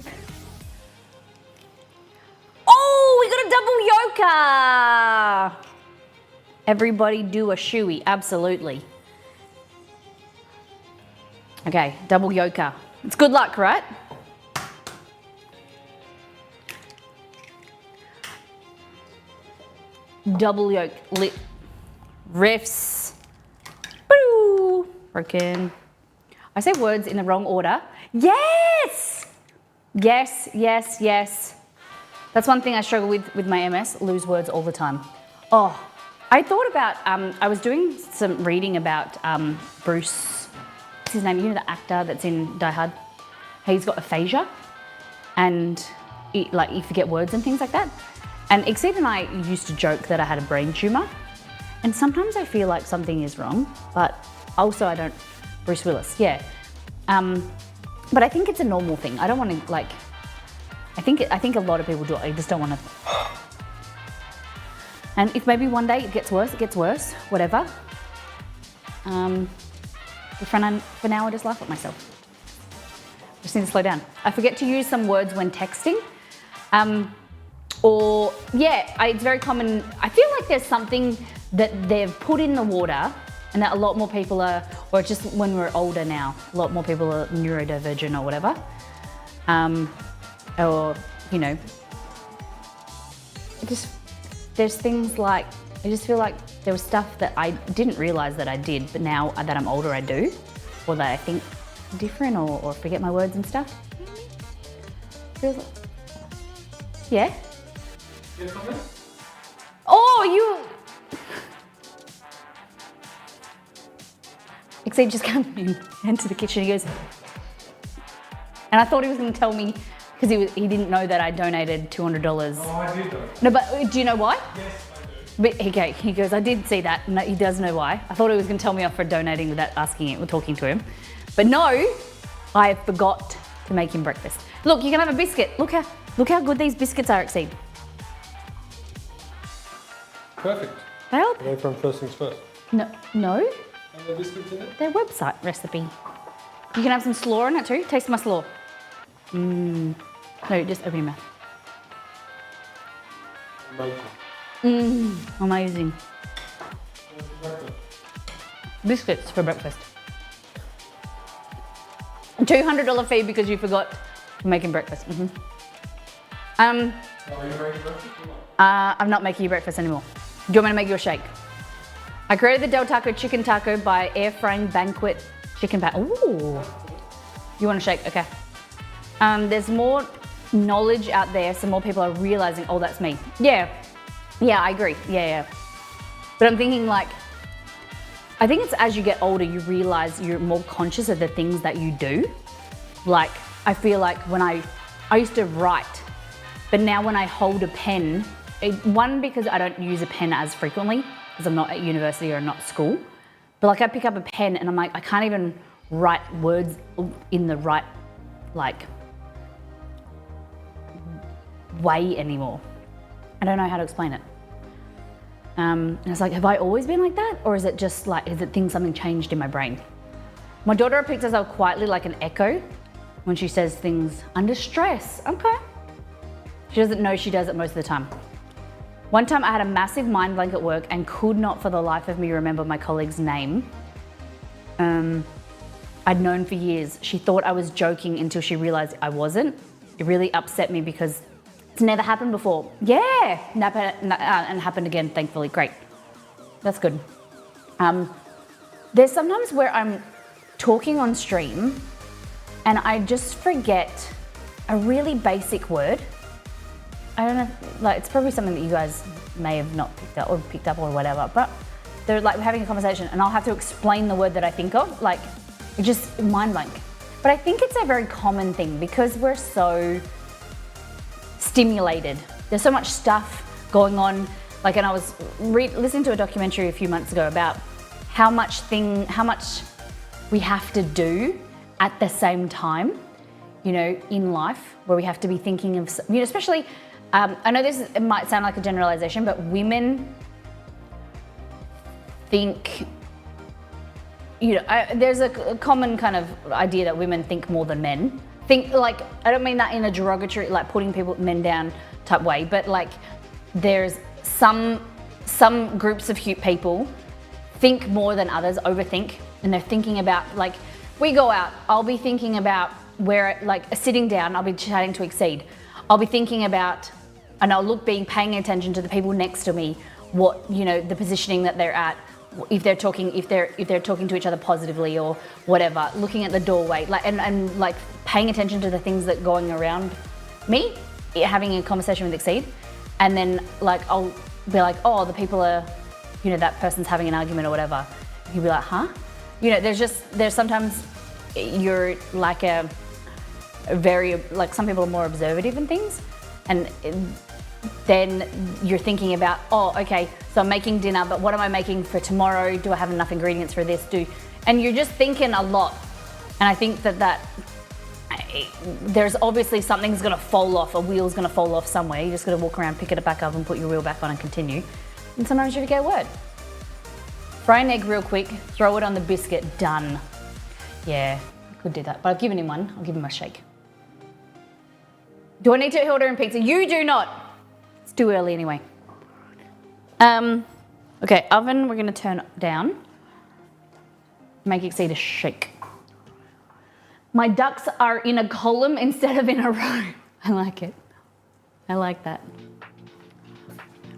Double yoker. Everybody do a shoey, absolutely. Okay, double yoker. It's good luck, right? Double yoke, lit, riffs. Boo! Broken. I say words in the wrong order. Yes! Yes, yes, yes. That's one thing I struggle with my MS, lose words all the time. Oh, I thought about, I was doing some reading about Bruce, what's his name? You know the actor that's in Die Hard? He's got aphasia and you forget words and things like that. And Exceed and I used to joke that I had a brain tumor. And sometimes I feel like something is wrong, but also I don't, Bruce Willis, yeah. But I think it's a normal thing. I don't want to like, I think a lot of people do it. I just don't want to. And if maybe one day it gets worse, whatever. For now, I just laugh at myself. I just need to slow down. I forget to use some words when texting. It's very common. I feel like there's something that they've put in the water and that a lot more people are, or just when we're older now, a lot more people are neurodivergent or whatever. Or, you know, there's things like, I just feel like there was stuff that I didn't realize that I did, but now that I'm older, I do. Or that I think different or forget my words and stuff. Feels like, yeah? Oh, you... Exceed just came into the kitchen, he goes... And I thought he was going to tell me, because he didn't know that I donated $200. Oh, I did though. No, but do you know why? Yes, I do. But he goes, I did see that. No, he does know why. I thought he was going to tell me off for donating without asking it or talking to him. But no, I forgot to make him breakfast. Look, you can have a biscuit. Look how good these biscuits are, Exceed. Perfect. They are. Are they from First Things First? No. Are there biscuits in it? Their website recipe. You can have some slaw on it too. Taste my slaw. No, just open your mouth. Amazing. Amazing. Breakfast. Biscuits for breakfast. $200 fee because you forgot to make him breakfast. Are you making breakfast or not? I'm not making you breakfast anymore. Do you want me to make you a shake? I created the Del Taco chicken taco by air frying banquet chicken pat. Ooh. You want a shake? Okay. There's more knowledge out there, so more people are realizing, oh, that's me. Yeah, I agree. Yeah. But I'm thinking like, I think it's as you get older, you realize you're more conscious of the things that you do. Like, I feel like when I used to write, but now when I hold a pen, one, because I don't use a pen as frequently, because I'm not at university or not at school, but like I pick up a pen and I'm like, I can't even write words in the right, like, way anymore. I don't know how to explain it. And it's like, have I always been like that? Or is it just like, something changed in my brain? My daughter picks us up quietly like an echo when she says things under stress. Okay. She doesn't know she does it most of the time. One time I had a massive mind blank at work and could not for the life of me remember my colleague's name. I'd known for years. She thought I was joking until she realized I wasn't. It really upset me because it's never happened before. Yeah, and happened again, thankfully. Great. That's good. There's sometimes where I'm talking on stream and I just forget a really basic word. I don't know, like it's probably something that you guys may have not picked up or whatever, but they're like having a conversation and I'll have to explain the word that I think of, like it just mind blank. But I think it's a very common thing because we're so stimulated. There's so much stuff going on. Like, and I was listening to a documentary a few months ago about how much we have to do at the same time, you know, in life, where we have to be thinking of, you know, especially, I know it might sound like a generalization, but women think, you know, there's a common kind of idea that women think more than men. Think, like, I don't mean that in a derogatory, like putting men down type way, but like there's some groups of people think more than others, overthink, and they're thinking about, like, we go out, I'll be thinking about where, like, sitting down, I'll be chatting to Exceed. I'll be thinking about, and I'll being paying attention to the people next to me, what, you know, the positioning that they're at, if they're talking to each other positively or whatever, looking at the doorway, like, and like paying attention to the things that are going around me, having a conversation with Exceed, and then like I'll be like, oh, the people are, you know, that person's having an argument or whatever. You'll be like, huh? You know, there's sometimes you're like a very, like, some people are more observative in things, and then you're thinking about, oh, okay, so I'm making dinner, but what am I making for tomorrow? Do I have enough ingredients for this? And you're just thinking a lot. And I think that there's obviously something's gonna fall off, a wheel's gonna fall off somewhere. You just gotta walk around, pick it back up and put your wheel back on and continue. And sometimes you forget a word. Fry an egg real quick, throw it on the biscuit, done. Yeah, I could do that, but I've given him one. I'll give him a shake. Do I need to order him pizza? You do not. It's too early anyway. Okay, oven we're gonna turn down. Make Exceed a shake. My ducks are in a column instead of in a row. I like it. I like that.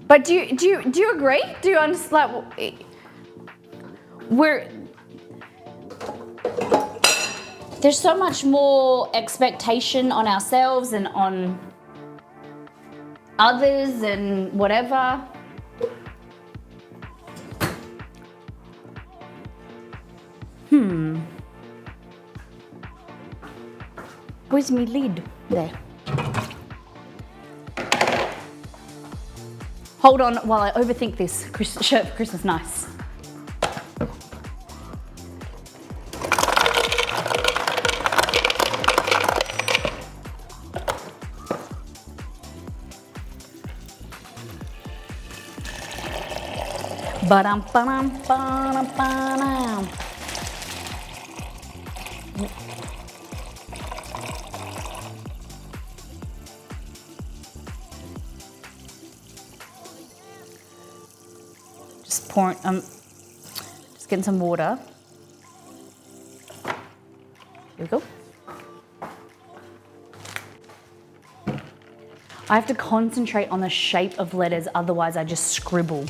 But do you agree? Do you understand? Like, there's so much more expectation on ourselves and on others and whatever. Where's my lid? There. Hold on while I overthink this shirt for Christmas. Nice. Ba-dum, ba-dum, ba-dum, ba-dum. Just pouring, just getting some water. Here we go. I have to concentrate on the shape of letters, otherwise I just scribble.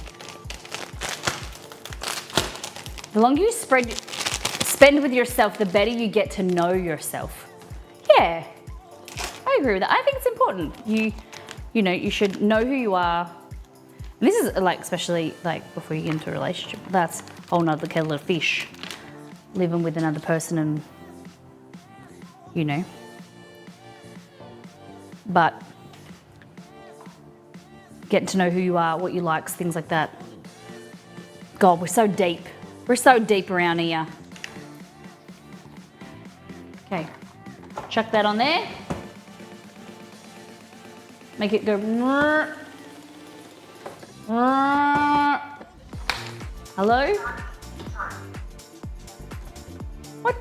The longer you spend with yourself, the better you get to know yourself. Yeah, I agree with that. I think it's important. You know, you should know who you are. And this is like, especially like before you get into a relationship, that's a whole nother kettle of fish. Living with another person and, you know. But getting to know who you are, what you like, things like that. God, we're so deep. We're so deep around here. Okay, chuck that on there. Make it go. Hello? What?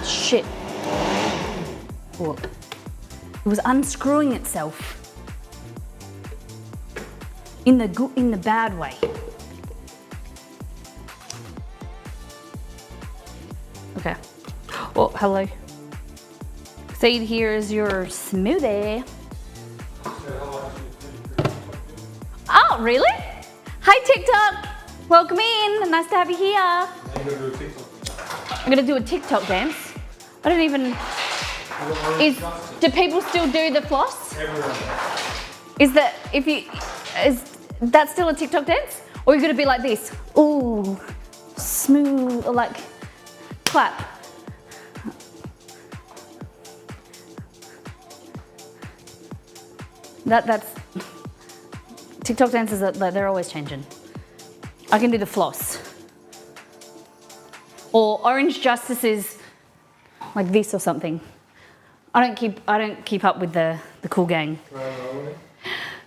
Shit. Oh. It was unscrewing itself. In the bad way. Okay. Oh, hello. Exceed, here is your smoothie. Oh, really? Hi, TikTok. Welcome in. Nice to have you here. I'm gonna do a TikTok dance. I don't even. Do people still do the floss? Everyone. Is that still a TikTok dance? Or are you gonna be like this? Ooh, smooth, or like clap. That's TikTok dances, they're always changing. I can do the floss. Or Orange Justice is like this or something. I don't keep up with the cool gang.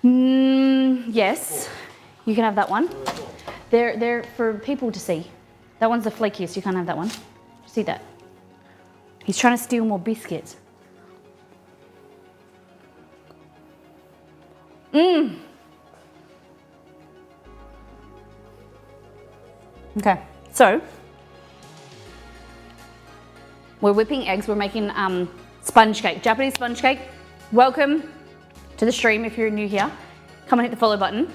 Yes, you can have that one. They're for people to see. That one's the flakiest. You can't have that one. See that? He's trying to steal more biscuits. Okay, so we're whipping eggs. We're making sponge cake, Japanese sponge cake. Welcome to the stream if you're new here. Come and hit the follow button.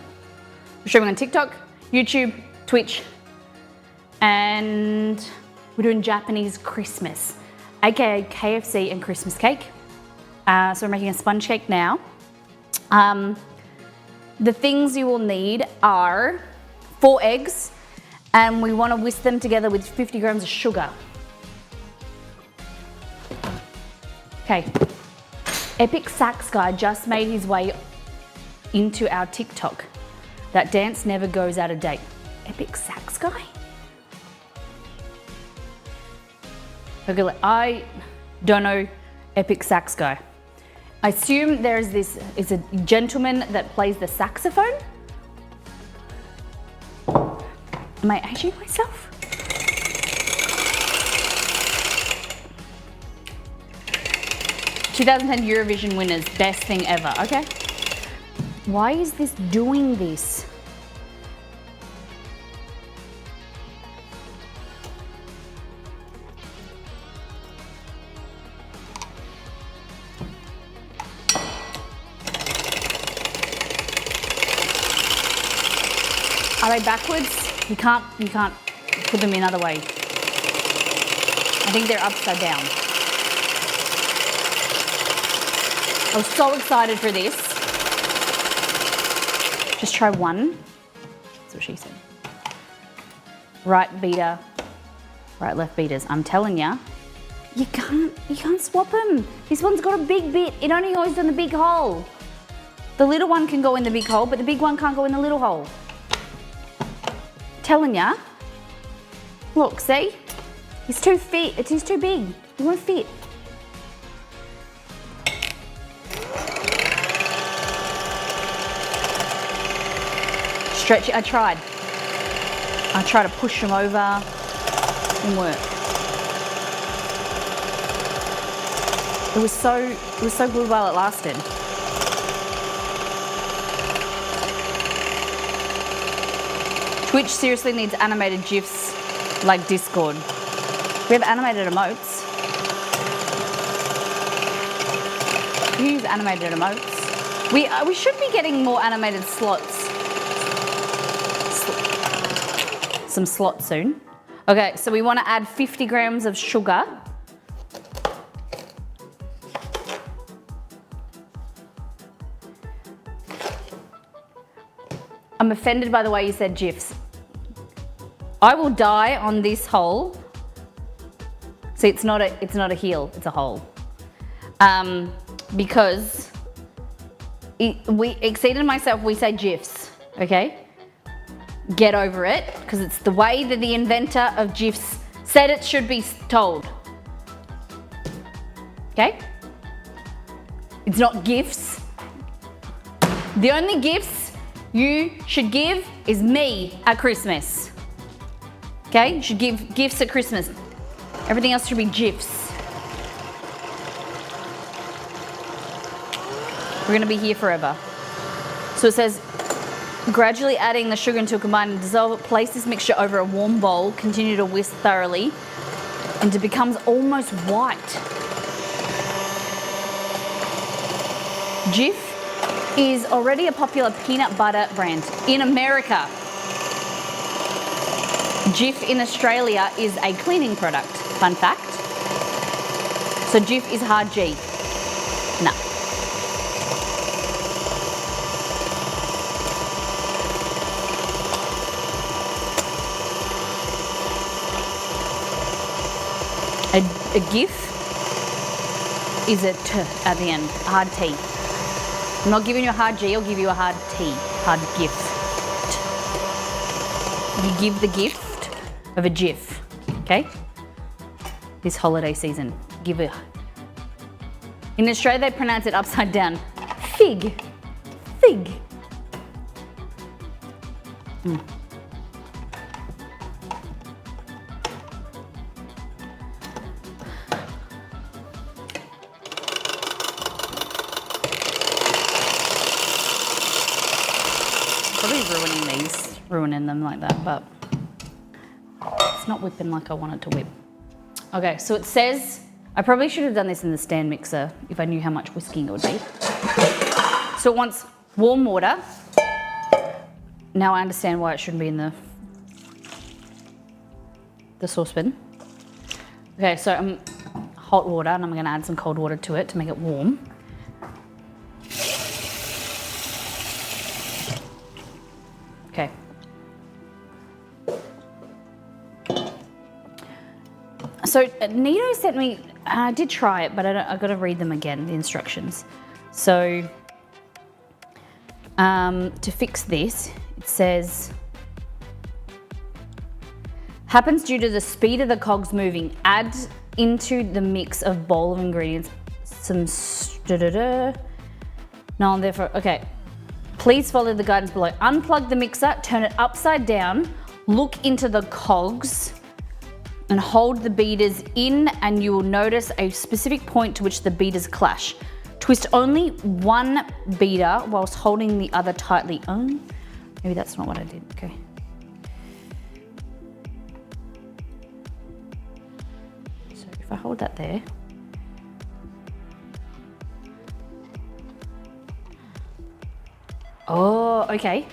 We're streaming on TikTok, YouTube, Twitch, and we're doing Japanese Christmas, aka KFC and Christmas cake. So we're making a sponge cake now. The things you will need are 4 eggs, and we want to whisk them together with 50 grams of sugar. Okay, Epic Sax Guy just made his way into our TikTok. That dance never goes out of date. Epic Sax Guy? Okay, I don't know Epic Sax Guy. I assume there's this, is a gentleman that plays the saxophone. Am I aging myself? ...2010 Eurovision winners, best thing ever, okay. Why is this doing this? Are they backwards? You can't put them in other way. I think they're upside down. I was so excited for this. Just try one. That's what she said. Right beater, right left beaters. I'm telling ya, you can't swap them. This one's got a big bit. It only goes in the big hole. The little one can go in the big hole, but the big one can't go in the little hole. Telling ya. Look, see? It's too fit. It is too big. You won't fit. Stretch it. I tried to push them over. Didn't work. It was so good while it lasted. Twitch seriously needs animated GIFs like Discord. We have animated emotes. We use animated emotes. We should be getting more animated slots. Some slots soon. Okay, so we want to add 50 grams of sugar. I'm offended by the way you said GIFs. I will die on this hole. See, it's not a heel, it's a hole. Because we exceeded myself, we say GIFs, okay? Get over it, because it's the way that the inventor of GIFs said it should be told. Okay? It's not gifts. The only gifts you should give is me at Christmas. Okay? You should give gifts at Christmas. Everything else should be GIFs. We're gonna be here forever. So it says, gradually adding the sugar into a combine and dissolve it. Place this mixture over a warm bowl. Continue to whisk thoroughly until it becomes almost white. Jif is already a popular peanut butter brand in America. Jif in Australia is a cleaning product. Fun fact. So Jif is hard G. No. A GIF is a T at the end, a hard T. I'm not giving you a hard G, I'll give you a hard T. card gift. You give the gift of a GIF, okay? This holiday season, give it. In Australia, they pronounce it upside down. Fig. Fig. Probably ruining them like that, but it's not whipping like I want it to whip. Okay, so it says, I probably should have done this in the stand mixer if I knew how much whisking it would be. So it wants warm water. Now I understand why it shouldn't be in the saucepan. Okay, so hot water, and I'm gonna add some cold water to it to make it warm. Okay. So Nito sent me, I did try it, but I've got to read them again, the instructions. So to fix this, it says, happens due to the speed of the cogs moving. Add into the mix of bowl of ingredients some no, therefore, okay. Please follow the guidance below. Unplug the mixer, turn it upside down, look into the cogs and hold the beaters in, and you will notice a specific point to which the beaters clash. Twist only one beater whilst holding the other tightly. Oh, maybe that's not what I did, okay. So if I hold that there, oh, okay.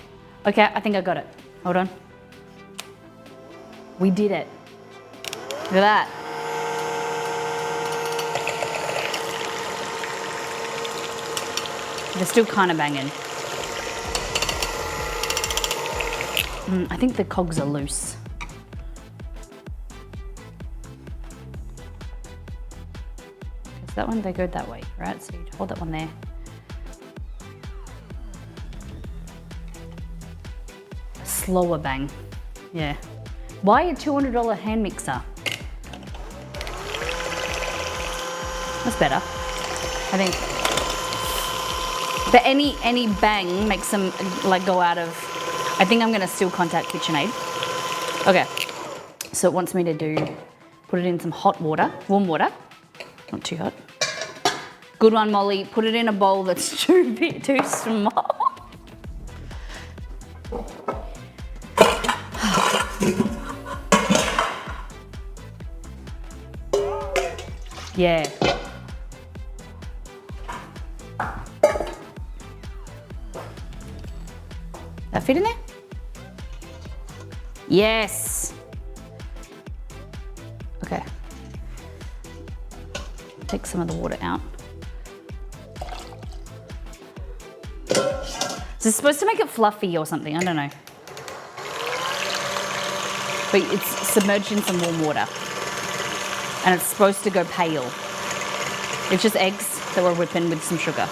Okay, I think I got it. Hold on. We did it. Look at that. They're still kind of banging. I think the cogs are loose. So that one, they go that way, right? So you hold that one there. Slower bang, yeah. Why a $200 hand mixer? That's better, I think. But any bang makes them like go out of. I think I'm gonna still contact KitchenAid. Okay, so it wants me to put it in some hot water, warm water, not too hot. Good one, Molly. Put it in a bowl that's too small. Yeah. That fit in there? Yes. Okay. Take some of the water out. Is this supposed to make it fluffy or something? I don't know. But it's submerged in some warm water. And it's supposed to go pale. It's just eggs that we're whipping with some sugar.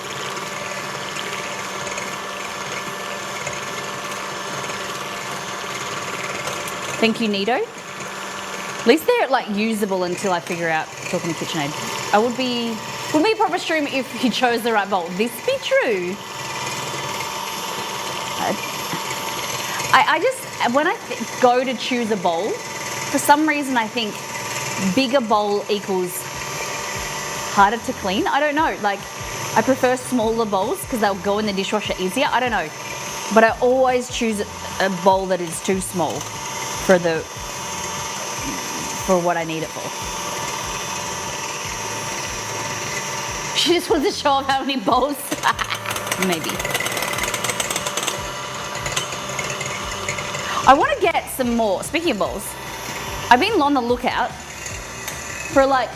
Thank you, Nito. At least they're like usable until I figure out talking to KitchenAid. Would be a proper stream if you chose the right bowl. This be true. I just, when I go to choose a bowl, for some reason I think bigger bowl equals harder to clean. I don't know, like I prefer smaller bowls because they'll go in the dishwasher easier. I don't know, but I always choose a bowl that is too small for what I need it for. She just wants to show off how many bowls. Maybe. I want to get some more. Speaking of bowls, I've been on the lookout for like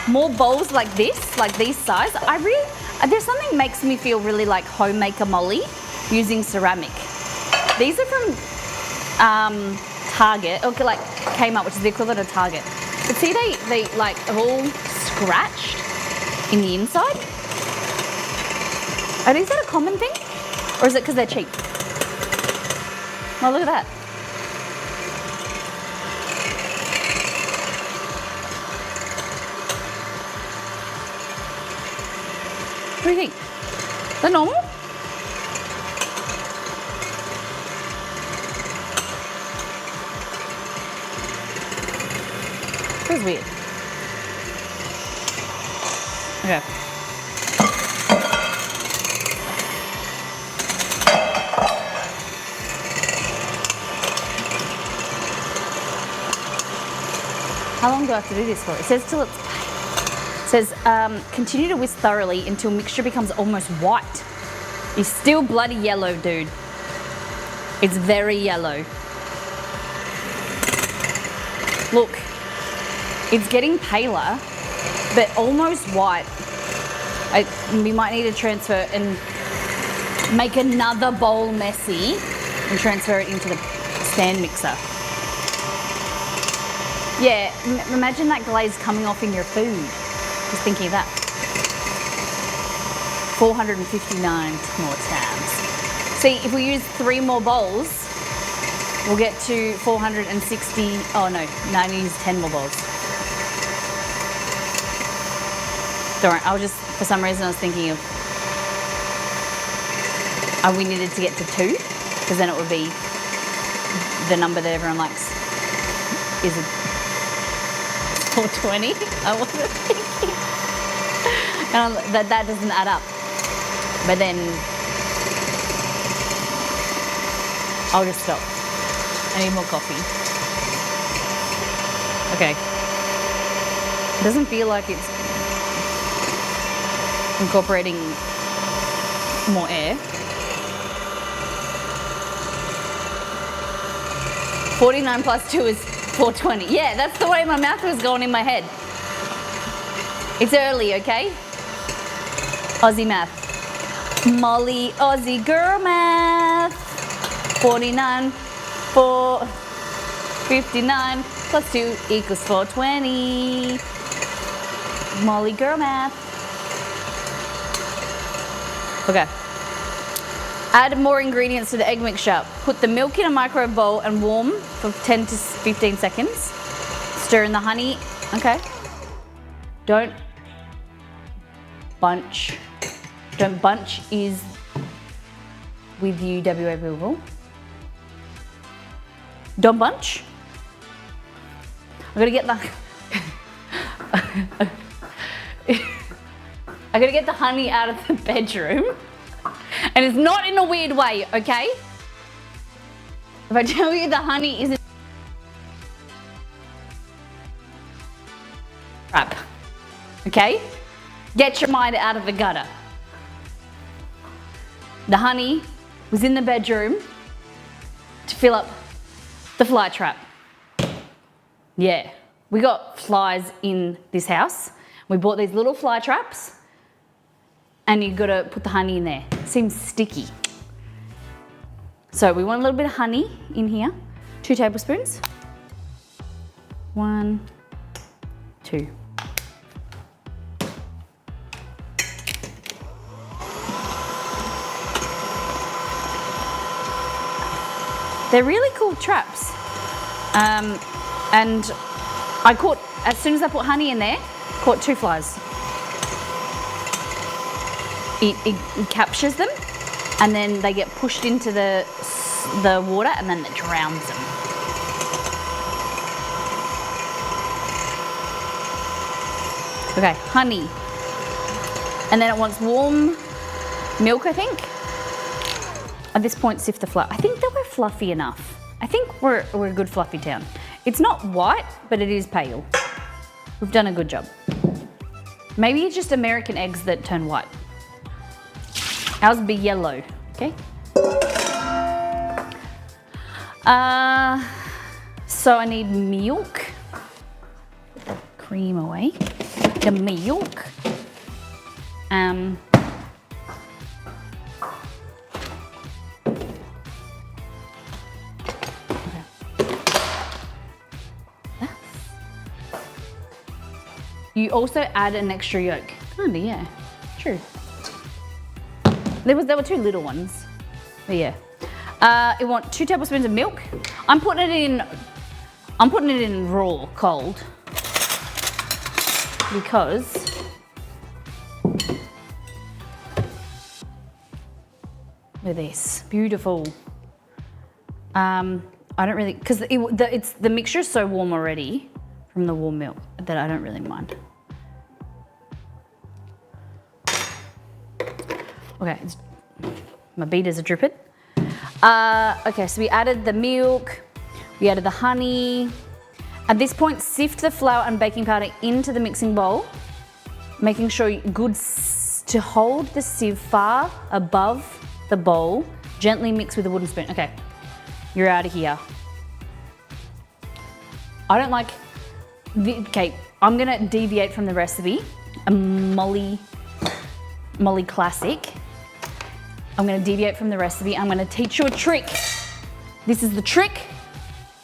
more bowls like this, like these size. There's something that makes me feel really like homemaker Molly using ceramic. These are from Target, or like Kmart, which is the equivalent of Target. But see, they like are all scratched in the inside. Is that a common thing? Or is it because they're cheap? Oh, look at that. What do you think? Is that normal? Feels weird. Okay. How long do I have to do this for? It says till it's it says continue to whisk thoroughly until mixture becomes almost white. It's still bloody yellow, dude. It's very yellow. Look, it's getting paler, but almost white. We might need to transfer and make another bowl messy and transfer it into the stand mixer. Yeah, imagine that glaze coming off in your food. Just thinking of that. 459 more times. See, if we use 3 more bowls, we'll get to 460. Oh no, I need to use 10 more bowls. Don't worry, for some reason I was thinking of, we needed to get to 2, because then it would be the number that everyone likes. Is it 420? I wasn't thinking. And that doesn't add up. But then I'll just stop. I need more coffee. Okay. It doesn't feel like it's incorporating more air. 49 plus 2 is 420. Yeah, that's the way my math was going in my head. It's early, okay? Aussie math. Molly, Aussie girl math. 49, 459 plus 2 equals 420. Molly girl math. Okay. Add more ingredients to the egg mixture. Put the milk in a microwave bowl and warm for 10 to 15 seconds. Stir in the honey. Okay. Don't bunch. Don't bunch is with you, WA people. Don't bunch. I'm gonna get the I gotta get the honey out of the bedroom. And it's not in a weird way, okay? If I tell you the honey isn't crap, okay? Get your mind out of the gutter. The honey was in the bedroom to fill up the fly trap. Yeah, we got flies in this house. We bought these little fly traps and you gotta put the honey in there. It seems sticky. So we want a little bit of honey in here. 2 tablespoons. 1, 2. They're really cool traps. And I caught, as soon as I put honey in there, caught 2 flies. It captures them and then they get pushed into the water and then it drowns them. Okay, honey. And then it wants warm milk, I think. At this point, sift the fluff. I think that we're fluffy enough. I think we're a good fluffy town. It's not white, but it is pale. We've done a good job. Maybe it's just American eggs that turn white. Ours would be yellow, okay? So I need milk. Cream away. The milk. You also add an extra yolk. Kinda, yeah. True. There were 2 little ones. But yeah. You want 2 tablespoons of milk. I'm putting it in raw, cold. Because look at this, beautiful. I don't really, because the mixture's so warm already from the warm milk that I don't really mind. Okay, my beaters are dripping. Okay, so we added the milk, we added the honey. At this point, sift the flour and baking powder into the mixing bowl, making sure to hold the sieve far above the bowl. Gently mix with a wooden spoon. Okay, you're out of here. I don't like, okay, I'm gonna deviate from the recipe. A Molly classic. I'm gonna deviate from the recipe. I'm gonna teach you a trick. This is the trick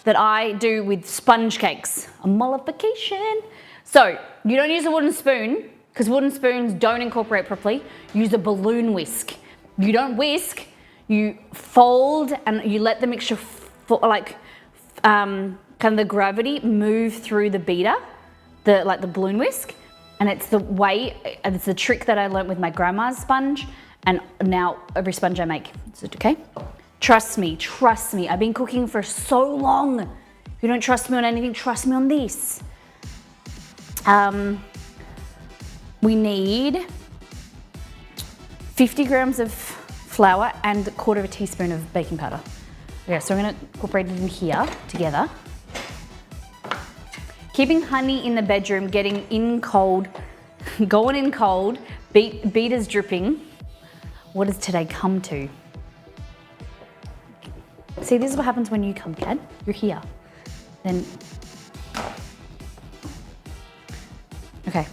that I do with sponge cakes, a mollification. So you don't use a wooden spoon because wooden spoons don't incorporate properly. Use a balloon whisk. You don't whisk, you fold and you let the mixture, kind of the gravity move through the beater, like the balloon whisk. And it's the trick that I learned with my grandma's sponge. And now every sponge I make, is it okay? Trust me. I've been cooking for so long. If you don't trust me on anything, trust me on this. We need 50 grams of flour and 1/4 teaspoon of baking powder. Okay, so I'm gonna incorporate it in here together. Keeping honey in the bedroom, getting in cold, going in cold, beaters dripping. What does today come to? See, this is what happens when you come, Cad. You're here. Then, okay.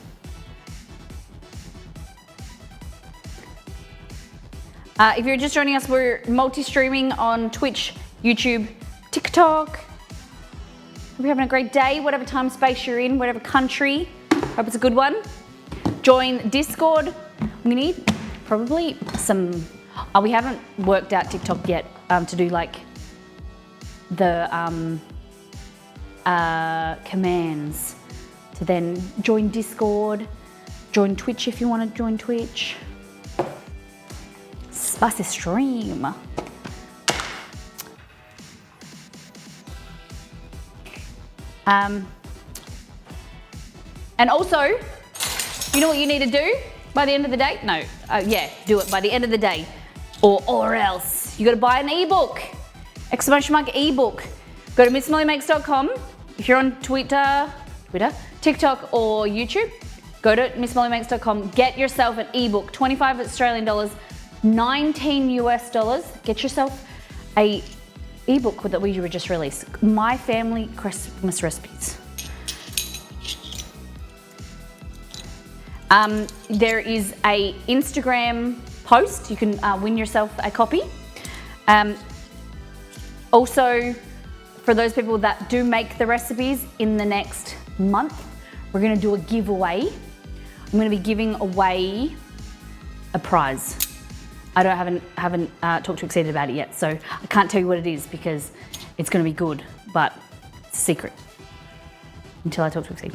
If you're just joining us, we're multi-streaming on Twitch, YouTube, TikTok. Hope you're having a great day, whatever time space you're in, whatever country. Hope it's a good one. Join Discord. We need probably some, we haven't worked out TikTok yet to do like the commands to then join Discord, join Twitch if you want to join Twitch. Spicy stream. And also, you know what you need to do by the end of the day? No, yeah, do it by the end of the day, or else you got to buy an ebook! ! Ebook. Go to MissMollyMakes.com. If you're on Twitter, TikTok, or YouTube, go to MissMollyMakes.com. Get yourself an ebook, 25 Australian dollars, 19 US dollars. Get yourself a ebook that we just released. My Family Christmas Recipes. There is a Instagram post. You can win yourself a copy. Also, for those people that do make the recipes in the next month, we're gonna do a giveaway. I'm gonna be giving away a prize. I haven't talked to Exceeded about it yet, so I can't tell you what it is because it's gonna be good, but it's a secret until I talk to Exceed.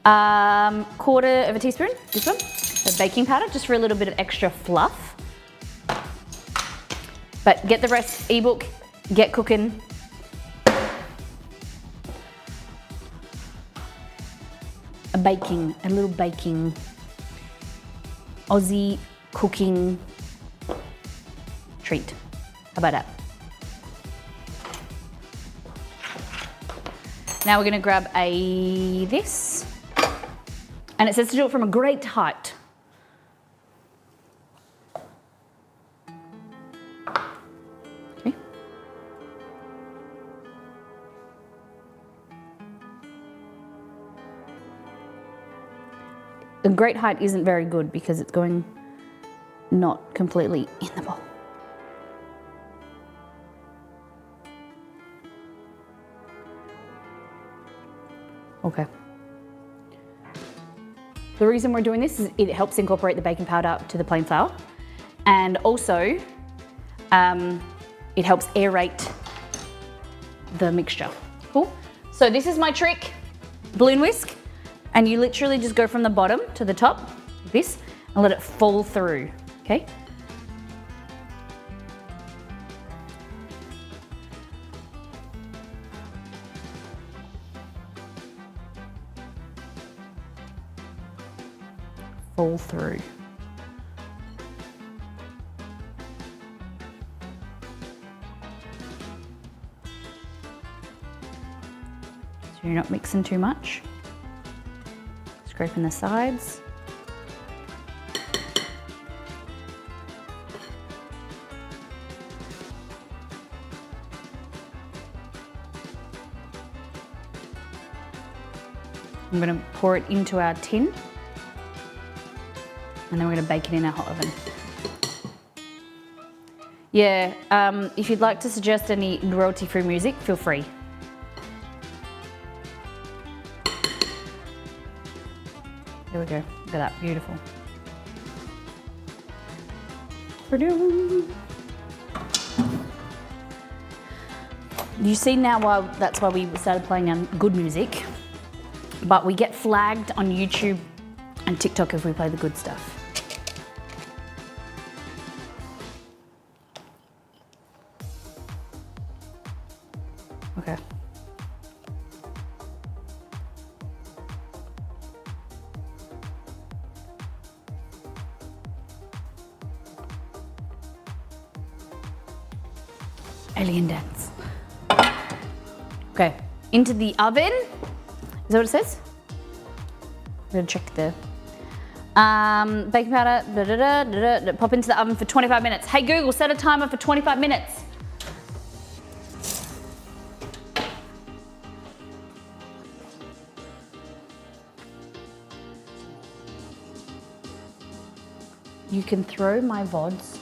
1/4 teaspoon, this one, of baking powder, just for a little bit of extra fluff. But get the rest, ebook, get cooking. A little baking, Aussie cooking treat. How about that? Now we're gonna grab this, and it says to do it from a great height. Okay. The great height isn't very good because it's going not completely in the bowl. Okay. The reason we're doing this is it helps incorporate the baking powder to the plain flour, and also It helps aerate the mixture. Cool. So this is my trick, balloon whisk, and you literally just go from the bottom to the top, like this, and let it fall through, okay? Fall through. So you're not mixing too much. Scraping the sides. I'm going to pour it into our tin, and then we're going to bake it in our hot oven. Yeah, if you'd like to suggest any royalty-free music, feel free. There we go. Look at that, beautiful. You see now why that's why we started playing good music, but we get flagged on YouTube and TikTok if we play the good stuff. Okay. Alien dance. Okay, into the oven. Is that what it says? I'm gonna check the baking powder. Pop into the oven for 25 minutes. Hey Google, set a timer for 25 minutes. You can throw my VODs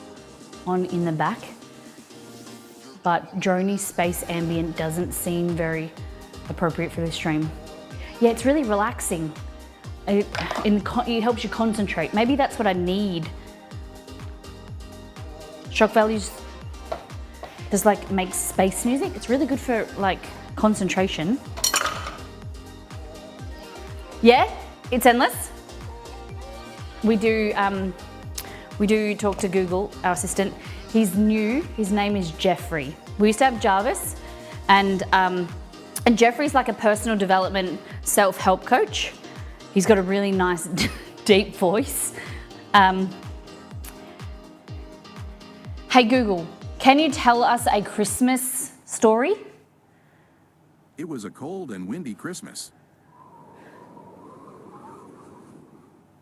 on in the back, but Droney's Space Ambient doesn't seem very appropriate for this stream. Yeah, it's really relaxing. It helps you concentrate. Maybe that's what I need. Shock values just like makes space music. It's really good for like concentration. Yeah, it's endless. We do talk to Google, our assistant. He's new, his name is Jeffrey. We used to have Jarvis, and Jeffrey's like a personal development self-help coach. He's got a really nice deep voice. Hey Google, can you tell us a Christmas story? It was a cold and windy Christmas.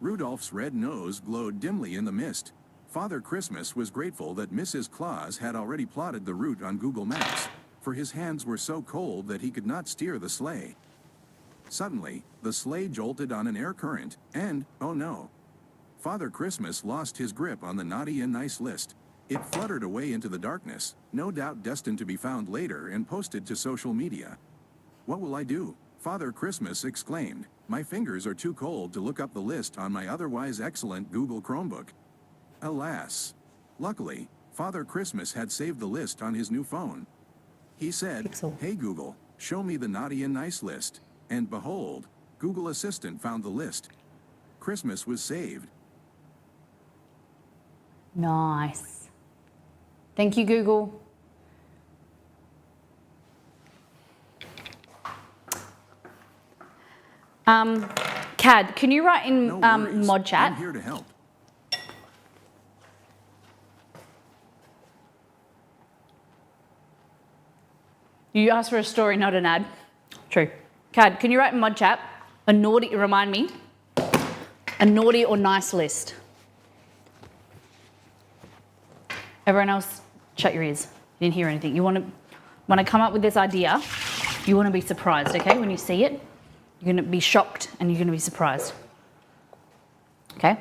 Rudolph's red nose glowed dimly in the mist. Father Christmas was grateful that Mrs. Claus had already plotted the route on Google Maps, for his hands were so cold that he could not steer the sleigh. Suddenly, the sleigh jolted on an air current, and, oh no, Father Christmas lost his grip on the naughty and nice list. It fluttered away into the darkness, no doubt destined to be found later and posted to social media. What will I do? Father Christmas exclaimed. My fingers are too cold to look up the list on my otherwise excellent Google Chromebook. Alas. Luckily, Father Christmas had saved the list on his new phone. He said, Hey Google, show me the naughty and nice list. And behold, Google Assistant found the list. Christmas was saved. Nice. Thank you, Google. Cad, can you write in No worries. mod chat? I'm here to help. You asked for a story, not an ad. True. Cad, can you write in mod chat a naughty, remind me, a naughty or nice list? Everyone else, shut your ears. You didn't hear anything. You want to, when I come up with this idea, you want to be surprised, okay? When you see it, you're going to be shocked and you're going to be surprised. Okay?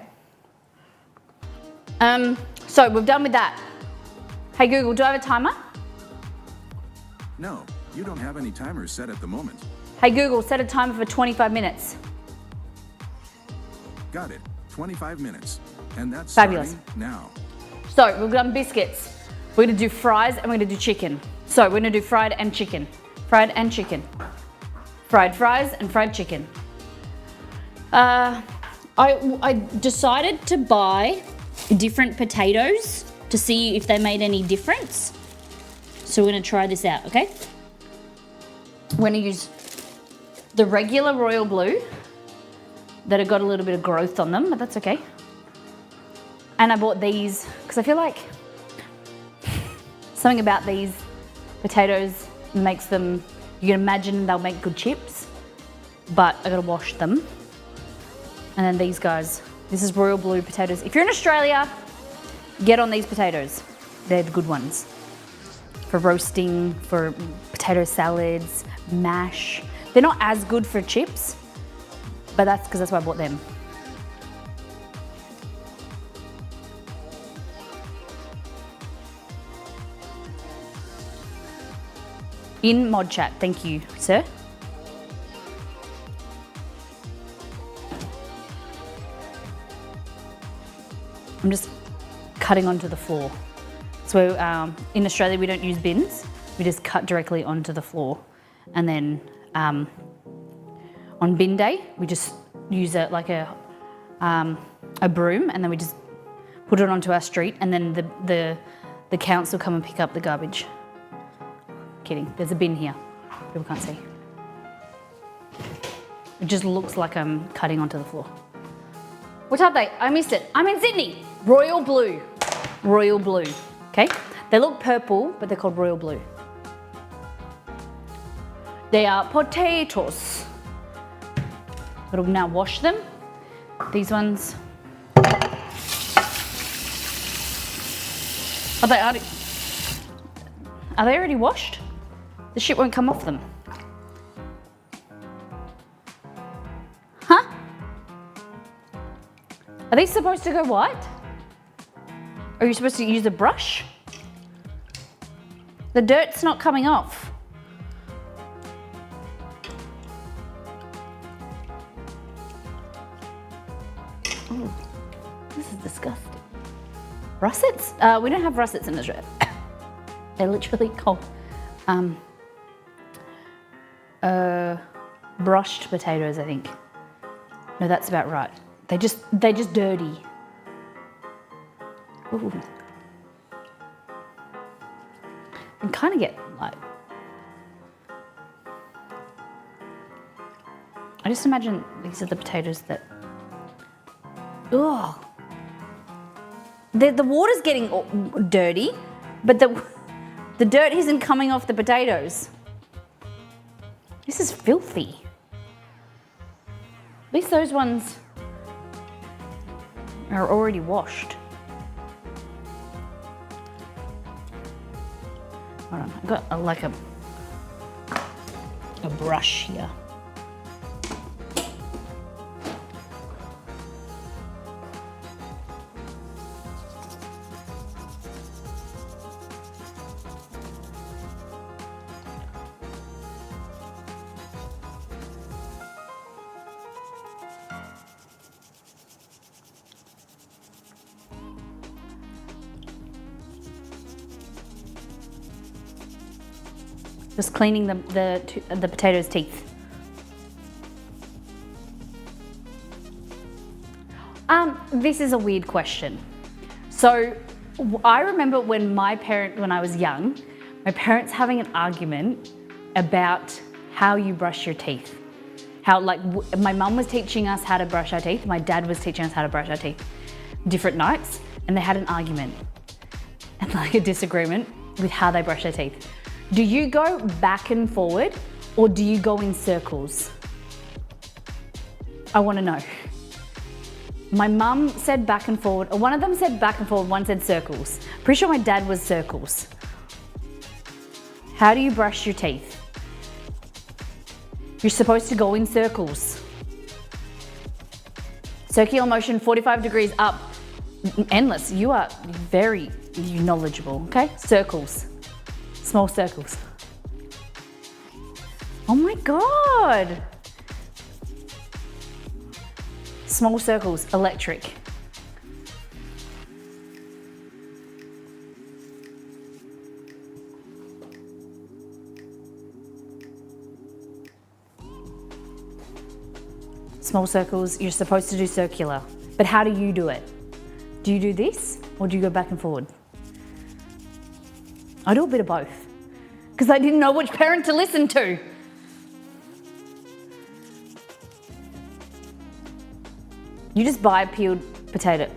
So we've done with that. Hey Google, do I have a timer? No, you don't have any timers set at the moment. Hey Google, set a timer for 25 minutes. Got it. 25 minutes. And that's Fabulous. starting now. So we've done biscuits. We're gonna do fries and we're gonna do chicken. So we're gonna do fried and chicken. Fried and chicken. Fried fries and fried chicken. I decided to buy different potatoes to see if they made any difference. So we're gonna try this out, okay? We're gonna use the regular royal blue that have got a little bit of growth on them, but that's okay. And I bought these because I feel like something about these potatoes makes them, you can imagine they'll make good chips, but I gotta wash them. And then these guys, this is royal blue potatoes. If you're in Australia, get on these potatoes. They're the good ones. For roasting, for potato salads, mash. They're not as good for chips, but that's because that's why I bought them. In mod chat, thank you, sir. I'm just cutting onto the floor. So in Australia, we don't use bins. We just cut directly onto the floor. And then on bin day, we just use it like a broom, and then we just put it onto our street, and then the council come and pick up the garbage. Kidding, there's a bin here. People can't see. It just looks like I'm cutting onto the floor. What are they? I missed it. I'm in Sydney. Royal blue. Royal blue. Okay? They look purple, but they're called royal blue. They are potatoes. I'll now wash them. These ones. Are they already washed? The shit won't come off them. Huh? Are these supposed to go white? Are you supposed to use a brush? The dirt's not coming off. Oh, this is disgusting. Russets? We don't have russets in Australia. They're literally called brushed potatoes, I think. No, that's about right. They're just dirty. Ooh. I kind of get like, I just imagine these are the potatoes that, ugh. The water's getting dirty, but the dirt isn't coming off the potatoes. This is filthy. At least those ones are already washed. Hold on, I've got like a brush here. Just cleaning the potato's teeth. This is a weird question. So I remember when I was young, my parents having an argument about how you brush your teeth. How my mum was teaching us how to brush our teeth, my dad was teaching us how to brush our teeth different nights, and they had an argument and like a disagreement with how they brush their teeth. Do you go back and forward or do you go in circles? I want to know. My mum said back and forward, or one of them said back and forward, one said circles. Pretty sure my dad was circles. How do you brush your teeth? You're supposed to go in circles. Circular motion, 45 degrees up, endless. You are very knowledgeable, okay? Circles. Small circles. Oh my God. Small circles, electric. small circles. You're supposed to do circular. But how do you do it? Do you do this or do you go back and forward? I do a bit of both because I didn't know which parent to listen to. You just buy peeled potato.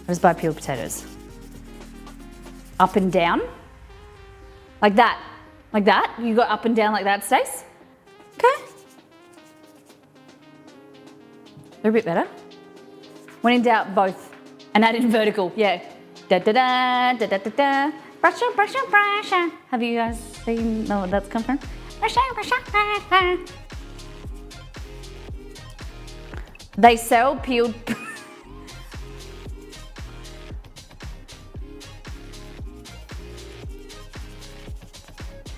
I just buy peeled potatoes. Up and down. Like that. Like that. You go up and down like that, Stace? Okay. They're a bit better. When in doubt, both. And add in vertical. Yeah. Da da da da da da da. Brush up, brush up, brush up. Have you guys seen? No, where that's come from? Brush up, brush up, brush up. They sell peeled.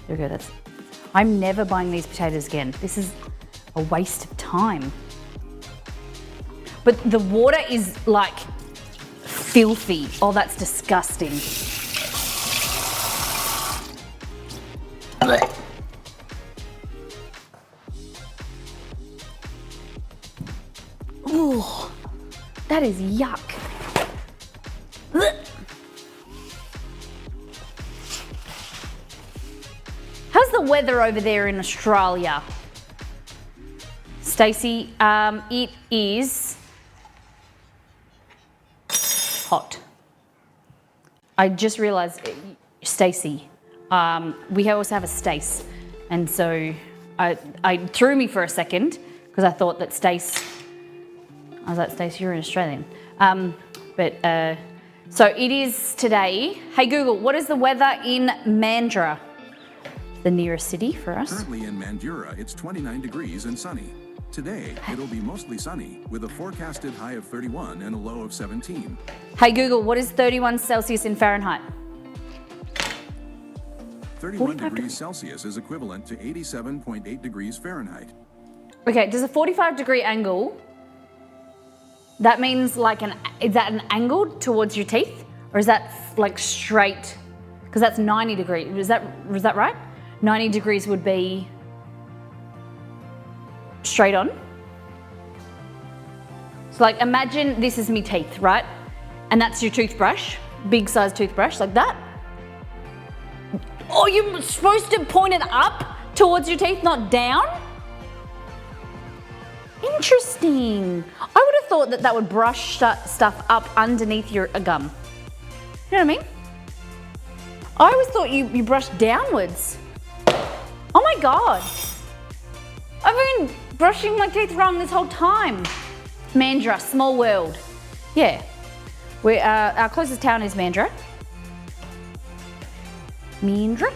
There we go. That's. I'm never buying these potatoes again. This is a waste of time. But the water is like filthy. Oh, that's disgusting. Oh, that is yuck. How's the weather over there in Australia? Stacey, it is hot. I just realised, Stacey, we also have a Stace, and so I threw me for a second because I thought that Stace. I was like, Stace, you're an Australian. So it is today. Hey Google, what is the weather in Mandurah? The nearest city for us. Currently in Mandurah, it's 29 degrees and sunny. Today, it'll be mostly sunny, with a forecasted high of 31 and a low of 17. Hey Google, what is 31 Celsius in Fahrenheit? 31 degrees Celsius is equivalent to 87.8 degrees Fahrenheit. Okay, does a 45-degree angle, that means like is that an angle towards your teeth? Or is that like straight? Because that's 90 degrees. Was that right? 90 degrees would be straight on. So like imagine this is me teeth, right? And that's your toothbrush, big size toothbrush like that. Oh, you're supposed to point it up towards your teeth, not down? Interesting. I would have thought that would brush stuff up underneath your gum. You know what I mean? I always thought you brushed downwards. Oh my God. I've been brushing my teeth wrong this whole time. Mandurah, small world. Yeah. Our closest town is Mandurah. Mandurah.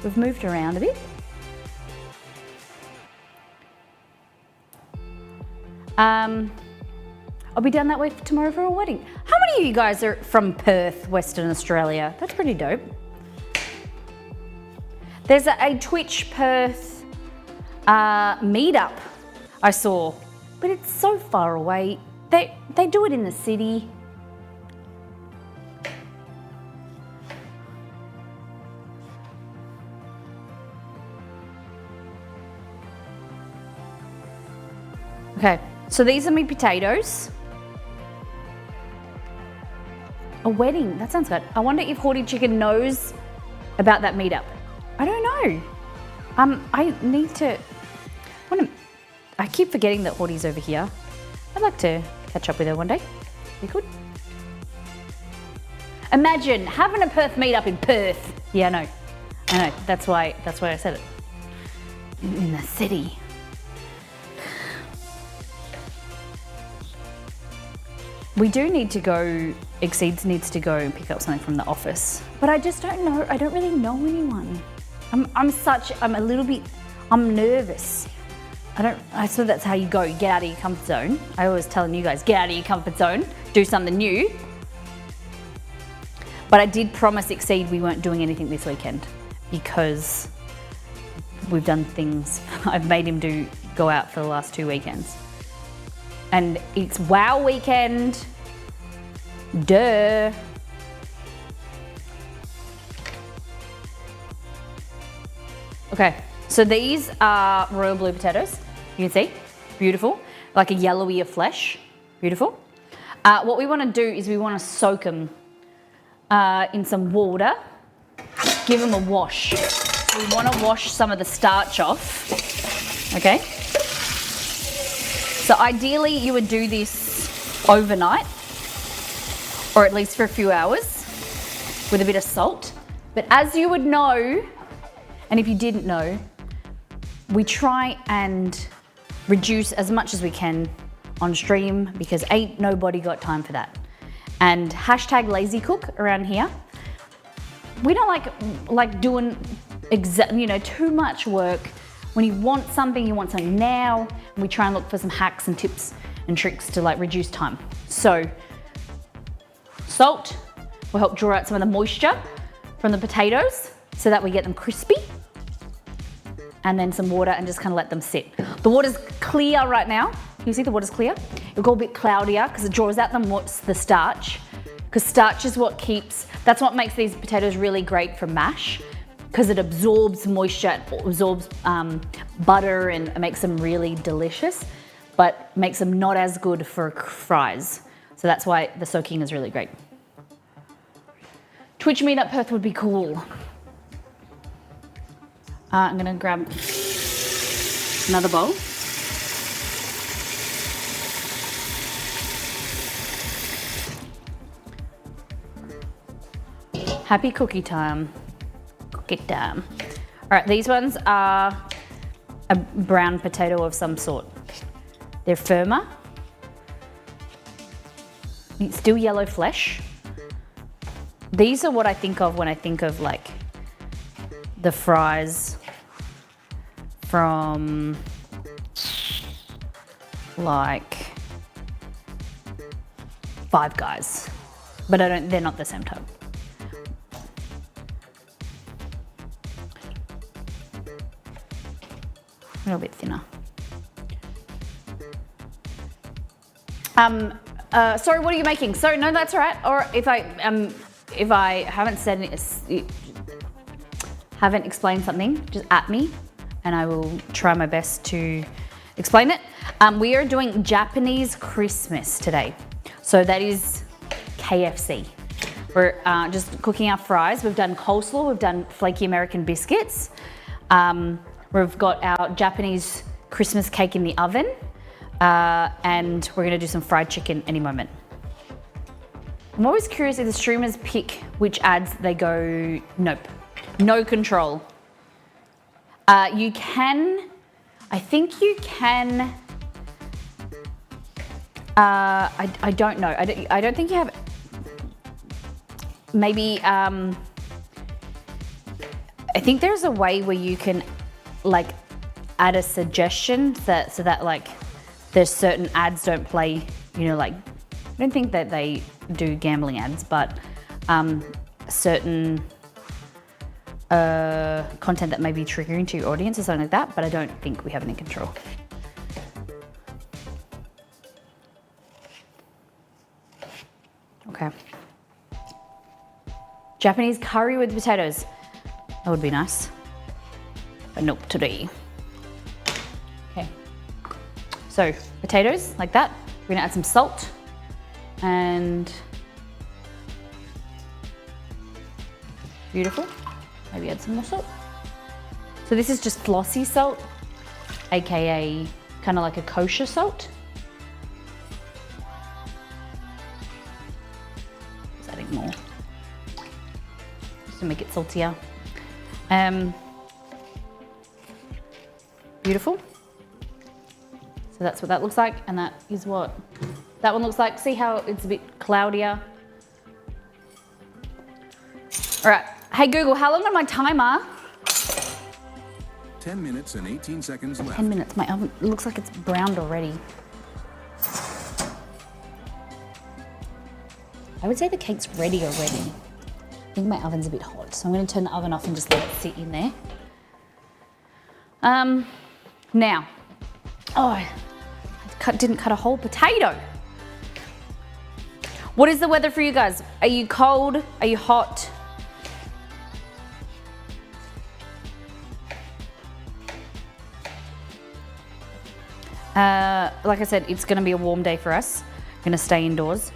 We've moved around a bit. I'll be down that way tomorrow for a wedding. How many of you guys are from Perth, Western Australia? That's pretty dope. There's a Twitch Perth meetup I saw, but it's so far away. They do it in the city. Okay, so these are my potatoes. A wedding, that sounds good. I wonder if Haughty Chicken knows about that meetup. I don't know. I need to, I keep forgetting that Haughty's over here. I'd like to catch up with her one day. You could. Imagine having a Perth meetup in Perth. Yeah, I know. That's why I said it. In the city. We do need to go, Exceeds needs to go and pick up something from the office. But I just don't know, I don't really know anyone. I'm nervous. So that's how you go, you get out of your comfort zone. I always telling you guys, get out of your comfort zone, do something new. But I did promise Exceed we weren't doing anything this weekend because we've done things, I've made him go out for the last 2 weekends. And it's WoW weekend. Duh. Okay, so these are royal blue potatoes. You can see, beautiful, like a yellowier flesh, beautiful. What we want to do is we want to soak them in some water, give them a wash. We want to wash some of the starch off, okay? So ideally you would do this overnight, or at least for a few hours, with a bit of salt. But as you would know, and if you didn't know, we try and reduce as much as we can on stream because ain't nobody got time for that. And hashtag lazy cook around here. We don't like doing too much work. When you want something now, and we try and look for some hacks and tips and tricks to like reduce time. So salt will help draw out some of the moisture from the potatoes so that we get them crispy. And then some water and just kind of let them sit. The water's clear right now. Can you see the water's clear? It'll go a bit cloudier because it draws out the starch. Because starch is that's what makes these potatoes really great for mash, because it absorbs moisture, it absorbs butter, and it makes them really delicious, but makes them not as good for fries. So that's why the soaking is really great. Twitch meetup Perth would be cool. I'm gonna grab another bowl. Happy cookie time. Cookie time. All right, these ones are a brown potato of some sort. They're firmer. It's still yellow flesh. These are what I think of when I think of like the fries from like Five Guys, but they're not the same type. A little bit thinner. Sorry, what are you making? So no, that's all right. Or if I haven't explained something, just at me, and I will try my best to explain it. We are doing Japanese Christmas today, so that is KFC. We're just cooking our fries. We've done coleslaw. We've done flaky American biscuits. We've got our Japanese Christmas cake in the oven, and we're gonna do some fried chicken any moment. I'm always curious if the streamers pick which ads they go, nope, no control. You can, I think you can, I don't know. I don't think you have, maybe, I think there's a way where you can like add a suggestion so that like there's certain ads don't play, like, I don't think that they do gambling ads, but certain content that may be triggering to your audience or something like that, but I don't think we have any control. Okay. Japanese curry with potatoes. That would be nice. But nope, today. Okay. So, potatoes, like that. We're gonna add some salt and beautiful. Maybe add some more salt. So this is just flossy salt, aka kind of like a kosher salt. Just adding more, just to make it saltier. Beautiful. So that's what that looks like, and that is what that one looks like. See how it's a bit cloudier? All right. Hey Google, how long on my timer? 10 minutes and 18 seconds left. 10 minutes. My oven, it looks like it's browned already. I would say the cake's ready already. I think my oven's a bit hot, so I'm going to turn the oven off and just let it sit in there. Now, I didn't cut a whole potato. What is the weather for you guys? Are you cold? Are you hot? Like I said, it's gonna be a warm day for us. We're gonna stay indoors.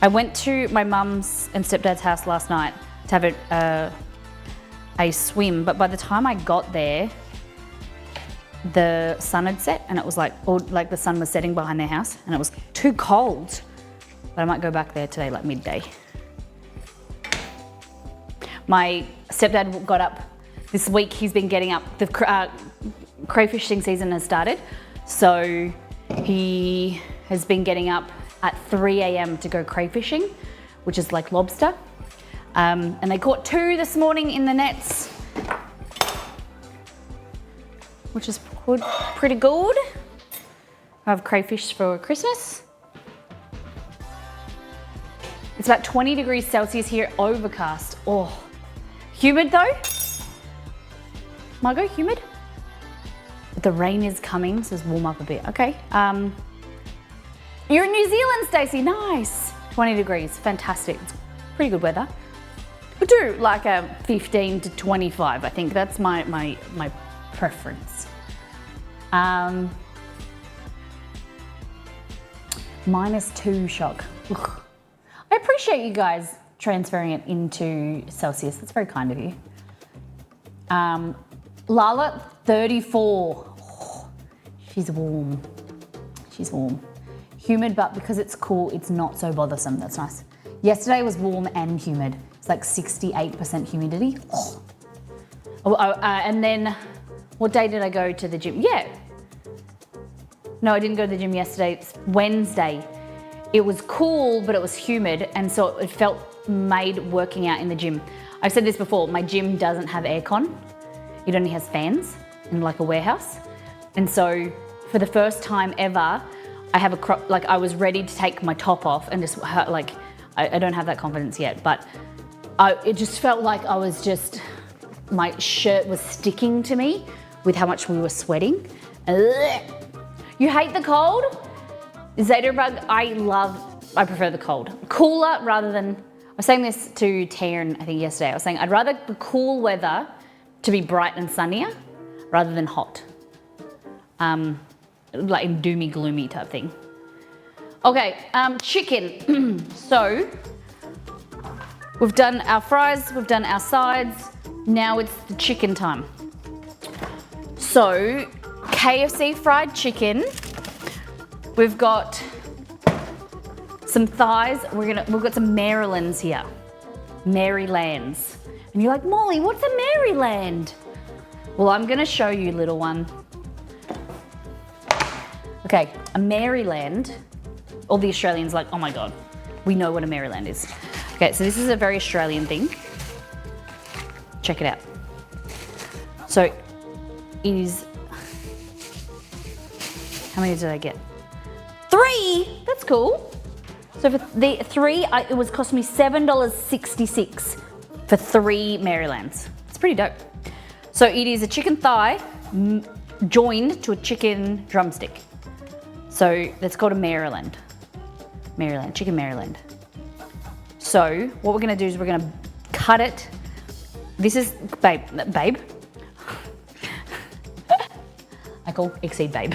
I went to my mum's and stepdad's house last night to have a swim, but by the time I got there, the sun had set and it was like the sun was setting behind their house and it was too cold. But I might go back there today, like midday. My stepdad got up this week. He's been getting up. The crayfishing season has started, so he has been getting up at 3 a.m. to go crayfishing, which is like lobster. And they caught 2 this morning in the nets, which is pretty good. I have crayfish for Christmas. It's about 20 degrees Celsius here, overcast. Oh, humid though. Margot, humid? But the rain is coming, so it's warm up a bit. Okay. You're in New Zealand, Stacey. Nice. 20 degrees, fantastic. It's pretty good weather. We do like a 15 to 25. I think that's my preference. -2 shock. Ugh. I appreciate you guys transferring it into Celsius. That's very kind of you. Lala, 34. Oh, she's warm. She's warm. Humid, but because it's cool, it's not so bothersome. That's nice. Yesterday was warm and humid. It's like 68% humidity. Oh. And then, what day did I go to the gym? Yeah. No, I didn't go to the gym yesterday. It's Wednesday. It was cool, but it was humid, and so it felt made working out in the gym. I've said this before, my gym doesn't have aircon. It only has fans in like a warehouse. And so for the first time ever, I have I was ready to take my top off and just like, I don't have that confidence yet, but it just felt like my shirt was sticking to me with how much we were sweating. Ugh. You hate the cold? Zederbug, I prefer the cold. Cooler rather than, I was saying this to Taryn, I think yesterday, I was saying I'd rather the cool weather to be bright and sunnier rather than hot. Like doomy gloomy type thing. Okay, chicken. So, we've done our fries, we've done our sides, now it's the chicken time. So, KFC fried chicken. We've got some thighs. We've got some Marylands here. Marylands. And you're like, Molly, what's a Maryland? Well, I'm gonna show you, little one. Okay, a Maryland. All the Australians are like, oh my God, we know what a Maryland is. Okay, so this is a very Australian thing. Check it out. So it is, how many did I get? 3, that's cool. So for the 3, it was costing me $7.66 for 3 Marylands. It's pretty dope. So it is a chicken thigh joined to a chicken drumstick. So that's called a Maryland. Maryland, chicken Maryland. So what we're gonna do is we're gonna cut it. This is, babe. I call Exceed babe.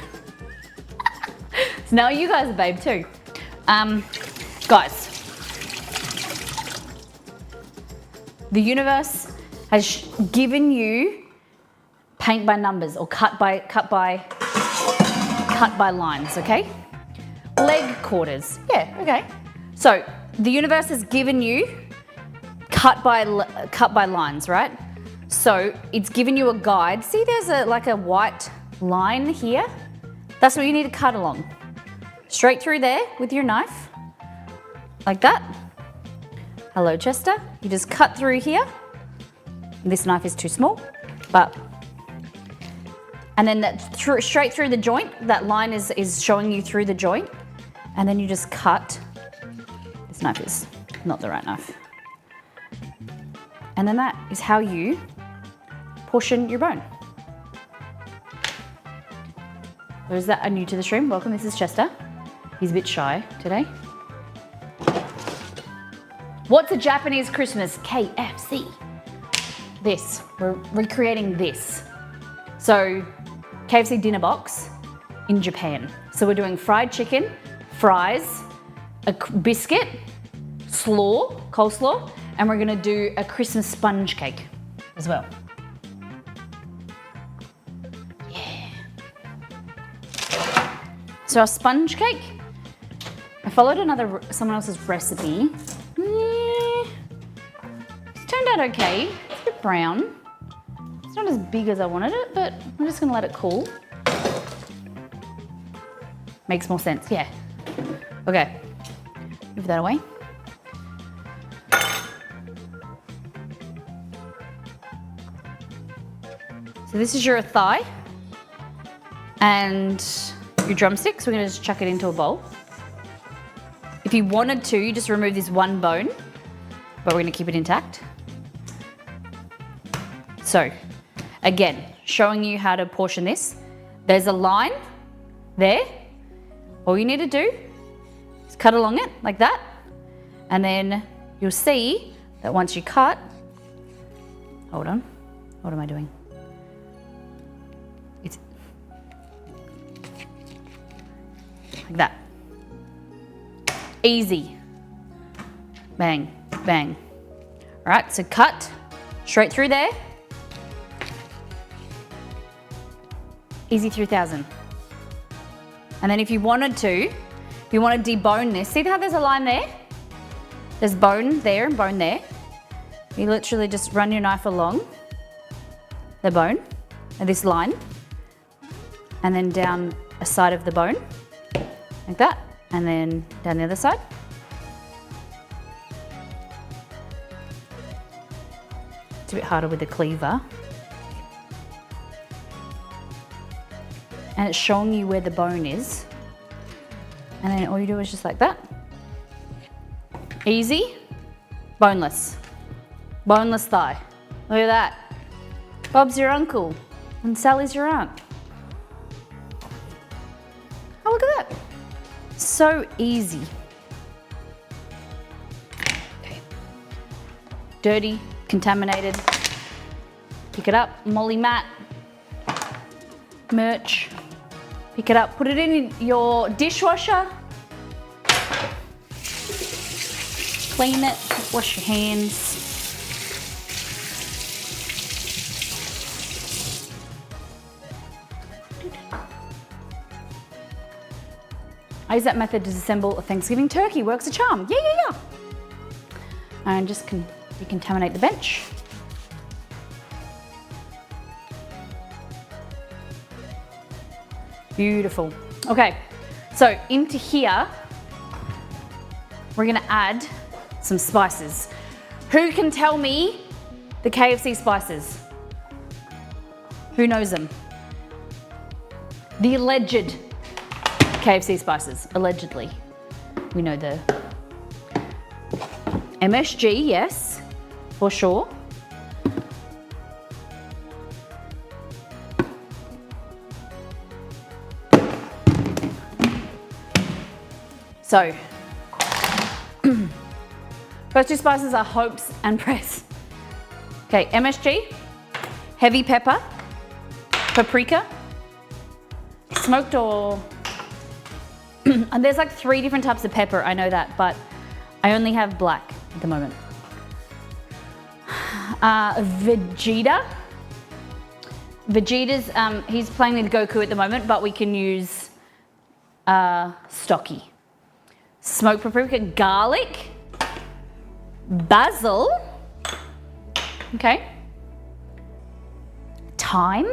So now you guys are babe too. Guys, the universe has given you paint by numbers or cut by lines, okay? Leg quarters, yeah, okay. So the universe has given you cut by lines, right? So it's given you a guide. See, there's like a white line here. That's what you need to cut along. Straight through there with your knife, like that. Hello, Chester. You just cut through here. This knife is too small, but, and then that straight through the joint, that line is showing you through the joint, and then you just cut. This knife is not the right knife. And then that is how you portion your bone. Those that are new to the stream, welcome. This is Chester. He's a bit shy today. What's a Japanese Christmas? KFC. This, we're recreating this. So KFC dinner box in Japan. So we're doing fried chicken, fries, a biscuit, coleslaw, and we're gonna do a Christmas sponge cake as well. Yeah. So our sponge cake, I followed someone else's recipe. It's turned out okay. It's a bit brown. It's not as big as I wanted it, but I'm just gonna let it cool. Makes more sense, yeah. Okay, move that away. So this is your thigh and your drumsticks. We're gonna just chuck it into a bowl. If you wanted to, you just remove this one bone, but we're gonna keep it intact. So, again, showing you how to portion this. There's a line there. All you need to do is cut along it like that. And then you'll see that once you cut, hold on, what am I doing? It's like that. Easy. Bang, bang. All right, so cut straight through there. Easy 3000. And then if you wanted to, if you want to debone this, see how there's a line there? There's bone there and bone there. You literally just run your knife along the bone and this line, and then down a side of the bone, like that, and then down the other side. It's a bit harder with the cleaver. And it's showing you where the bone is. And then all you do is just like that. Easy, boneless. Boneless thigh. Look at that. Bob's your uncle and Sally's your aunt. Oh, look at that. So easy. Okay. Dirty, contaminated. Pick it up, Molly mat, merch. Pick it up, put it in your dishwasher. Clean it, wash your hands. I use that method to disassemble a Thanksgiving turkey. Works a charm. Yeah. And just decontaminate the bench. Beautiful. Okay, so into here, we're gonna add some spices. Who can tell me the KFC spices? Who knows them? The alleged KFC spices, allegedly. We know the MSG, yes, for sure. So, first two spices are Hopes and Press. Okay, MSG, heavy pepper, paprika, smoked or, and there's like 3 different types of pepper, I know that, but I only have black at the moment. Vegeta's, he's playing with Goku at the moment, but we can use stocky. Smoked paprika, garlic, basil, okay, thyme,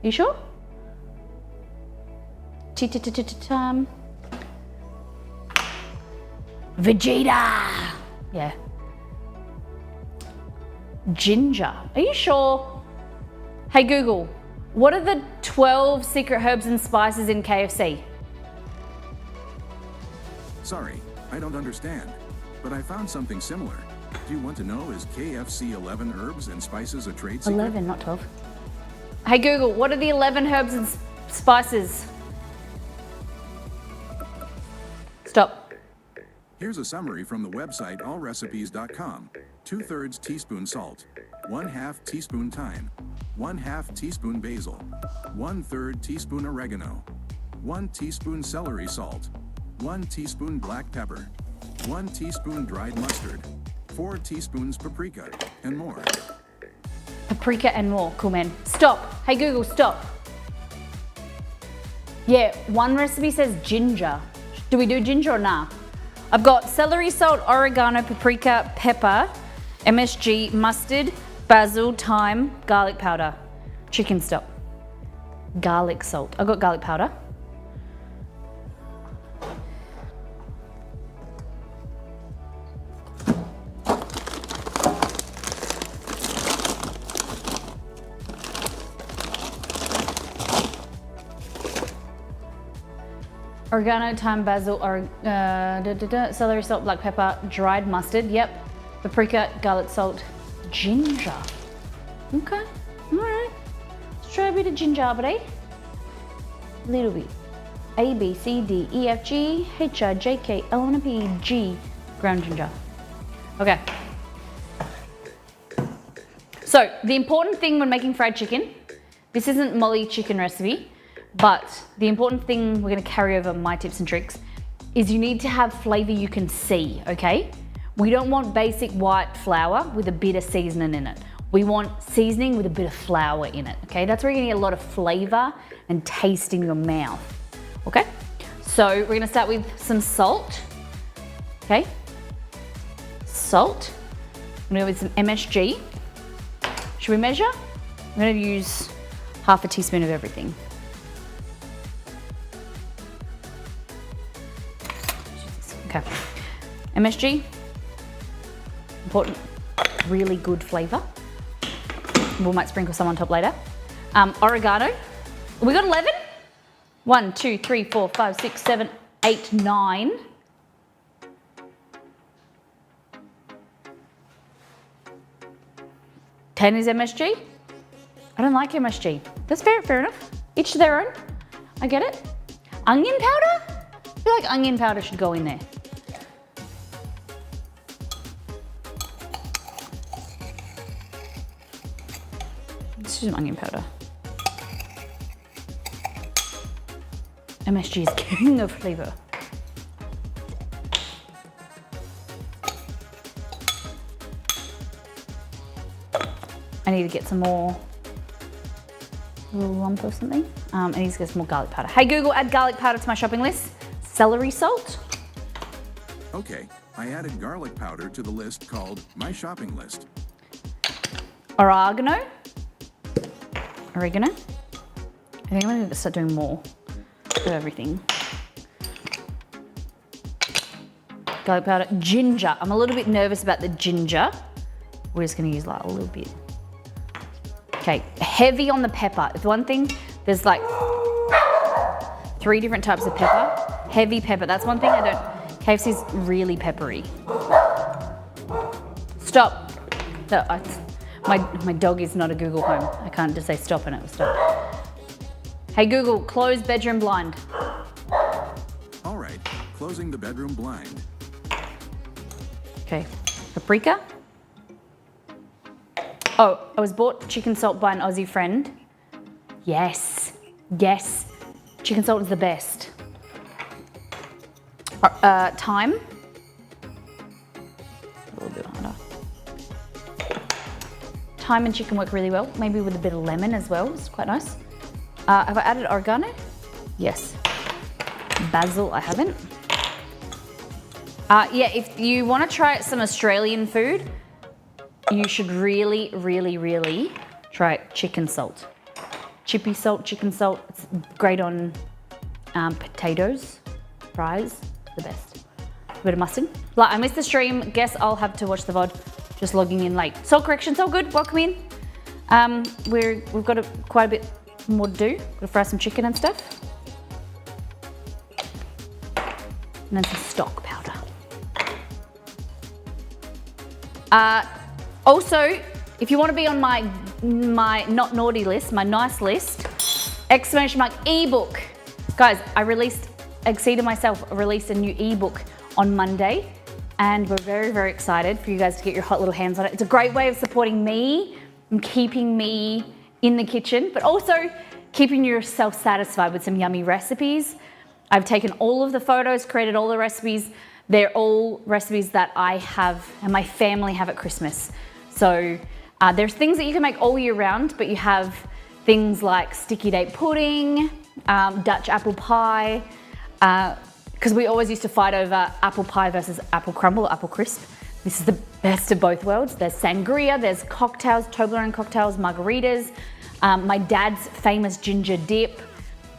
you sure? Thyme, Vegeta, yeah, ginger, are you sure? Hey Google, what are the 12 secret herbs and spices in KFC? Sorry, I don't understand. But I found something similar. Do you want to know, is KFC 11 herbs and spices a trade secret? 11, not 12. Hey Google, what are the 11 herbs and spices? Stop. Here's a summary from the website allrecipes.com. 2/3 teaspoon salt, 1/2 teaspoon thyme, 1/2 teaspoon basil, 1/3 teaspoon oregano, 1 teaspoon celery salt, 1 teaspoon black pepper, 1 teaspoon dried mustard, 4 teaspoons paprika, and more. Paprika and more. Cool, man. Stop. Hey, Google, stop. Yeah, one recipe says ginger. Do we do ginger or nah? I've got celery salt, oregano, paprika, pepper, MSG, mustard, basil, thyme, garlic powder, chicken stock, garlic salt. I've got garlic powder. Oregano, thyme, basil, celery salt, black pepper, dried mustard, yep. Paprika, garlic salt, ginger. Okay, all right. Let's try a bit of ginger, buddy. A little bit. A, B, C, D, E, F, G, H, I, J, K, L, M, N, P, G, ground ginger. Okay. So the important thing when making fried chicken, this isn't Molly chicken recipe, but the important thing we're gonna carry over my tips and tricks is you need to have flavor you can see, okay? We don't want basic white flour with a bit of seasoning in it. We want seasoning with a bit of flour in it, okay? That's where you're gonna get a lot of flavor and taste in your mouth, okay? So we're gonna start with some salt, okay? Salt. I'm gonna go with some MSG. Should we measure? I'm gonna use half a teaspoon of everything. Okay, MSG, important, really good flavor. We might sprinkle some on top later. Oregano, we got 11? 1, 2, 3, 4, 5, 6, 7, 8, 9. Ten is MSG. I don't like MSG. That's fair enough. Each to their own. I get it. Onion powder? I feel like onion powder should go in there. Let's do some onion powder. MSG is king of flavor. I need to get some more, a little lump or something. I need to get some more garlic powder. Hey Google, add garlic powder to my shopping list. Celery salt. Okay, I added garlic powder to the list called My Shopping List. Oregano. I think I'm gonna start doing more of everything. Garlic powder, ginger. I'm a little bit nervous about the ginger. We're just gonna use like a little bit. Okay, heavy on the pepper. It's one thing, there's like 3 different types of pepper. Heavy pepper, that's one thing I don't, KFC's really peppery. Stop. No, my dog is not a Google Home. I can't just say stop and it will stop. Hey Google, close bedroom blind. All right, closing the bedroom blind. Okay, paprika. Oh, I was bought chicken salt by an Aussie friend. Yes, yes, chicken salt is the best. Thyme. A little bit harder. Thyme and chicken work really well, maybe with a bit of lemon as well, it's quite nice. Have I added oregano? Yes. Basil, I haven't. Yeah, if you want to try some Australian food, you should really, really, really try chicken salt. Chippy salt, chicken salt, it's great on potatoes, fries, the best. A bit of mustard. Like, I missed the stream, guess I'll have to watch the VOD, just logging in late. Salt corrections, all good, welcome in. We've got quite a bit more to do. Gotta fry some chicken and stuff. And then some stock powder. Also, if you want to be on my not naughty list, my nice list, exclamation mark ebook. Guys, I exceeded myself, released a new ebook on Monday, and we're very, very excited for you guys to get your hot little hands on it. It's a great way of supporting me and keeping me in the kitchen, but also keeping yourself satisfied with some yummy recipes. I've taken all of the photos, created all the recipes. They're all recipes that I have and my family have at Christmas. So there's things that you can make all year round, but you have things like sticky date pudding, Dutch apple pie, because we always used to fight over apple pie versus apple crumble or apple crisp. This is the best of both worlds. There's sangria, there's cocktails, Toblerone cocktails, margaritas, my dad's famous ginger dip.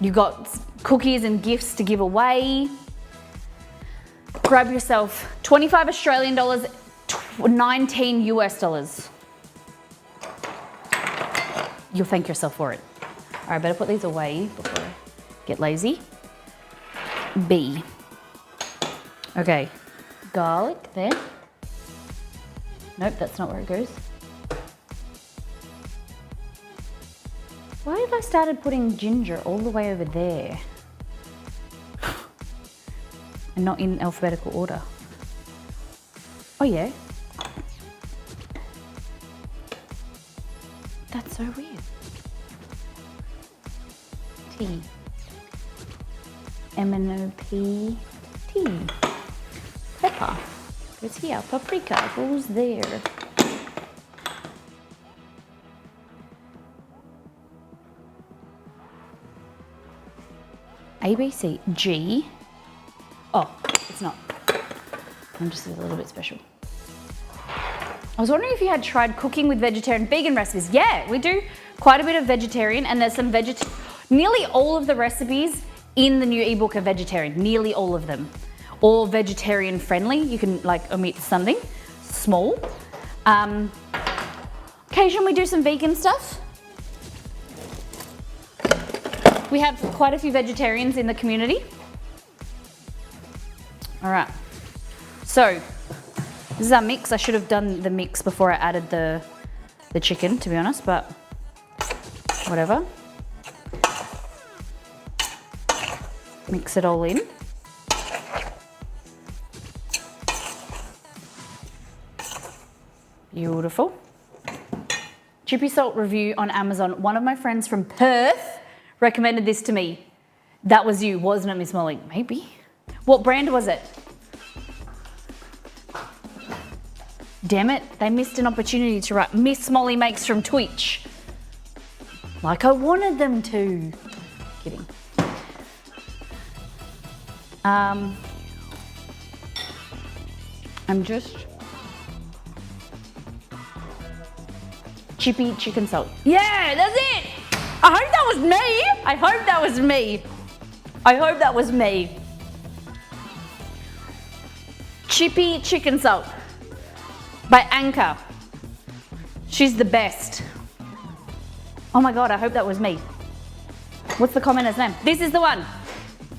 You got cookies and gifts to give away. Grab yourself 25 Australian dollars, 19 US dollars. You'll thank yourself for it. All right, better put these away before I get lazy. B. Okay, garlic there. Nope, that's not where it goes. Why have I started putting ginger all the way over there? And not in alphabetical order. Oh yeah. That's so weird. T. M-N-O-P. T. Pepper goes here. Paprika goes there. A, B, C, G. Oh, it's not. I'm just a little bit special. I was wondering if you had tried cooking with vegetarian vegan recipes. Yeah, we do quite a bit of vegetarian, and there's some nearly all of the recipes in the new ebook are vegetarian, nearly all of them. Or vegetarian friendly. You can like omit something small. Occasionally we do some vegan stuff. We have quite a few vegetarians in the community. All right, so this is our mix. I should have done the mix before I added the chicken, to be honest, but whatever. Mix it all in. Beautiful. Chippy salt review on Amazon. One of my friends from Perth recommended this to me. That was you, wasn't it, Miss Molly? Maybe. What brand was it? Damn it, they missed an opportunity to write Miss Molly makes from Twitch. Like I wanted them to. Kidding. I'm just chippy chicken salt. Yeah, that's it. I hope that was me. I hope that was me. I hope that was me. Chippy chicken salt by Anchor. She's the best. Oh my God, I hope that was me. What's the commenter's name? This is the one.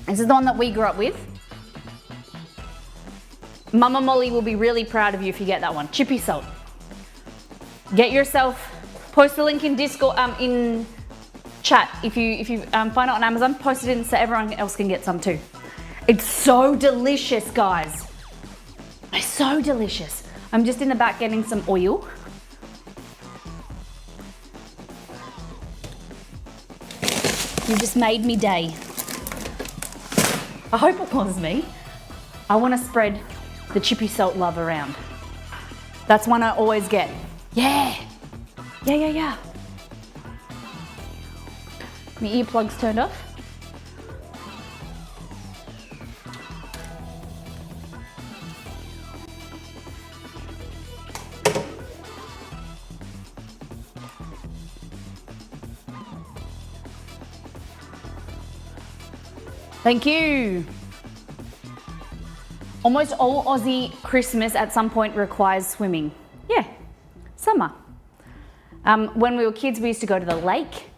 This is the one that we grew up with. Mama Molly will be really proud of you if you get that one. Chippy salt. Get yourself, post the link in Discord, in chat. If you find it on Amazon, post it in so everyone else can get some too. It's so delicious, guys. It's so delicious. I'm just in the back getting some oil. You just made me day. I hope it was me. I want to spread the chippy salt love around. That's one I always get. Yeah. Yeah. My earplugs turned off. Thank you. Almost all Aussie Christmas at some point requires swimming. Yeah, summer. When we were kids, we used to go to the lake,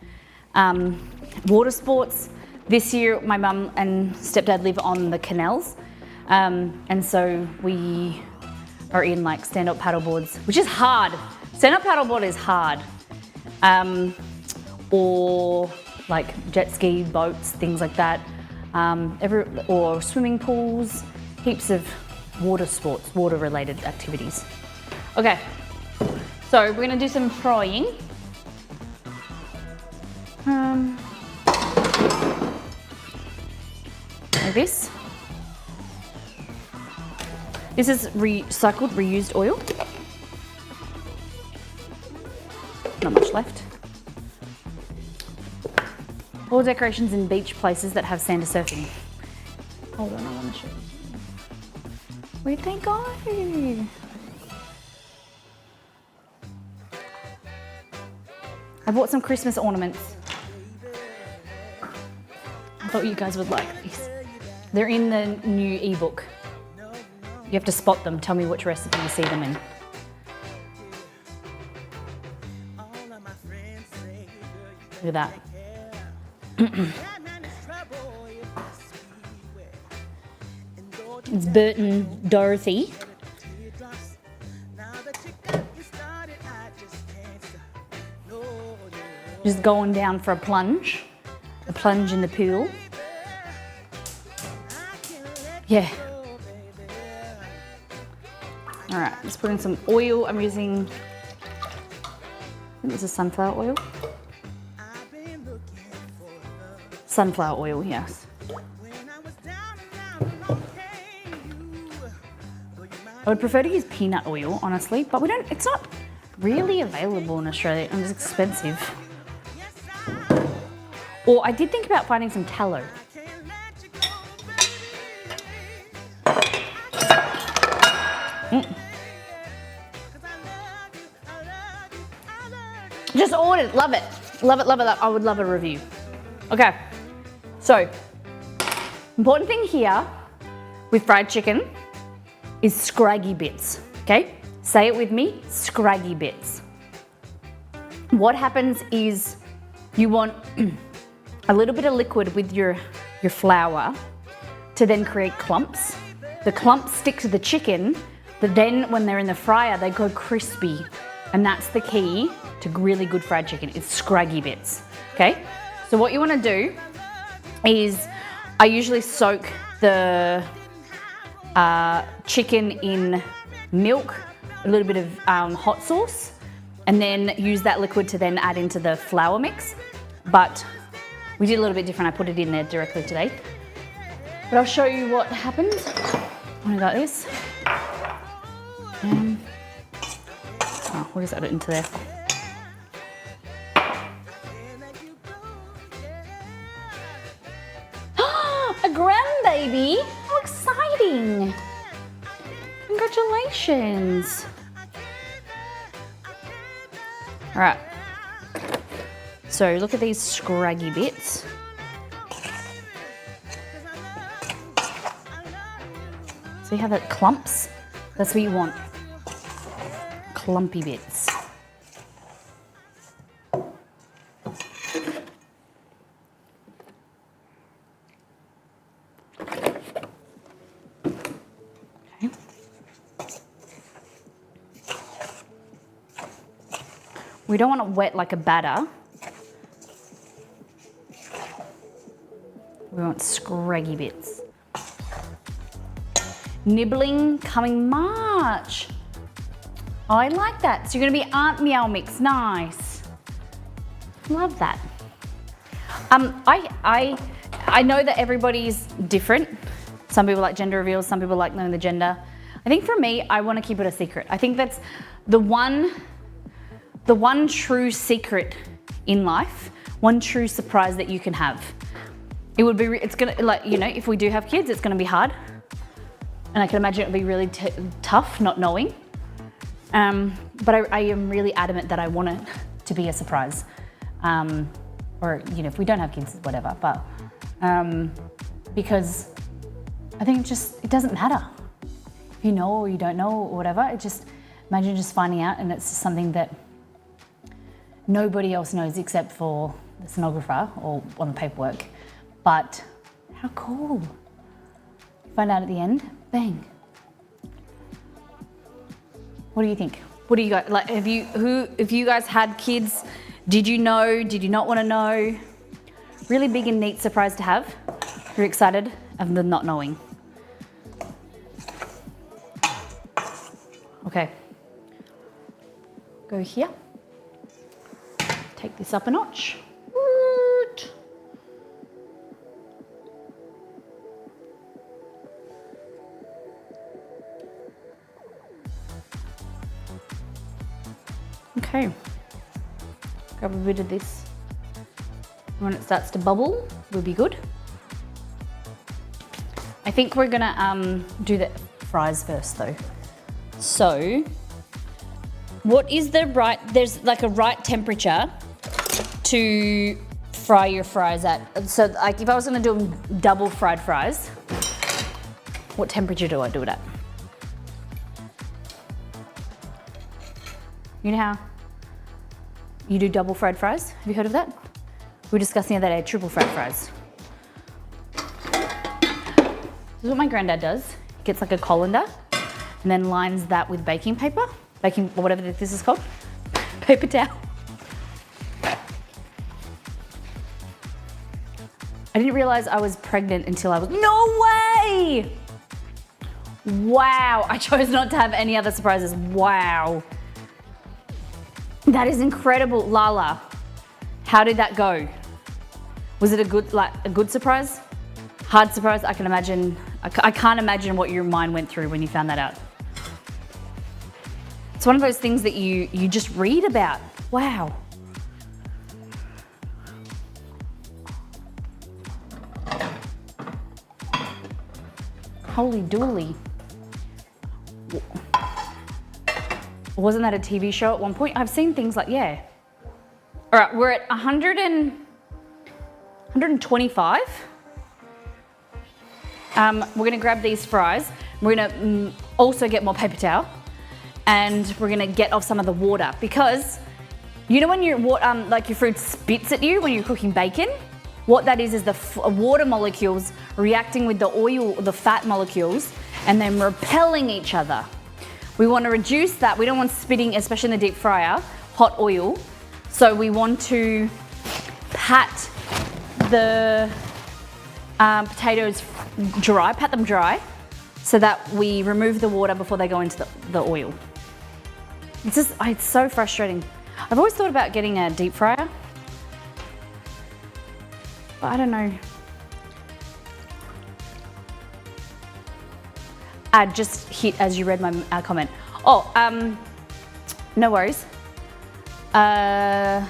water sports. This year, my mum and stepdad live on the canals, and so we are in like stand-up paddleboards, which is hard. Stand-up paddleboard is hard. Or like jet ski, boats, things like that. Or swimming pools, heaps of water sports, water-related activities. Okay, so we're gonna do some frying. like this. This is recycled, reused oil. Not much left. All decorations in beach places that have sand or surfing. Hold on, I want to show you. Where'd they go? I bought some Christmas ornaments. I thought you guys would like these. They're in the new ebook. You have to spot them. Tell me which recipe you see them in. Look at that. It's Bert and Dorothy. Just going down for a plunge in the pool. Yeah. All right, let's put in some oil. I'm using, I think this is sunflower oil. Sunflower oil, yes. I would prefer to use peanut oil, honestly, but it's not really available in Australia and it's expensive. Or I did think about finding some tallow. Just ordered, love it. Love it, love it, love it. I would love a review. Okay, so important thing here with fried chicken is scraggy bits, okay? Say it with me, scraggy bits. What happens is you want a little bit of liquid with your flour to then create clumps. The clumps stick to the chicken, but then when they're in the fryer, they go crispy. And that's the key to really good fried chicken, is scraggy bits, okay? So what you wanna do is, I usually soak the chicken in milk, a little bit of hot sauce, and then use that liquid to then add into the flour mix. But we did a little bit different. I put it in there directly today. But I'll show you what happened when I got this. We'll just add it into there. A grandbaby! How exciting! Congratulations! All right. So look at these scraggy bits. See how that clumps? That's what you want. Clumpy bits. Okay. We don't want it wet like a batter. We want scraggy bits. Nibbling coming March. Oh, I like that. So you're gonna be Aunt Meow Mix, nice. Love that. I know that everybody's different. Some people like gender reveals, some people like knowing the gender. I think for me, I wanna keep it a secret. I think that's the one true secret in life, one true surprise that you can have. It's gonna, like, you know, if we do have kids, it's gonna be hard. And I can imagine it'll be really tough not knowing. But I am really adamant that I want it to be a surprise. Or, you know, if we don't have kids, whatever. But because I think it doesn't matter. If you know or you don't know or whatever, imagine just finding out and it's something that nobody else knows except for the sonographer or on the paperwork. But how cool. Find out at the end, bang. What do you think? What do you guys, like, if you guys had kids, did you know, did you not want to know? Really big and neat surprise to have. You're excited of the not knowing. Okay. Go here. Take this up a notch. Okay. Grab a bit of this. When it starts to bubble, we'll be good. I think we're gonna do the fries first though. So, what is there's like a right temperature to fry your fries at. So like if I was gonna do double fried fries, what temperature do I do it at? You know how you do double fried fries? Have you heard of that? We were discussing the other day, triple fried fries. This is what my granddad does. He gets like a colander and then lines that with baking paper, or whatever this is called, paper towel. I didn't realize I was pregnant until I was, no way! Wow, I chose not to have any other surprises. Wow. That is incredible. Lala, how did that go? Was it a good surprise? Hard surprise? I can imagine, I can't imagine what your mind went through when you found that out. It's one of those things that you just read about. Wow. Holy dooly. Wasn't that a TV show at one point? I've seen things like, yeah. All right, we're at 125. We're gonna grab these fries. We're gonna also get more paper towel, and we're gonna get off some of the water, because you know when like your food spits at you when you're cooking bacon? What that is the water molecules reacting with the oil, the fat molecules, and then repelling each other. We want to reduce that. We don't want spitting, especially in the deep fryer, hot oil. So we want to pat the potatoes dry, pat them dry, so that we remove the water before they go into the oil. It's so frustrating. I've always thought about getting a deep fryer, but I don't know. Ad just hit as you read my comment. Oh, no worries. Are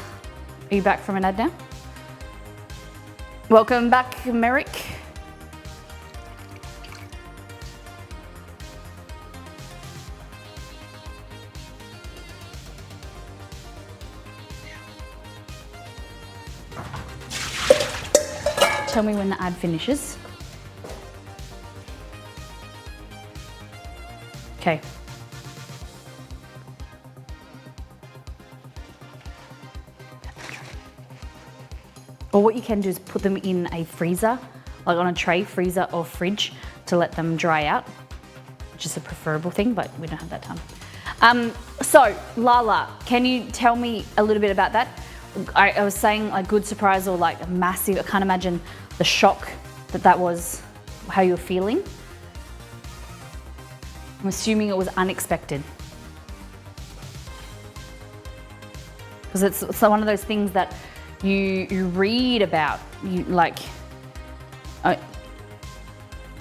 you back from an ad now? Welcome back, Merrick. Tell me when the ad finishes. Okay. Or what you can do is put them in a freezer, like on a tray, freezer or fridge, to let them dry out, which is a preferable thing, but we don't have that time. So, Lala, can you tell me a little bit about that? I was saying like good surprise or like a massive, I can't imagine the shock that was, how you're feeling. I'm assuming it was unexpected. Because it's one of those things that you read about,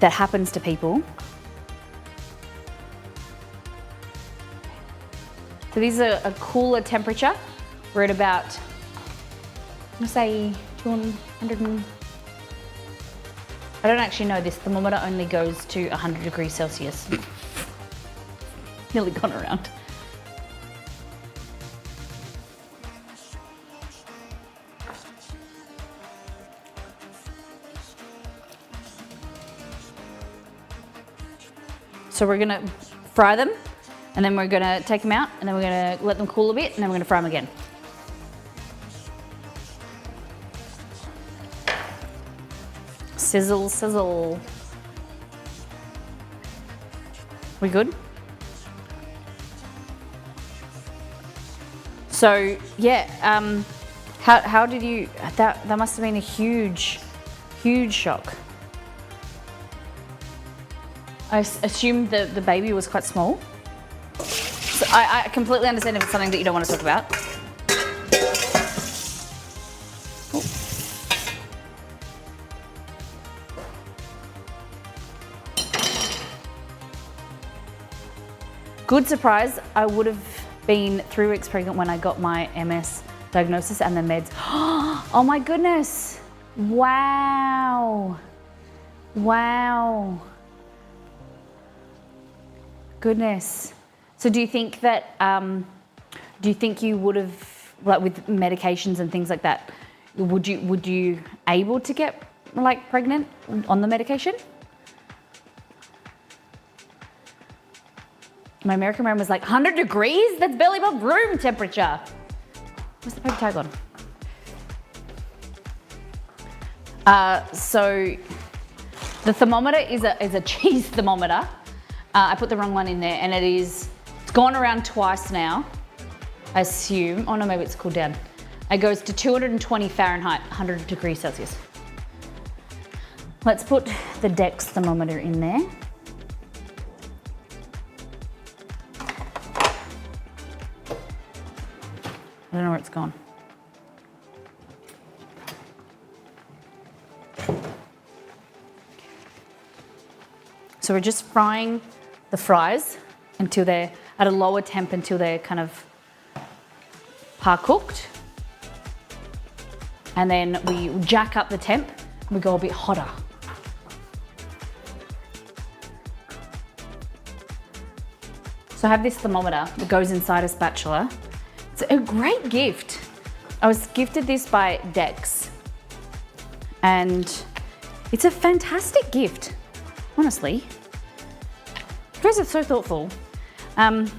that happens to people. So these are a cooler temperature. We're at about, I'm gonna say 200 and, I don't actually know, this thermometer only goes to 100 degrees Celsius. Nearly gone around. So we're gonna fry them, and then we're gonna take them out, and then we're gonna let them cool a bit, and then we're gonna fry them again. Sizzle, sizzle. We good? So yeah, how did you? That must have been a huge shock. I assumed the baby was quite small. So I completely understand if it's something that you don't want to talk about. Good surprise, I would have been 3 weeks pregnant when I got my MS diagnosis and the meds. Oh my goodness. Wow. Wow. Goodness. So do you think that, you would have, like with medications and things like that, would you able to get like pregnant on the medication? My American friend was like, 100 degrees? That's barely above room temperature. What's the paper tag on? So the thermometer is a cheese thermometer. I put the wrong one in there, and it's gone around twice now, I assume. Oh no, maybe it's cooled down. It goes to 220 Fahrenheit, 100 degrees Celsius. Let's put the Dex thermometer in there. I don't know where it's gone. So we're just frying the fries until they're at a lower temp until they're kind of par cooked. And then we jack up the temp and we go a bit hotter. So I have this thermometer that goes inside a spatula. It's a great gift. I was gifted this by Dex, and it's a fantastic gift, honestly. You guys are so thoughtful. Chuck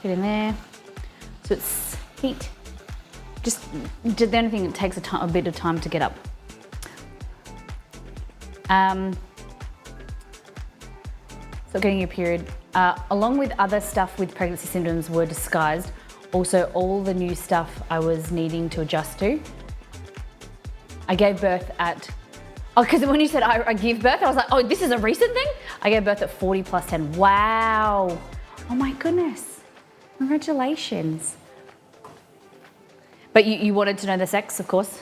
it in there. So it's heat. Just the only thing that takes a bit of time to get up. So getting your period, along with other stuff with pregnancy symptoms were disguised. Also all the new stuff I was needing to adjust to. I gave birth at, because when you said I give birth, I was like, oh, this is a recent thing? I gave birth at 40 plus 10. Wow. Oh my goodness. Congratulations. But you wanted to know the sex, of course.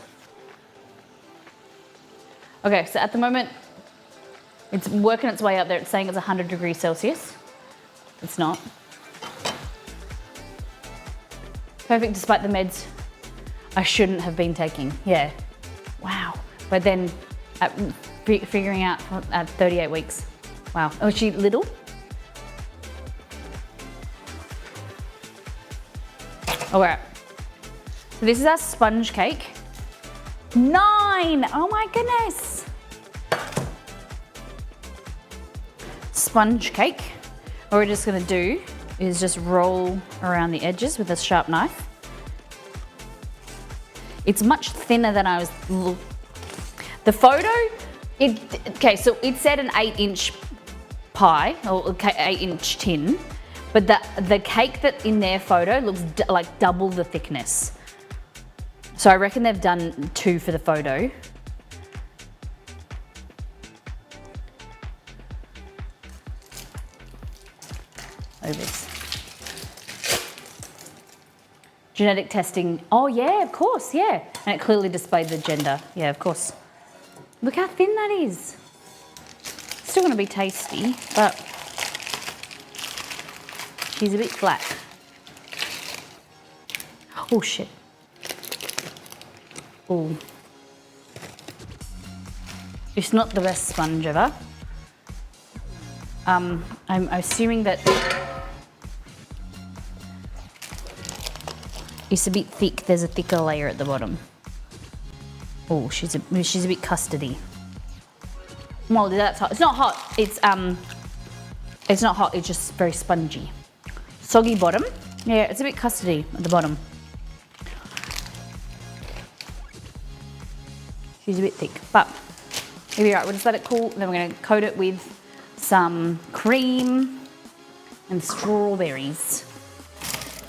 Okay, so at the moment, it's working its way up there. It's saying it's 100 degrees Celsius. It's not. Perfect despite the meds I shouldn't have been taking. Yeah. Wow. But then figuring out at 38 weeks. Wow. Oh, is she little? All right. So this is our sponge cake. 9! Oh my goodness. Sponge cake. What we're just gonna do is just roll around the edges with a sharp knife. It's much thinner than I was. The photo, okay, so it said an 8-inch pie or 8-inch tin, but the cake that in their photo looks like double the thickness. So I reckon they've done 2 for the photo. Like this. Genetic testing. Oh yeah, of course, yeah. And it clearly displayed the gender. Yeah, of course. Look how thin that is. Still gonna be tasty, but she's a bit flat. Oh shit. Oh. It's not the best sponge ever. I'm assuming that it's a bit thick. There's a thicker layer at the bottom. Oh, she's a bit custardy. Well, that's hot. It's not hot. It's not hot. It's just very spongy. Soggy bottom. Yeah, it's a bit custardy at the bottom. She's a bit thick, but here we are. We'll just let it cool. Then we're going to coat it with some cream and strawberries.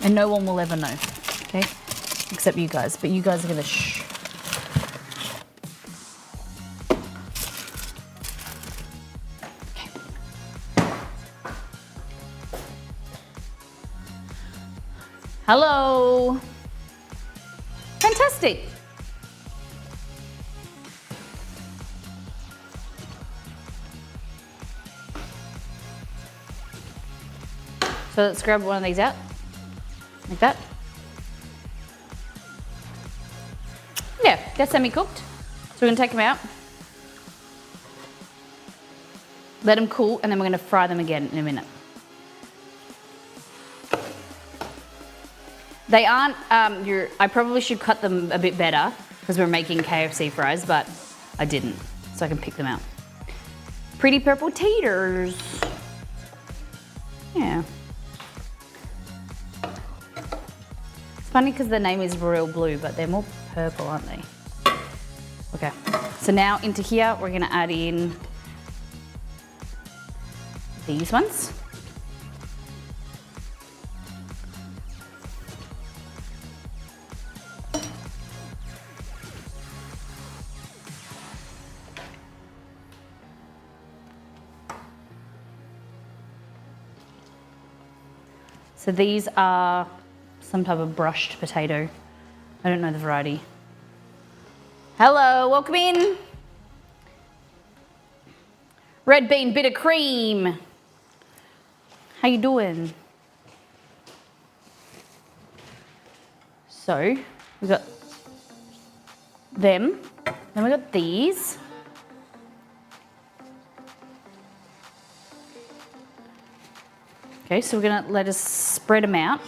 And no one will ever know, okay? Except you guys, but you guys are gonna shh. Okay. Hello. Fantastic. So let's grab one of these out, like that. Yeah, they're semi-cooked. So we're gonna take them out, let them cool, and then we're gonna fry them again in a minute. They aren't, I probably should cut them a bit better because we're making KFC fries, but I didn't, so I can pick them out. Pretty purple taters. Yeah. It's funny because the name is royal blue, but they're more purple, aren't they? Okay, so now into here, we're gonna add in these ones. So these are some type of brushed potato. I don't know the variety. Hello, welcome in. Red bean bitter cream. How you doing? So we got them, then we got these. Okay, so we're gonna let us spread them out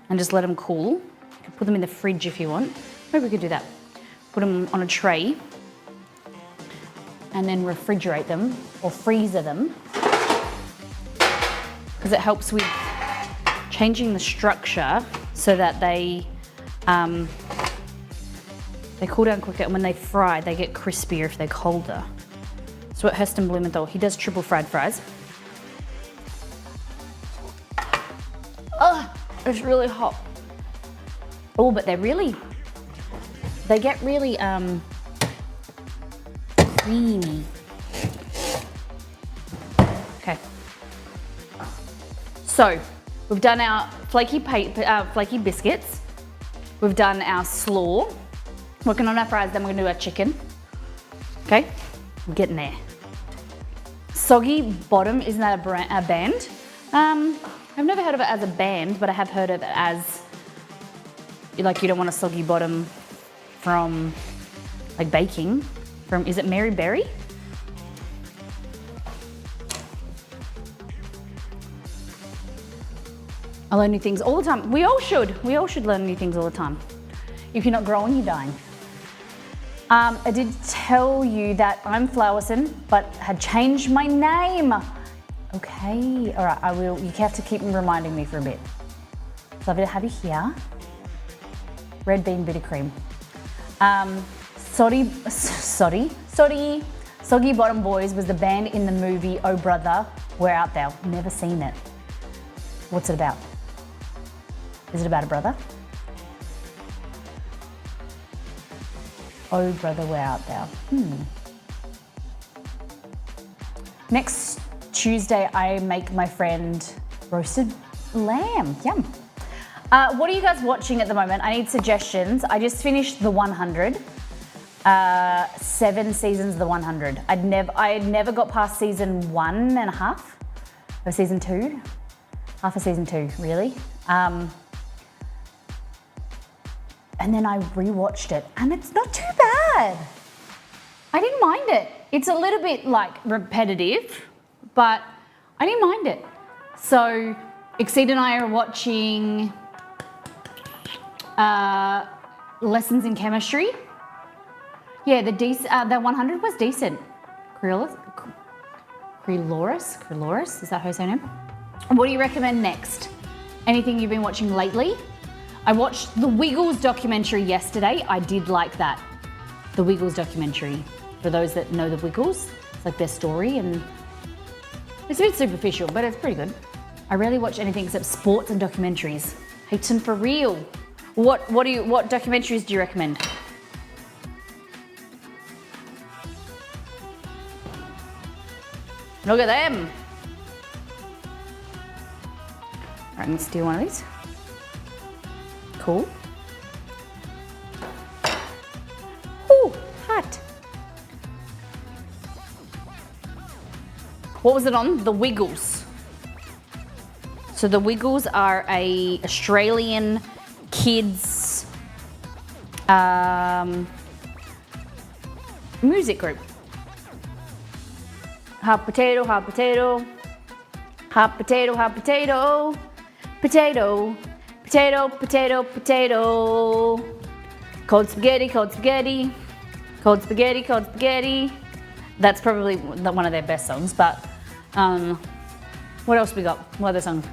and just let them cool. You can put them in the fridge if you want. Maybe we could do that. Put them on a tray and then refrigerate them or freezer them because it helps with changing the structure so that they cool down quicker, and when they fry, they get crispier if they're colder. So at Heston Blumenthal, he does triple fried fries. Oh, it's really hot. Oh, but they get really creamy. Okay. So we've done our flaky biscuits. We've done our slaw. Working on our fries, then we're gonna do our chicken. Okay, I'm getting there. Soggy Bottom, isn't that a band? I've never heard of it as a band, but I have heard of it as, like, you don't want a soggy bottom from, like, baking. From, is it Mary Berry? I learn new things all the time. We all should. We all should learn new things all the time. If you're not growing, you're dying. I did tell you that I'm Flowerson, but had changed my name. Okay, all right, I will. You have to keep reminding me for a bit. So I'm gonna have you here. Red bean bitter cream. Soggy Bottom Boys was the band in the movie Oh Brother, Where Art Thou? Never seen it. What's it about? Is it about a brother? Oh brother, where art thou? Next Tuesday, I make my friend roasted lamb. Yum. What are you guys watching at the moment? I need suggestions. I just finished The 100. 7 seasons of The 100. I had never got past season 1.5 of season 2. Half of season 2, really. And then I rewatched it, and it's not too bad. I didn't mind it. It's a little bit like repetitive, but I didn't mind it. So Exceed and I are watching Lessons in Chemistry. Yeah, the 100 was decent. Krylorus, is that her name? What do you recommend next? Anything you've been watching lately? I watched the Wiggles documentary yesterday. I did like that. The Wiggles documentary. For those that know the Wiggles, it's like their story, and it's a bit superficial, but it's pretty good. I rarely watch anything except sports and documentaries. Hayton, for real. What documentaries do you recommend? Look at them. All right, let's do one of these. Cool. Ooh, hot. What was it on? The Wiggles. So the Wiggles are a Australian kids music group. Hot potato, hot potato, hot potato, hot potato, potato, potato, potato, potato. Cold spaghetti, cold spaghetti, cold spaghetti, cold spaghetti. That's probably one of their best songs, but what else we got? What other song?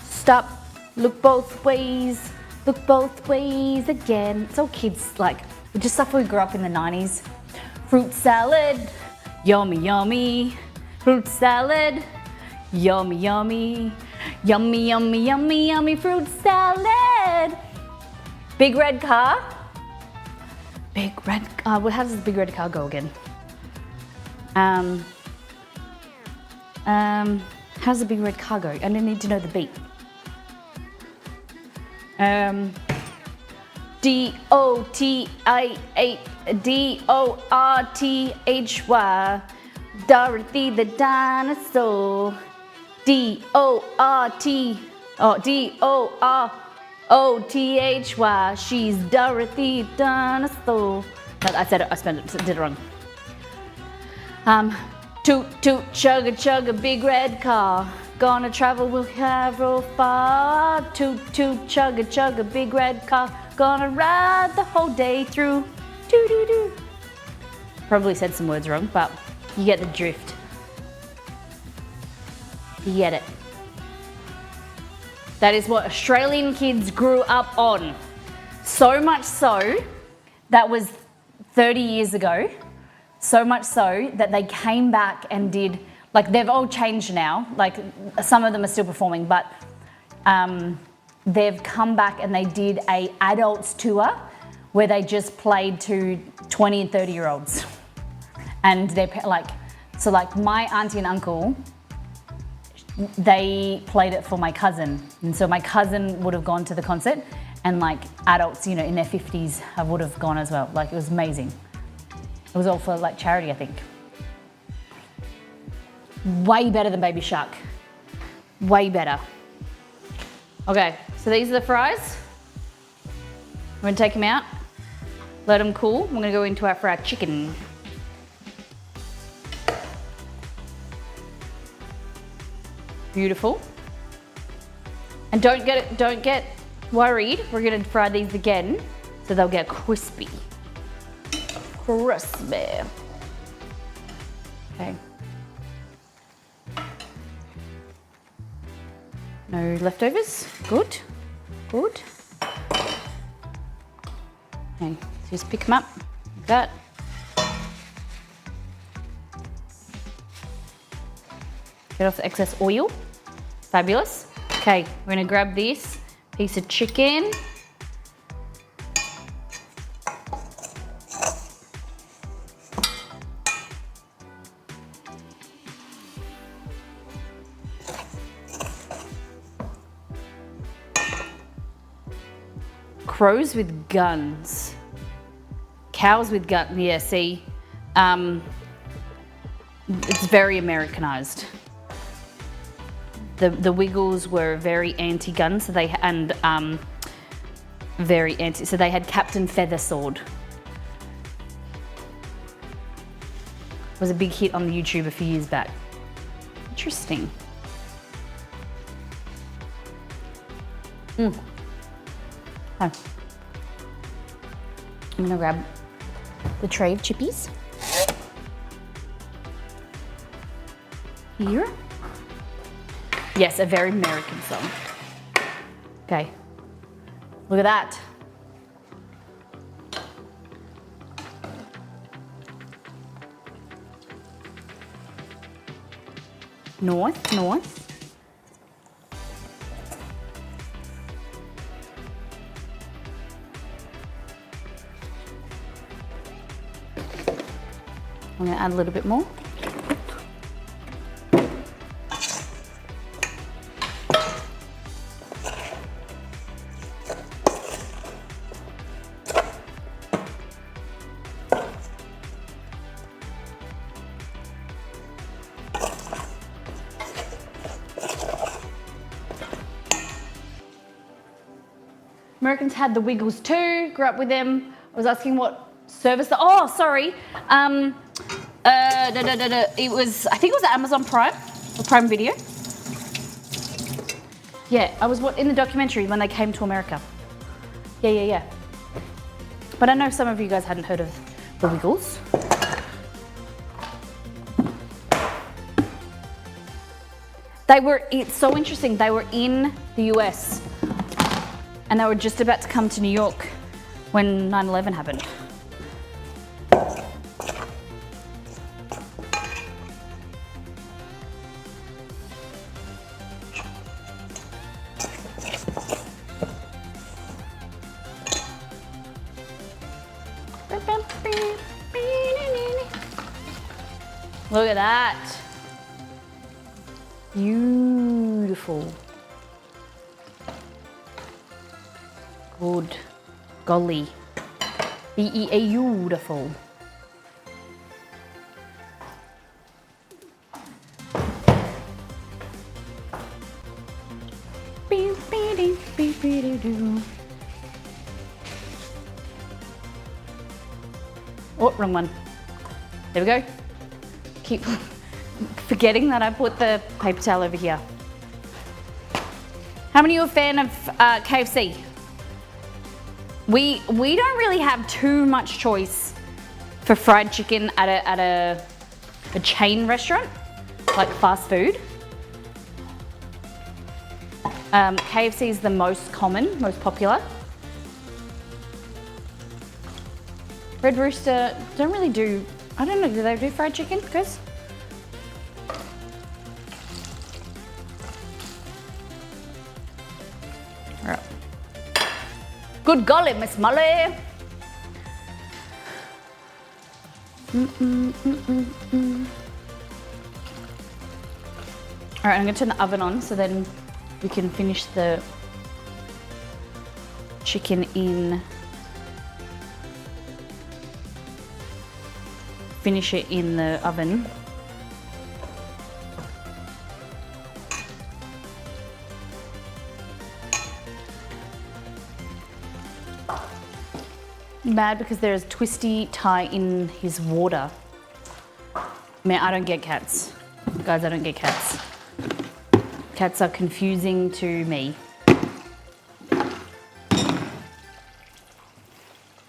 Stop, look both ways again. It's all kids, like, just stuff we grew up in the 90s. Fruit salad, yummy, yummy. Fruit salad, yummy, yummy. Yummy, yummy, yummy, yummy fruit salad. Big red car. Big red car. How does the big red car go again? How's the big red car go? I don't need to know the beat. D-O-R-T-H-Y, Dorothy the dinosaur. D-O-R-T-H-Y, she's Dorothy dinosaur. No, I did it wrong. Toot toot chugga chugga big red car, gonna travel we'll have real far. Toot toot chugga chugga big red car, gonna ride the whole day through. Doo doo doo. Probably said some words wrong, but you get the drift. You get it. That is what Australian kids grew up on. So much so, that was 30 years ago. So much so that they came back and did, like, they've all changed now. Like, some of them are still performing, but they've come back and they did a adults tour where they just played to 20 and 30-year-olds. And they're like, so like my auntie and uncle, they played it for my cousin. And so my cousin would have gone to the concert, and like adults, you know, in their 50s would have gone as well. Like, it was amazing. It was all for like charity, I think. Way better than Baby Shark. Way better. Okay, so these are the fries. We're gonna take them out, let them cool. We're gonna go into our fried chicken. Beautiful. And don't get worried. We're gonna fry these again so they'll get crispy. Crispy. Okay. No leftovers. Good. Good. Okay, so just pick them up like that. Get off the excess oil. Fabulous. Okay, we're gonna grab this piece of chicken. Crows with guns. Cows with guns. Yeah, see, it's very Americanized. The Wiggles were very anti-gun, so they very anti. So they had Captain Feathersword. It was a big hit on the YouTube a few years back. Interesting. Oh. I'm gonna grab the tray of chippies. Here. Yes, a very American song. Okay. Look at that. North, north. I'm gonna add a little bit more. Americans had the Wiggles too. Grew up with them. I was asking what service. Oh, sorry. It was. I think it was Amazon Prime or Prime Video. Yeah, I was in the documentary when they came to America. Yeah. But I know some of you guys hadn't heard of the Wiggles. It's so interesting, they were in the US and they were just about to come to New York when 9/11 happened. Look at that. Beautiful. Good. Golly. Beautiful. Oh, wrong one. There we go. Keep forgetting that I put the paper towel over here. How many of you are a fan of KFC? We don't really have too much choice for fried chicken at a chain restaurant, like fast food. KFC is the most common, most popular. Red Rooster don't really do, I don't know, do they do fried chicken, guys? All right. Good golly, Miss Molly. All right, I'm gonna turn the oven on so then we can finish the chicken in. Finish it in the oven. Mad because there's twisty tie in his water. Man, I don't get cats. Guys, I don't get cats. Cats are confusing to me.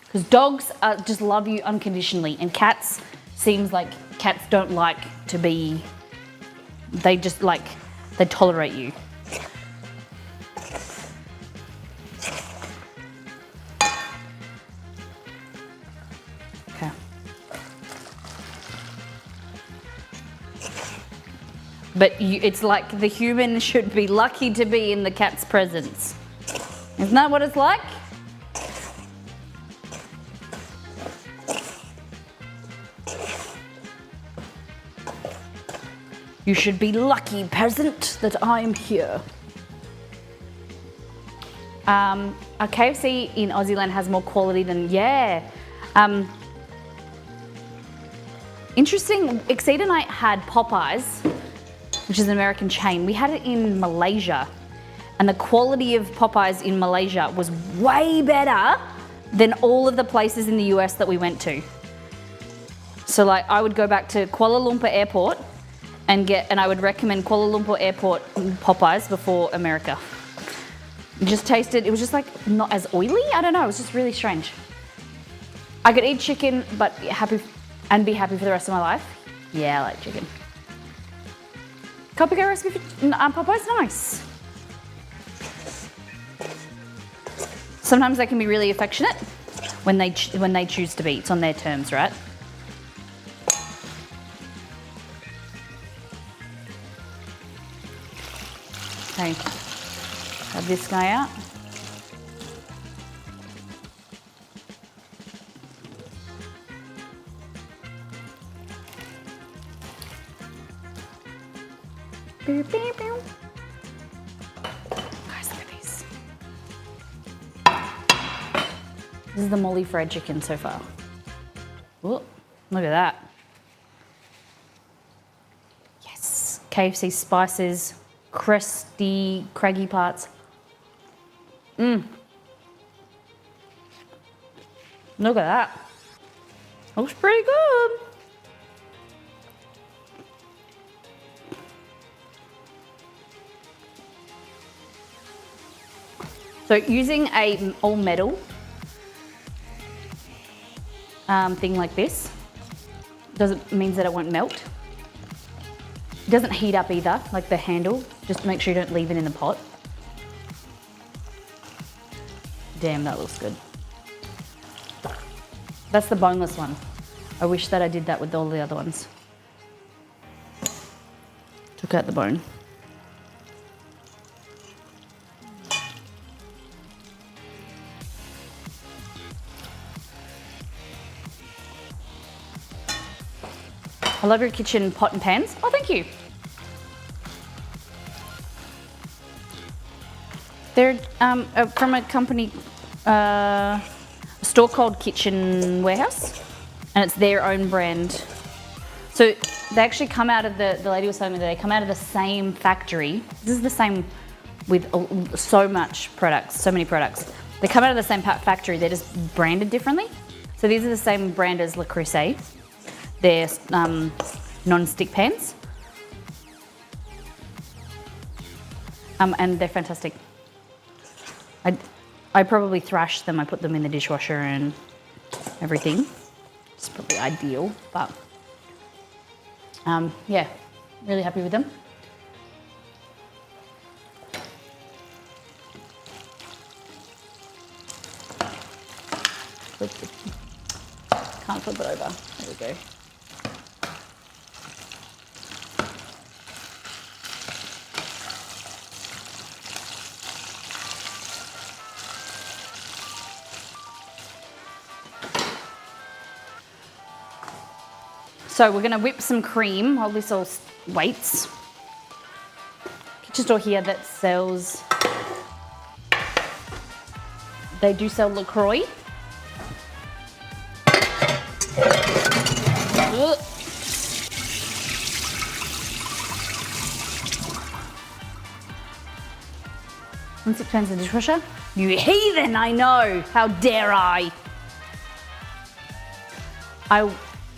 Because dogs just love you unconditionally, and cats seems like cats don't like to be, they just like, they tolerate you. Okay. But it's like the human should be lucky to be in the cat's presence. Isn't that what it's like? You should be lucky, peasant, that I'm here. A KFC in Aussie land has more quality than, yeah. Interesting, Exceed and I had Popeyes, which is an American chain. We had it in Malaysia, and the quality of Popeyes in Malaysia was way better than all of the places in the US that we went to. So like, I would go back to Kuala Lumpur Airport and I would recommend Kuala Lumpur Airport Popeyes before America. Just tasted, it was just like not as oily. I don't know, it was just really strange. I could eat chicken, but be happy for the rest of my life. Yeah, I like chicken. Copycat recipe for Popeyes, nice. Sometimes they can be really affectionate when they choose to be. It's on their terms, right? Okay, grab this guy out. Boop, boop, boop. Guys, look at these. This is the Molly fried chicken so far. Whoa, look at that. Yes, KFC spices. Crusty, craggy parts. Look at that. Looks pretty good. So using a all metal thing like this means that it won't melt. It doesn't heat up either, like the handle. Just make sure you don't leave it in the pot. Damn, that looks good. That's the boneless one. I wish that I did that with all the other ones. Took out the bone. I love your kitchen pot and pans. Oh, thank you. They're from a company, a store called Kitchen Warehouse, and it's their own brand. So they actually come out of the lady was telling me that they come out of the same factory. This is the same with so many products. They come out of the same factory, they're just branded differently. So these are the same brand as Le Creuset. They're non-stick pans. And they're fantastic. I probably thrash them. I put them in the dishwasher and everything. It's probably ideal, but yeah, really happy with them. Can't flip it over. There we go. So we're gonna whip some cream while this all waits. Kitchen store here that sells, they do sell LaCroix. Ugh. And 6 pans in the dishwasher. You heathen, I know. How dare I? I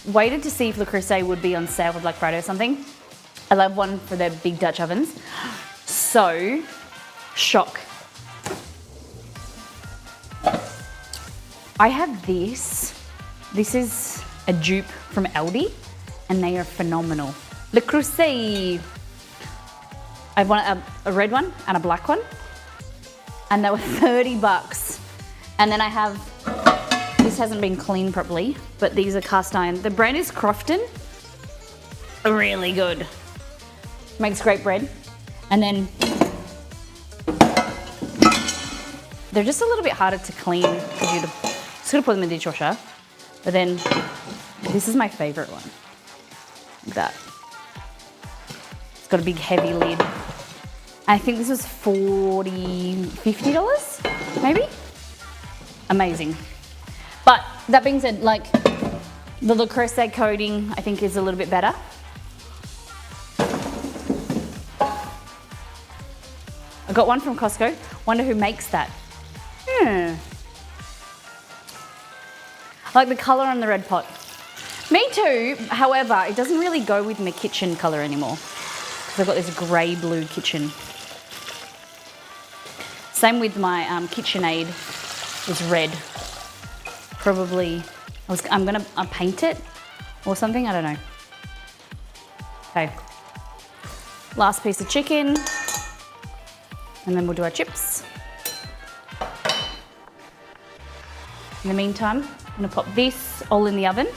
waited to see if Le Creuset would be on sale for Black Friday or something. I love one for their big Dutch ovens. So, shock. I have this. This is a dupe from Aldi, and they are phenomenal. Le Creuset. I want a red one and a black one, and they were $30. And then I have, this hasn't been cleaned properly, but these are cast iron. The brand is Crofton. Really good. Makes great bread. And then they're just a little bit harder to clean because you're just gonna put them in the dishwasher. But then this is my favorite one. Like that. It's got a big heavy lid. I think this was $50, maybe? Amazing. But that being said, like the Le Creuset coating I think is a little bit better. I got one from Costco. Wonder who makes that. I like the colour on the red pot. Me too, however, it doesn't really go with my kitchen colour anymore. Because I've got this grey blue kitchen. Same with my KitchenAid, is red. Probably, I'm gonna paint it or something, I don't know. Okay, last piece of chicken, and then we'll do our chips. In the meantime, I'm gonna pop this all in the oven,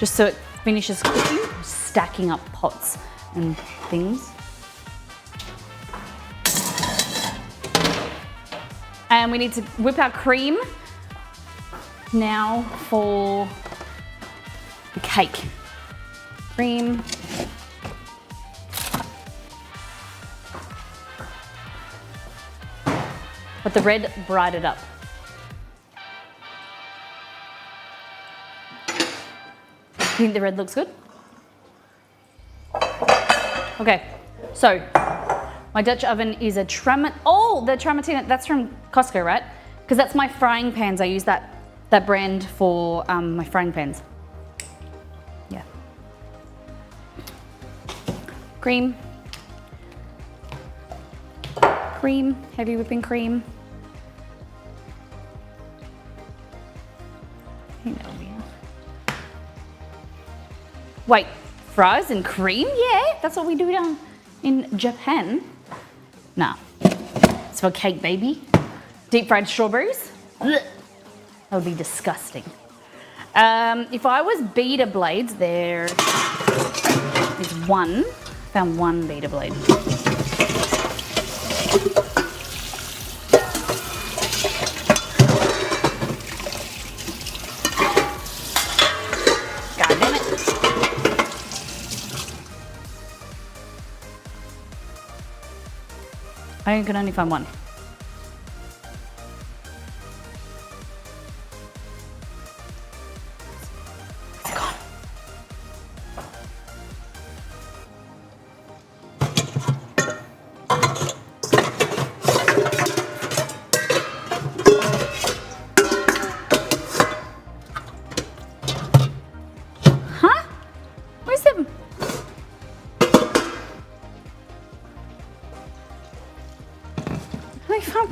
just so it finishes cooking, stacking up pots and things. And we need to whip our cream now for the cake. Cream. But the red brightened up. You think the red looks good? Okay, so my Dutch oven is a the Tramontina, that's from Costco, right? Because that's my frying pans. I use that that brand for my frying pans. Yeah. Cream. Cream, heavy whipping cream. I think that'll be enough. Wait, fries and cream? Yeah, that's what we do down in Japan. Nah, it's for cake, baby. Deep fried strawberries? Blech. That would be disgusting. If I was beater blades, there is one. Found one beater blade. God damn it. I can only find one. It's gone. Huh? Where's the... I found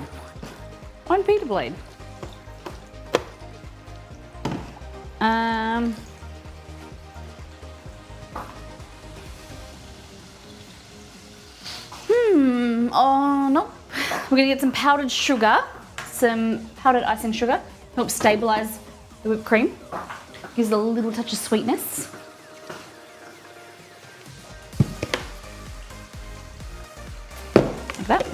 one beater blade. Oh, nope. We're gonna get some powdered sugar, some powdered icing sugar, help stabilize the whipped cream. Gives it a little touch of sweetness. Like that.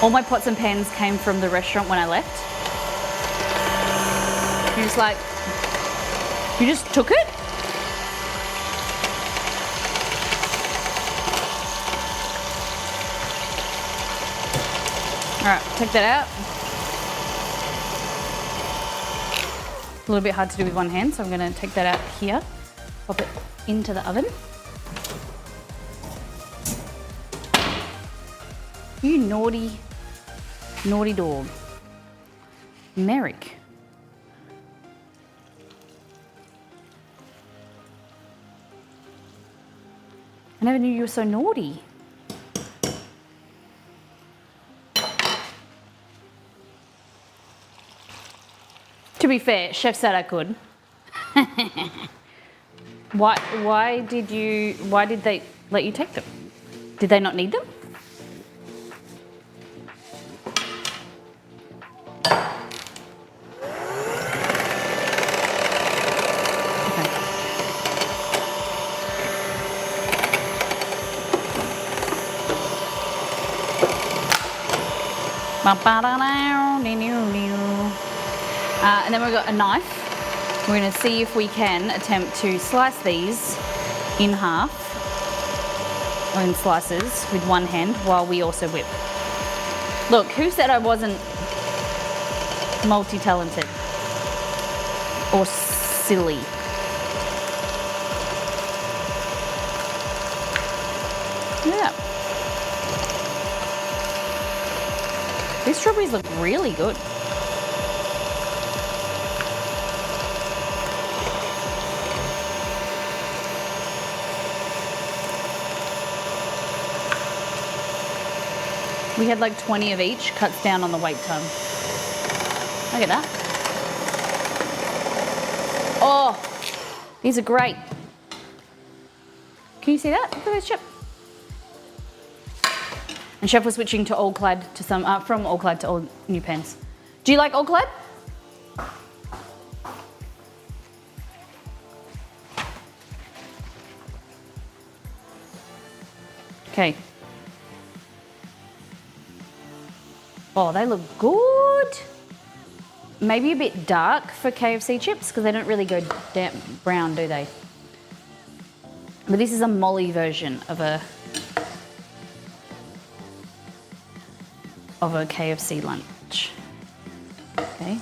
All my pots and pans came from the restaurant when I left. You're just like, you just took it? All right, take that out. A little bit hard to do with one hand, so I'm gonna take that out here, pop it into the oven. You naughty, naughty dog. Merrick. I never knew you were so naughty. To be fair, chef said I could. Why did they let you take them? Did they not need them? And then we've got a knife. We're going to see if we can attempt to slice these in half, or in slices with one hand while we also whip. Look, who said I wasn't multi-talented or silly? Yeah. These strawberries look really good. We had like 20 of each, cuts down on the wait time. Look at that. Oh, these are great. Can you see that? Look at this chip. And Chef was switching to all clad to some, from all clad to all new pens. Do you like all clad? Okay. Oh, they look good. Maybe a bit dark for KFC chips because they don't really go brown, do they? But this is a molly version of a KFC lunch. Okay.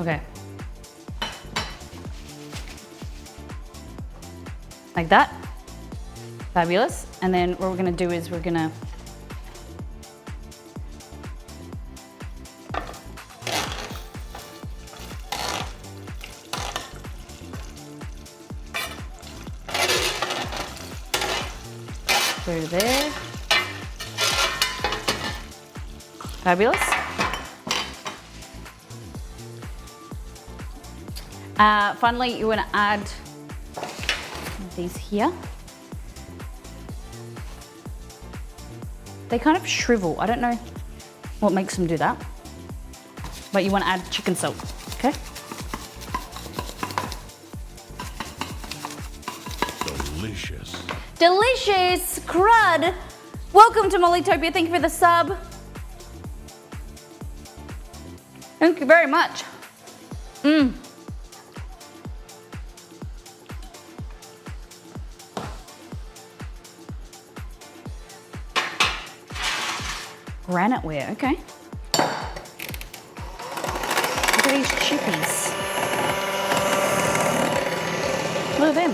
Okay. Like that. Fabulous. And then what we're gonna do is we're gonna go there. Fabulous. Finally, you want to add these here. They kind of shrivel. I don't know what makes them do that, but you want to add chicken salt, okay? Delicious. Delicious crud. Welcome to Mollytopia. Thank you for the sub. Thank you very much. Granite ware, okay. Look at these chippies. Look at them.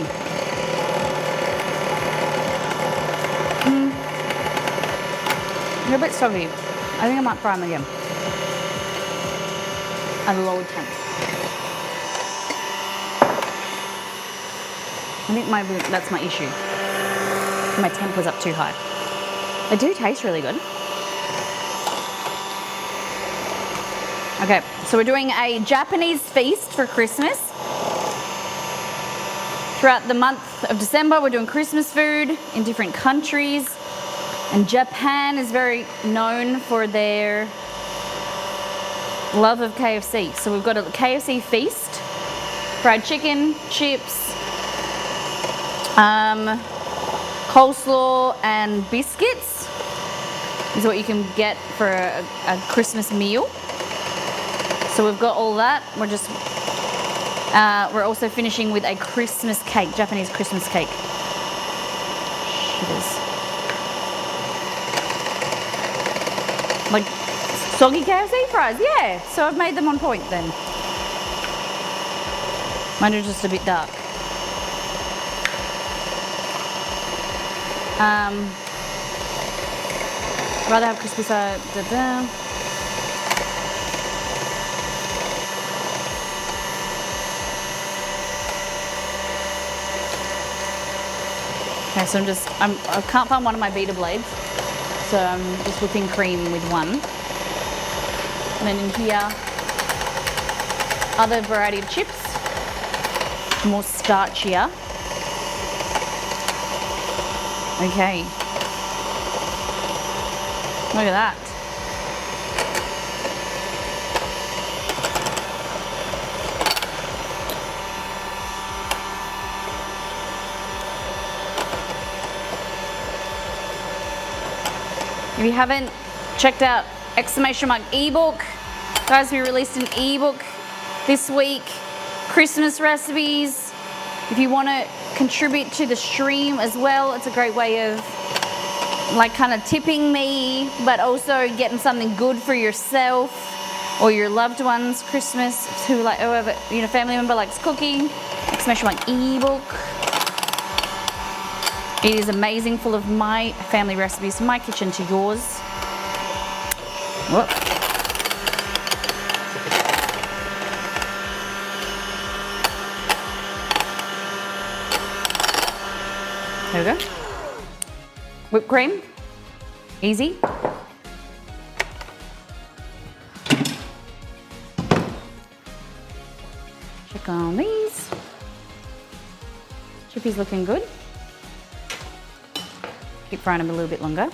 They're a bit soggy. I think I might fry them again. At a lower temp. I think maybe that's my issue. My temp was up too high. They do taste really good. Okay, so we're doing a Japanese feast for Christmas. Throughout the month of December, we're doing Christmas food in different countries. And Japan is very known for their love of KFC. So we've got a KFC feast, fried chicken, chips, coleslaw and biscuits is what you can get for a Christmas meal. So we've got all that. We're also finishing with a Christmas cake, Japanese Christmas cake. Shivers. Like soggy KFC fries, yeah. So I've made them on point then. Mine are just a bit dark. Rather have crispy side. Okay, so I can't find one of my Vita blades, so I'm just whipping cream with one. And then in here, other variety of chips, more starchier. Okay. Look at that. If you haven't checked out !eBook, guys, we released an ebook this week, Christmas recipes. If you want to contribute to the stream as well, it's a great way of like kind of tipping me, but also getting something good for yourself or your loved ones. Christmas, whoever, family member likes cooking, !eBook. It is amazing, full of my family recipes, from my kitchen to yours. Whoop. There we go. Whipped cream, easy. Check on these. Chippy's looking good. Keep frying them a little bit longer.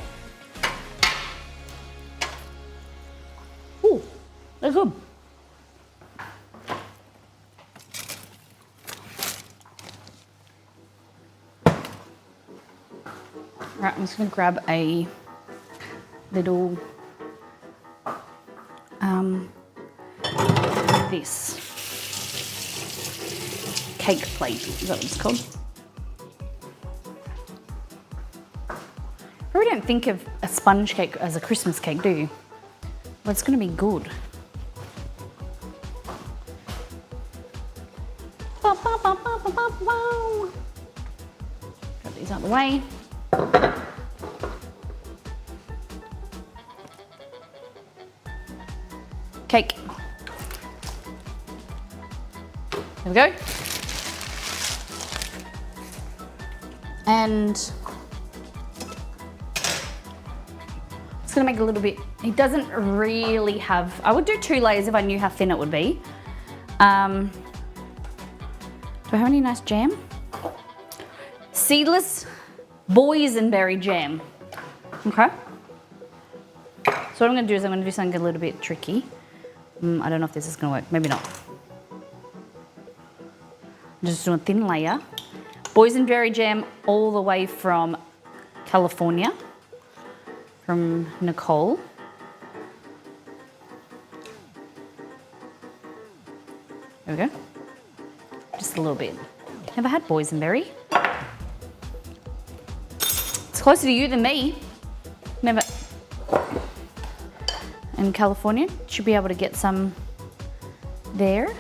Ooh, they're good. Right, I'm just gonna grab a little, this cake plate, is that what it's called? Probably don't think of a sponge cake as a Christmas cake, do you? Well, it's gonna be good. Got these out of the way. Cake. There we go. And it's gonna make a little bit, it doesn't really have, I would do 2 layers if I knew how thin it would be. Do I have any nice jam? Seedless boysenberry jam. Okay. So what I'm gonna do is I'm gonna do something a little bit tricky. I don't know if this is gonna work, maybe not. I'm just doing a thin layer. Boysenberry jam all the way from California, from Nicole. There we go. Just a little bit. Never had boysenberry. It's closer to you than me. Never. In California, should be able to get some there.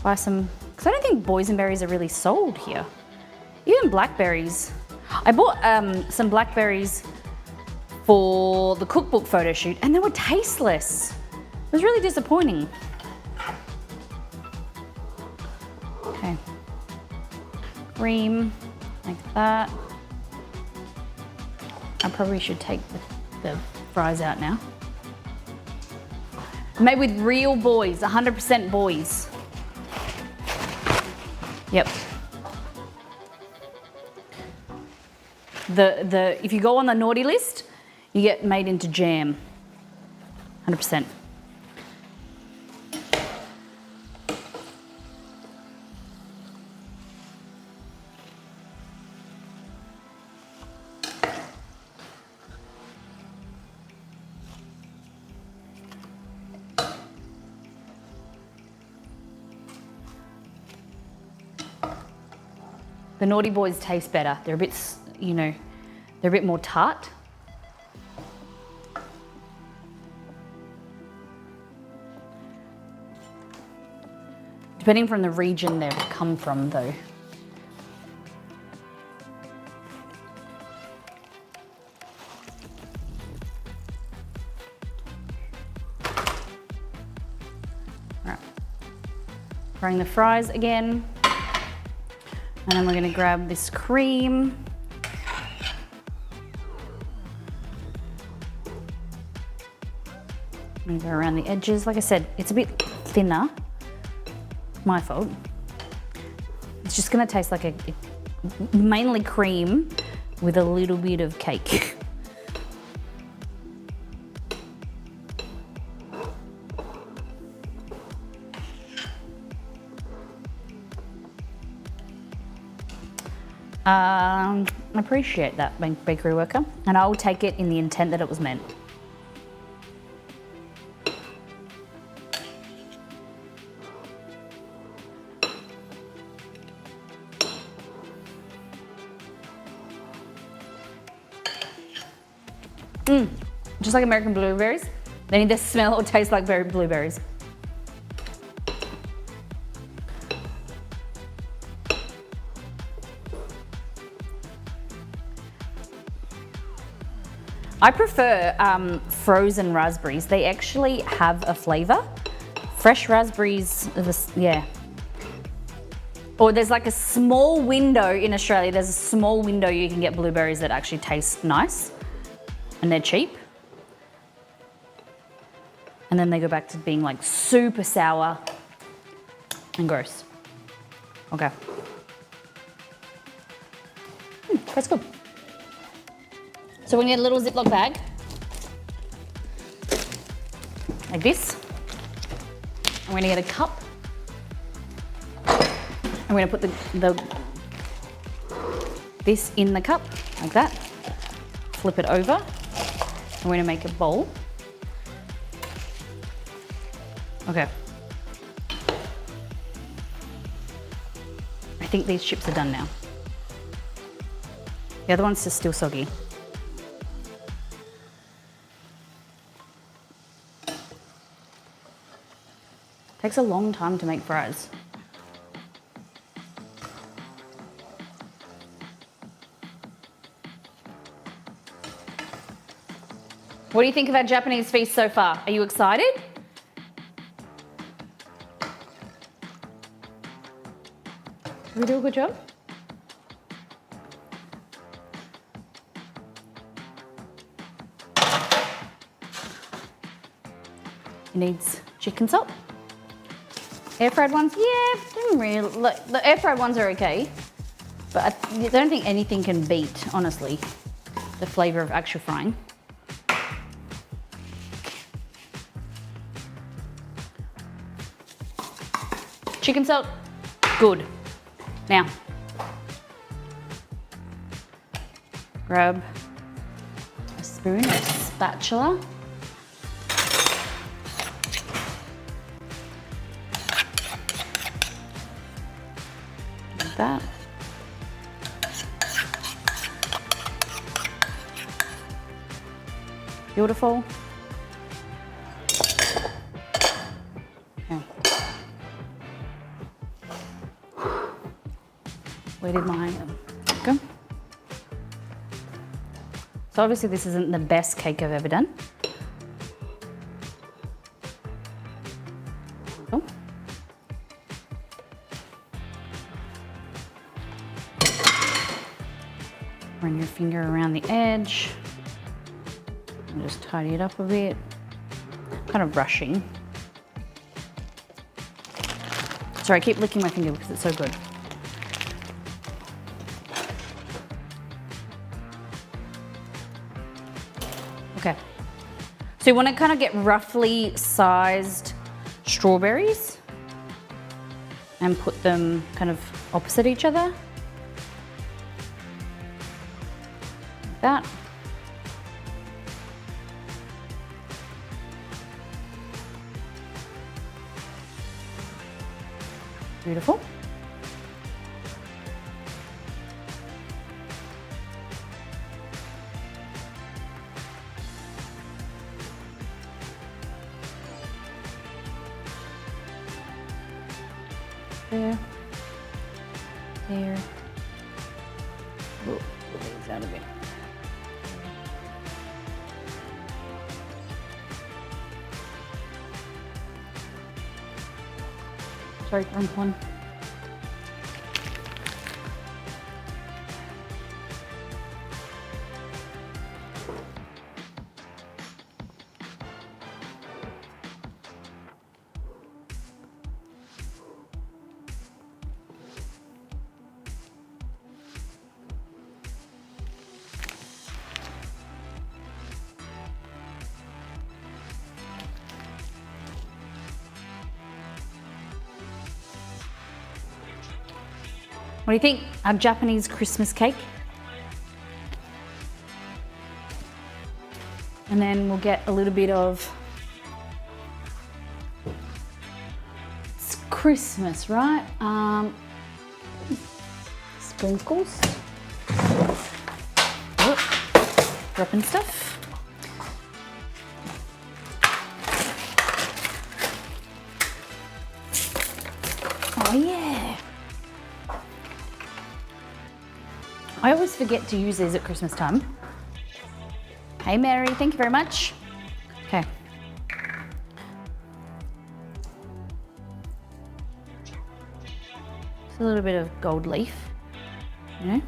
Buy some, because I don't think boysenberries are really sold here. Even blackberries. I bought some blackberries for the cookbook photo shoot and they were tasteless. It was really disappointing. Okay. Cream, like that. I probably should take the fries out now. Made with real boys, 100% boys. Yep. If you go on the naughty list, you get made into jam. 100%. The naughty boys taste better. They're a bit, you know, they're a bit more tart. Depending from the region they've come from though. All right. Frying the fries again. And then we're gonna grab this cream. I'm gonna go around the edges. Like I said, it's a bit thinner. My fault. It's just gonna taste like mainly cream with a little bit of cake. I appreciate that, bakery worker, and I will take it in the intent that it was meant. Just like American blueberries, they need to smell or taste like blueberries. I prefer frozen raspberries. They actually have a flavor. Fresh raspberries, yeah. Or there's like a small window in Australia, there's a small window you can get blueberries that actually taste nice and they're cheap. And then they go back to being like super sour and gross. Okay. That's good. So we need a little Ziploc bag, like this. I'm gonna get a cup. I'm gonna put this in the cup, like that. Flip it over. I'm gonna make a bowl. Okay. I think these chips are done now. The other one's just still soggy. Takes a long time to make fries. What do you think of our Japanese feast so far? Are you excited? Did we do a good job? It needs chicken salt. Air fried ones, yeah, the air fried ones are okay, but I don't think anything can beat, honestly, the flavor of actual frying. Chicken salt, good. Now, grab a spoon or spatula. Like that. Beautiful. Okay. Where did my go? So obviously this isn't the best cake I've ever done. Oh. Run your finger around the edge. And just tidy it up a bit. Kind of rushing. Sorry, I keep licking my finger because it's so good. Okay. So you want to kind of get roughly sized strawberries and put them kind of opposite each other. Like that. Beautiful. There. There. Oh, pull these out of it. Sorry, wrong one. What do you think? Our Japanese Christmas cake. And then we'll get a little bit of, it's Christmas, right? Sprinkles. Oh, dropping stuff. Oh yeah. I always forget to use these at Christmas time. Hey Mary, thank you very much. Okay. Just a little bit of gold leaf, you know.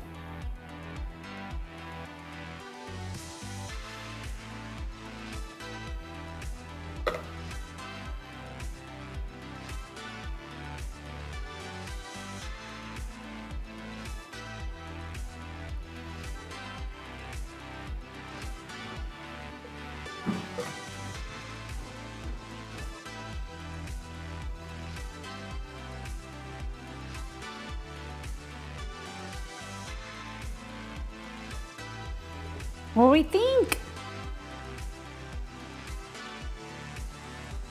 What do we think?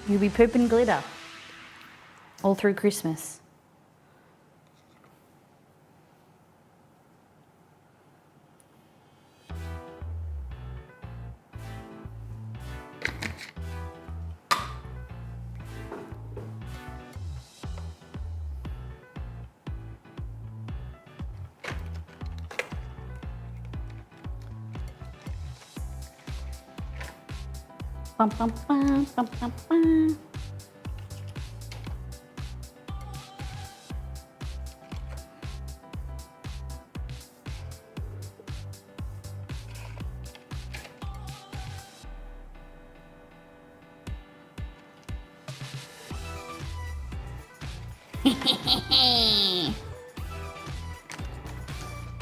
You'll be pooping glitter all through Christmas. Bum, bum, bum, bum, bum, bum.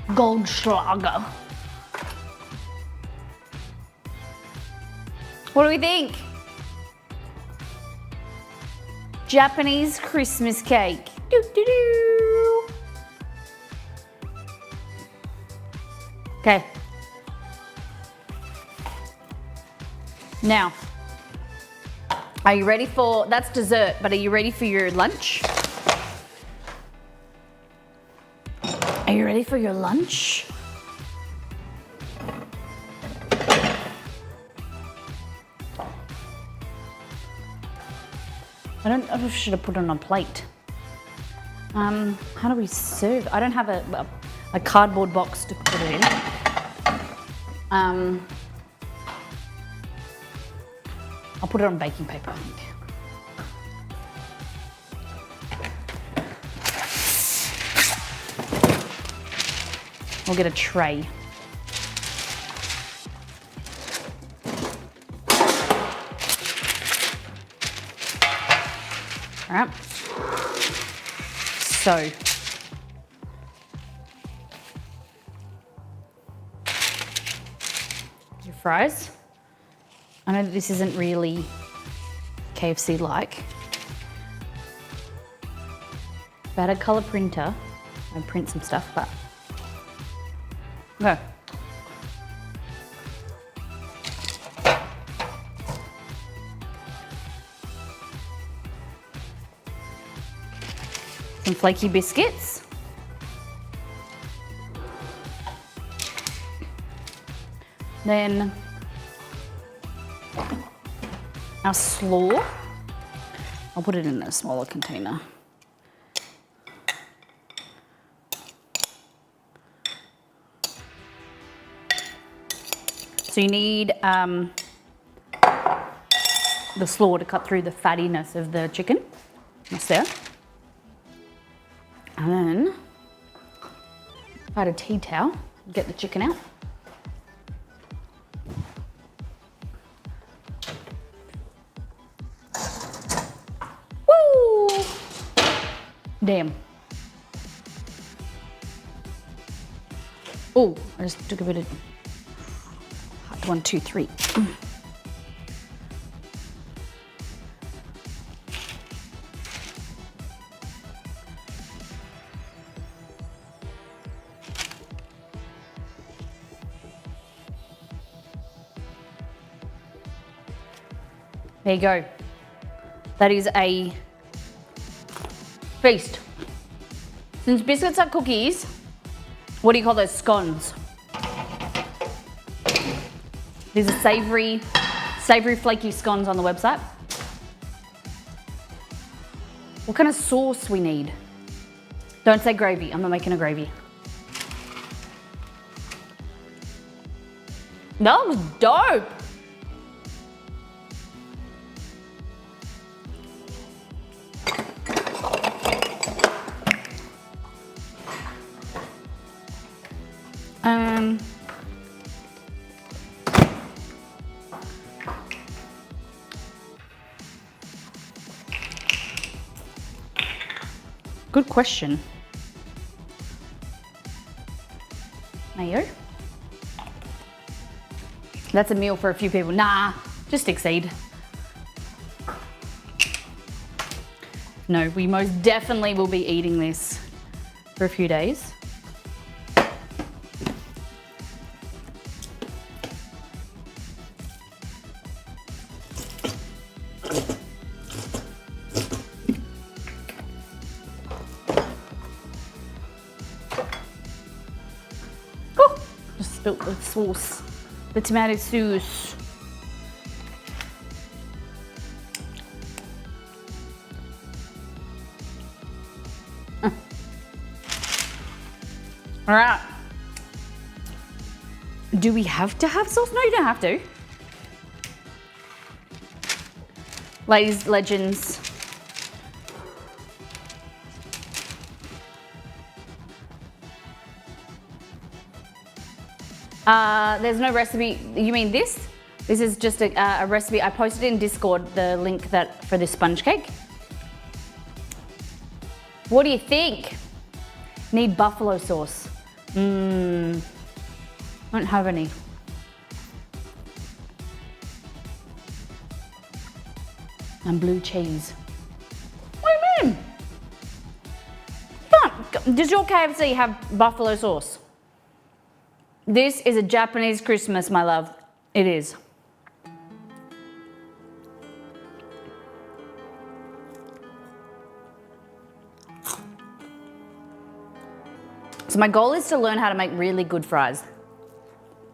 Goldschlager. What do we think? Japanese Christmas cake. Doo, doo, doo. Okay. Now, are you ready for, that's dessert, but are you ready for your lunch? Are you ready for your lunch? I should have put it on a plate. How do we serve? I don't have a cardboard box to put it in. I'll put it on baking paper, I think. We'll get a tray. All right. So, your fries. I know that this isn't really KFC-like. If I had a color printer, I'd print some stuff, but okay. Some flaky biscuits. Then our slaw. I'll put it in a smaller container. So you need the slaw to cut through the fattiness of the chicken. That's there. And then, if I had a tea towel, get the chicken out. Woo! Damn. Oh, I just took a bit of 1, 2, 3. There you go. That is a feast. Since biscuits are cookies, what do you call those? Scones. These are savory flaky scones on the website. What kind of sauce we need? Don't say gravy, I'm not making a gravy. That was dope. Good question. Mayo. That's a meal for a few people. Nah, just exceed. No, we most definitely will be eating this for a few days. Spilt the sauce, the tomato sauce. All right. Do we have to have sauce? No, you don't have to. Ladies, legends. There's no recipe. You mean this? This is just a recipe. I posted in Discord the link for this sponge cake. What do you think? Need buffalo sauce. Don't have any. And blue cheese. What do you mean? Does your KFC have buffalo sauce? This is a Japanese Christmas, my love. It is. So my goal is to learn how to make really good fries.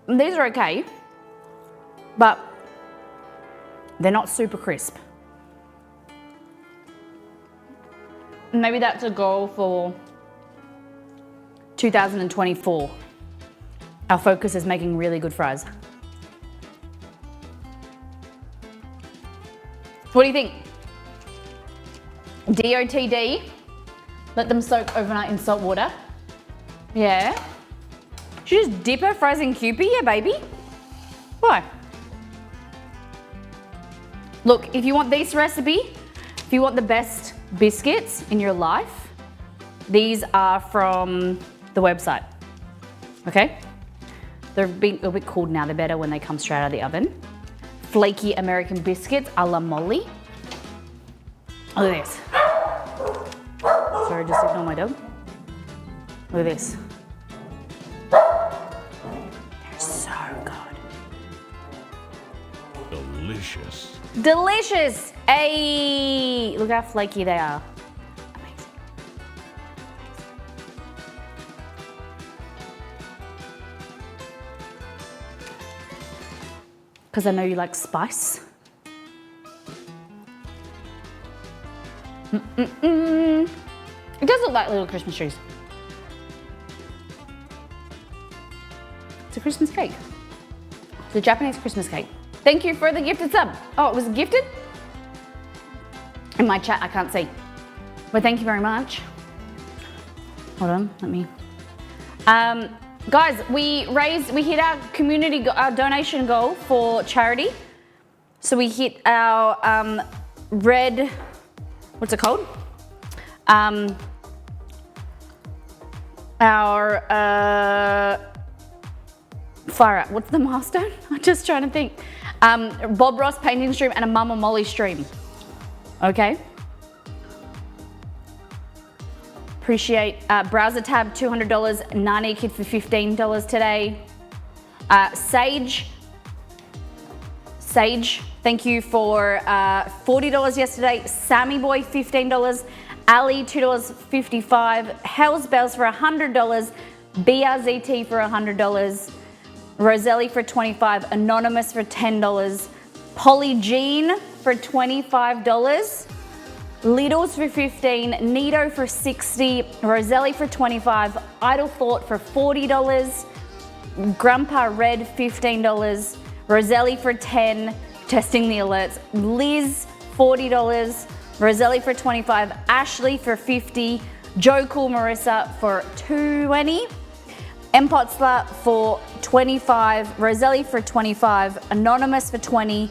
These are okay, but they're not super crisp. Maybe that's a goal for 2024. Our focus is making really good fries. What do you think? DOTD, let them soak overnight in salt water. Yeah. Should you just dip her fries in Kewpie, yeah baby? Why? Look, if you want this recipe, if you want the best biscuits in your life, these are from the website, okay? They're a bit cooled now, they're better when they come straight out of the oven. Flaky American biscuits a la Molly. Look at this. Sorry, just ignore my dog. Look at this. They're so good. Delicious. Delicious! Ayy! Look how flaky they are. Amazing. Because I know you like spice. It does look like little Christmas trees. It's a Christmas cake. It's a Japanese Christmas cake. Thank you for the gifted sub. Oh, it was gifted? In my chat, I can't see. Well, thank you very much. Hold on, let me. Guys, we hit our community, our donation goal for charity. So we hit our red, what's it called? Fire out, what's the milestone? I'm just trying to think. Bob Ross painting stream and a Mama Molly stream. Okay. Appreciate browser tab $200, Nani Kid for $15 today. Sage, thank you for $40 yesterday. Sammy Boy $15, Ali $2.55, Hells Bells for $100, BRZT for $100, Roselli for $25, Anonymous for $10, Polly Jean for $25, Littles for $15, Nito for $60, Roselli for $25, Idle Thought for $40, Grandpa Red $15, Roselli for $10, testing the alerts, Liz $40, Roselli for $25, Ashley for $50, Joe Cool Marissa for $20, Empotsla for $25, Roselli for $25, Anonymous for $20,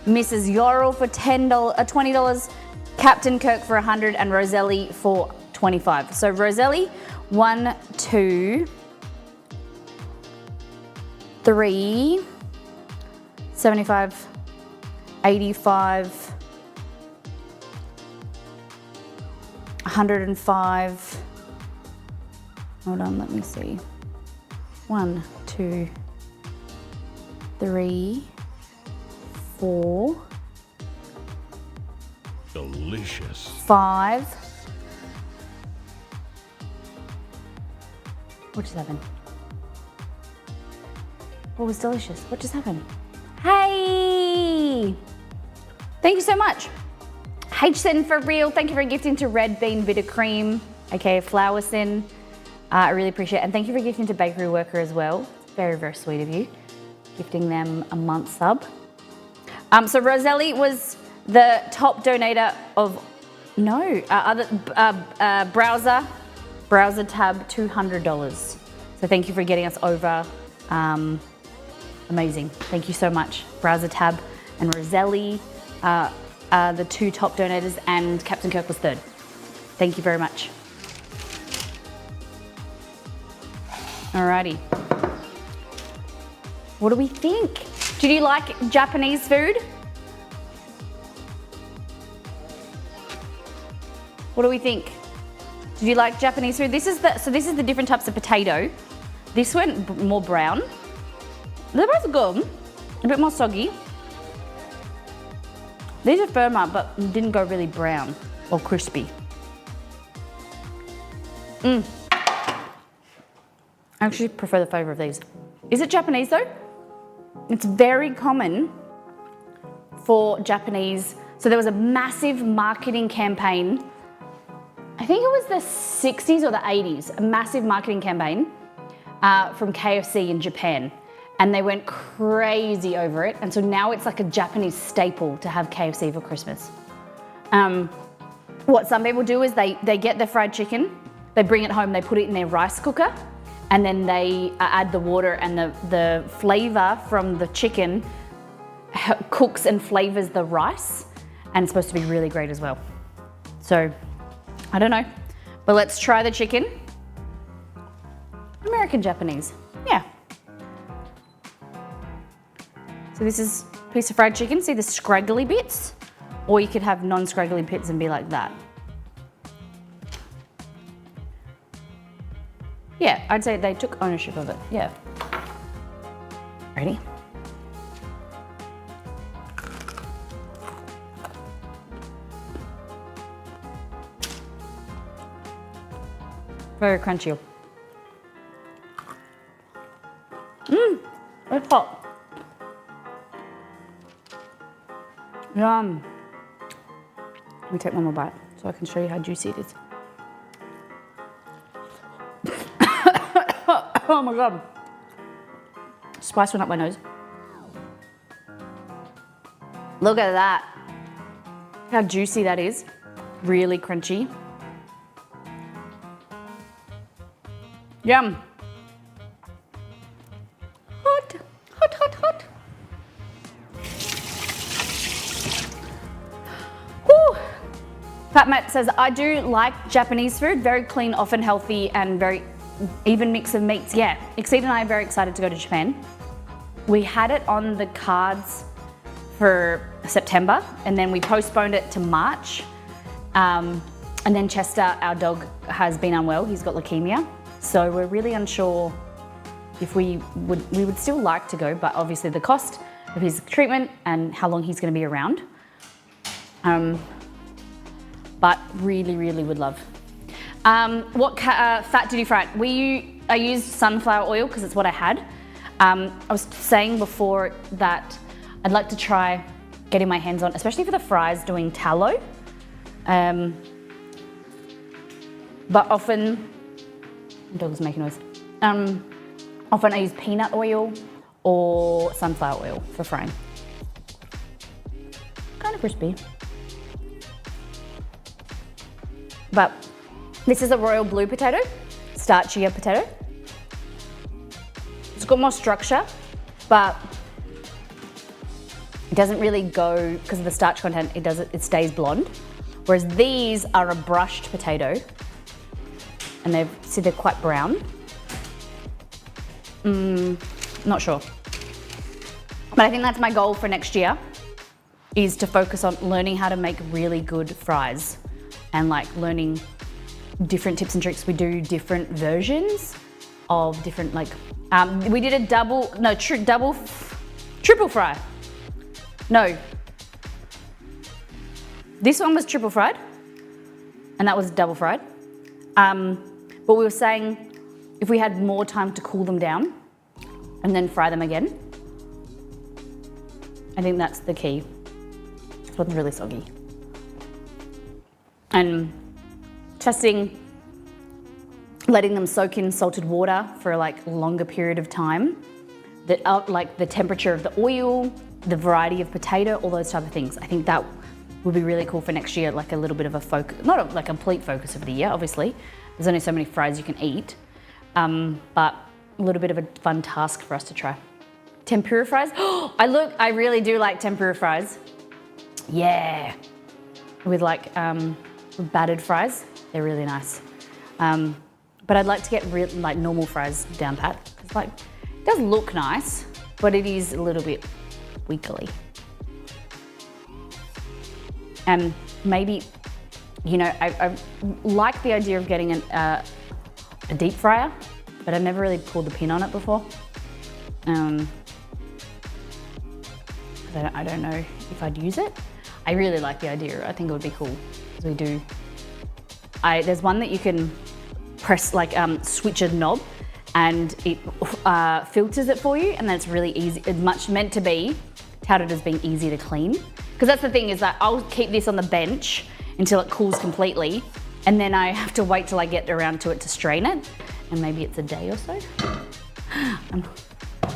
Mrs. Yorrell for $20, Captain Kirk for $100, and Roselli for $25. So Roselli, 1, 2, 3, 75, 85, 105. Hold on, let me see. 1, 2, 3, 4. Delicious. 5. What just happened? What was delicious? What just happened? Hey! Thank you so much. HSen for real. Thank you for gifting to Red Bean Bitter Cream, aka Flower Sin. I really appreciate it. And thank you for gifting to Bakery Worker as well. It's very, very sweet of you. Gifting them a month sub. So Roselli was the top donator of, browser tab, $200. So thank you for getting us over. Amazing. Thank you so much. Browser tab and Roselli are the two top donators, and Captain Kirk was third. Thank you very much. Alrighty. What do we think? Did you like Japanese food? What do we think? Did you like Japanese food? This is the different types of potato. This went more brown. They're both good, a bit more soggy. These are firmer, but didn't go really brown or crispy. I actually prefer the flavour of these. Is it Japanese though? It's very common for Japanese. So there was a massive marketing campaign. I think it was the 60s or the 80s, a massive marketing campaign from KFC in Japan. And they went crazy over it. And so now it's like a Japanese staple to have KFC for Christmas. What some people do is they get their fried chicken, they bring it home, they put it in their rice cooker, and then they add the water, and the flavor from the chicken cooks and flavors the rice, and it's supposed to be really great as well. So, I don't know, but let's try the chicken. American Japanese, yeah. So this is a piece of fried chicken. See the scraggly bits? Or you could have non-scraggly bits and be like that. Yeah, I'd say they took ownership of it, yeah. Ready? Very crunchy. It's hot. Yum. Let me take one more bite so I can show you how juicy it is. Oh my God. Spice went up my nose. Look at that. How juicy that is. Really crunchy. Yum. Hot, hot, hot, hot. Whew. Fat Matt says, I do like Japanese food, very clean, often healthy, and very even mix of meats. Yeah, Exceed and I are very excited to go to Japan. We had it on the cards for September, and then we postponed it to March. And then Chester, our dog, has been unwell. He's got leukemia. So we're really unsure if we would still like to go, but obviously the cost of his treatment and how long he's going to be around. But really, really would love. What fat did you fry it? I used sunflower oil because it's what I had. I was saying before that I'd like to try getting my hands on, especially for the fries, doing tallow. But often, my dog is making noise. Often I use peanut oil or sunflower oil for frying. Kind of crispy. But this is a royal blue potato, starchier potato. It's got more structure, but it doesn't really go, because of the starch content, it stays blonde. Whereas these are a brushed potato, and they're quite brown. Not sure. But I think that's my goal for next year, is to focus on learning how to make really good fries and like learning different tips and tricks. We do different versions of different, like, we did a triple fry. No. This one was triple fried, and that was double fried. But we were saying if we had more time to cool them down and then fry them again, I think that's the key. It wasn't really soggy. And testing, letting them soak in salted water for like a longer period of time, like the temperature of the oil, the variety of potato, all those type of things. I think that would be really cool for next year, like a little bit of a focus, not a like complete focus of the year, obviously. There's only so many fries you can eat, but a little bit of a fun task for us to try. Tempura fries. I really do like tempura fries. Yeah. With like battered fries, they're really nice. But I'd like to get like normal fries down pat. It's like, it does look nice, but it is a little bit wiggly. And maybe, you know, I like the idea of getting a deep fryer, but I've never really pulled the pin on it before. I don't know if I'd use it. I really like the idea. I think it would be cool, because there's one that you can press, like switch a knob, and it filters it for you, and that's really easy. It's much meant to be touted as being easy to clean. Because that's the thing, is that I'll keep this on the bench until it cools completely, and then I have to wait till I get around to it to strain it, and maybe it's a day or so.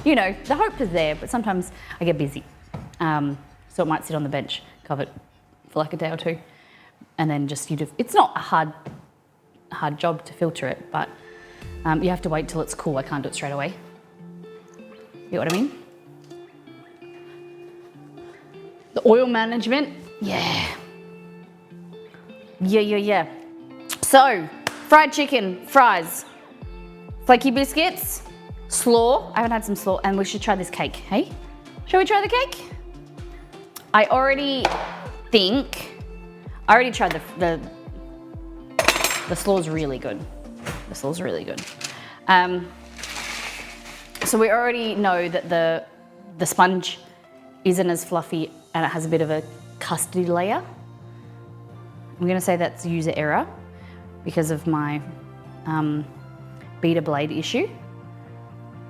You know, the hope is there, but sometimes I get busy. So it might sit on the bench, covered for like a day or two, and then just it's not a hard job to filter it, but you have to wait till it's cool. I can't do it straight away. You know what I mean? The oil management, yeah. So, fried chicken, fries, flaky biscuits, slaw. I haven't had some slaw, and we should try this cake, hey? Shall we try the cake? I already tried the slaw's really good. The slaw's really good. So we already know that the sponge isn't as fluffy, and it has a bit of a custardy layer. I'm gonna say that's user error because of my beater blade issue,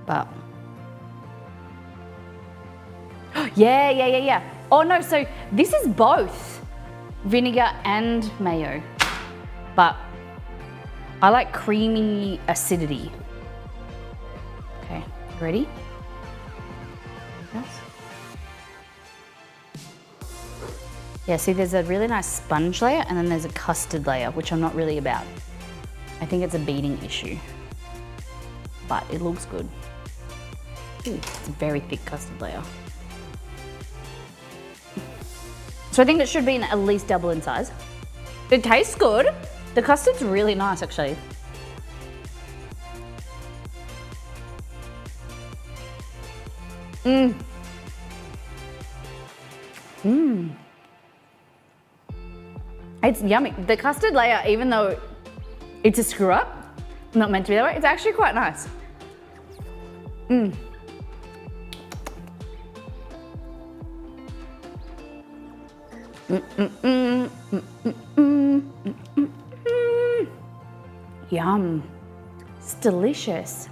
but yeah. Oh no, so this is both vinegar and mayo, but I like creamy acidity. Okay, ready? Yes. Yeah, see, there's a really nice sponge layer, and then there's a custard layer, which I'm not really about. I think it's a beating issue, but it looks good. Ooh, it's a very thick custard layer. So I think it should be at least double in size. It tastes good. The custard's really nice, actually. It's yummy. The custard layer, even though it's a screw up, not meant to be that way, it's actually quite nice. Yum. It's delicious.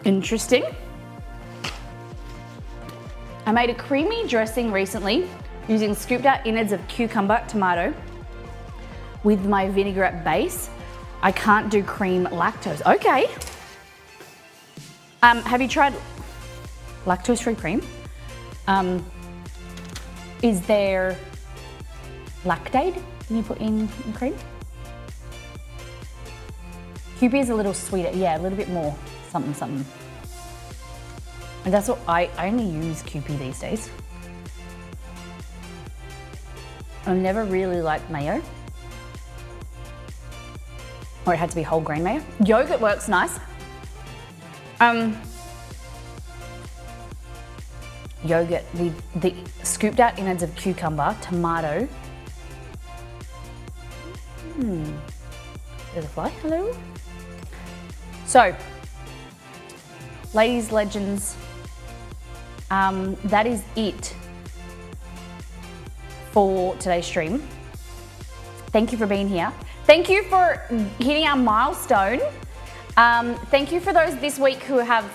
Interesting. I made a creamy dressing recently using scooped out innards of cucumber, tomato with my vinaigrette base. I can't do cream lactose. Okay. Have you tried lactose-free cream? Is there lactate when you put in cream? Kewpie is a little sweeter, yeah, a little bit more something. And that's what I only use Kewpie these days. I've never really liked mayo. Or it had to be whole grain mayo. Yogurt works nice. Yogurt with the scooped out innards of cucumber, tomato. There's a fly, hello. So, ladies, legends, that is it for today's stream. Thank you for being here. Thank you for hitting our milestone. Thank you for those this week who have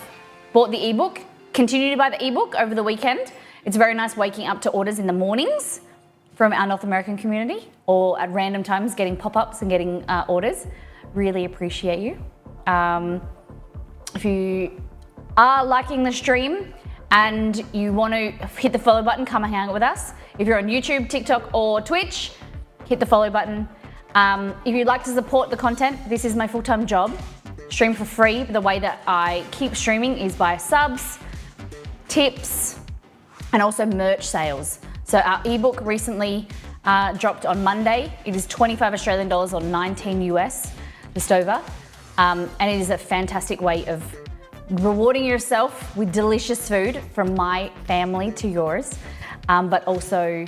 bought the ebook. Continue to buy the ebook over the weekend. It's very nice waking up to orders in the mornings from our North American community, or at random times getting pop-ups and getting orders. Really appreciate you. if you are liking the stream and you want to hit the follow button, come and hang out with us. If you're on YouTube, TikTok, or Twitch, hit the follow button. If you'd like to support the content, this is my full-time job. Stream for free. The way that I keep streaming is by subs, tips, and also merch sales. So our ebook recently dropped on Monday. It is 25 Australian dollars or 19 US, just over. And it is a fantastic way of rewarding yourself with delicious food from my family to yours, but also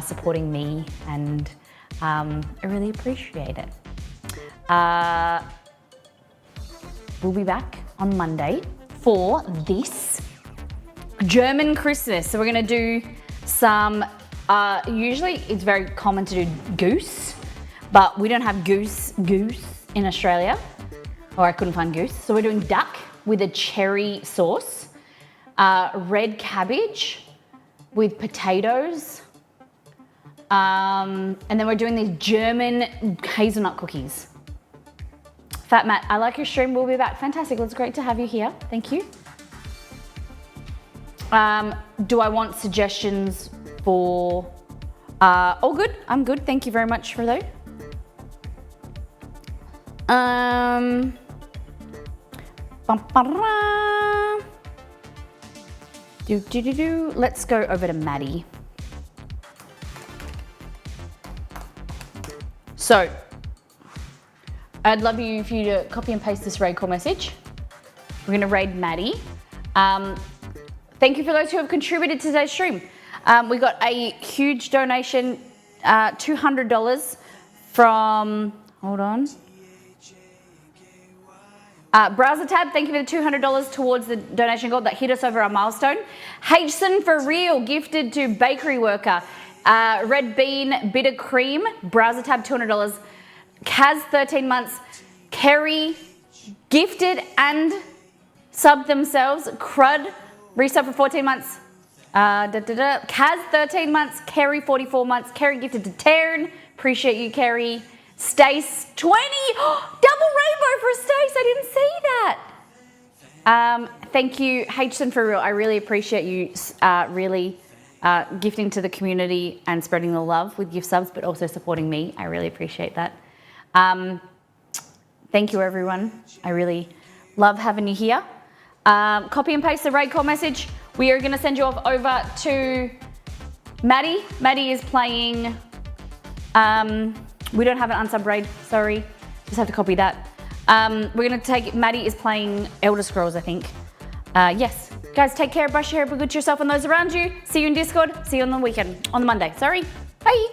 supporting me, and I really appreciate it. We'll be back on Monday for this German Christmas. So we're gonna do some, usually it's very common to do goose, but we don't have goose in Australia, or I couldn't find goose. So we're doing duck with a cherry sauce, red cabbage with potatoes, and then we're doing these German hazelnut cookies. Fat Matt, I like your stream. We'll be back. Fantastic. Well, it's great to have you here. Thank you. Do I want suggestions for... all good. I'm good. Thank you very much for those. Let's go over to Maddie. So, I'd love you if you to copy and paste this raid call message. We're gonna raid Maddie. Thank you for those who have contributed to today's stream. We got a huge donation, $200 from, hold on. Browser tab, thank you for the $200 towards the donation goal that hit us over our milestone. Hson for real, gifted to bakery worker. Red bean bitter cream, browser tab $200. Kaz 13 months. Kerry gifted and subbed themselves. Crud resub for 14 months. Kaz 13 months. Kerry 44 months. Kerry gifted to Taryn. Appreciate you, Kerry. Stace 20. Double rainbow for Stace. I didn't see that. Thank you, Hson for real. I really appreciate you really gifting to the community and spreading the love with gift subs, but also supporting me. I really appreciate that. Thank you, everyone. I really love having you here. Copy and paste the raid call message. We are going to send you off over to Maddie. Maddie is playing... we don't have an unsub raid, sorry. Just have to copy that. We're going to take... Maddie is playing Elder Scrolls, I think. Yes. Guys, take care, brush your hair, be good to yourself and those around you. See you in Discord. See you on the weekend. On the Monday. Sorry. Bye.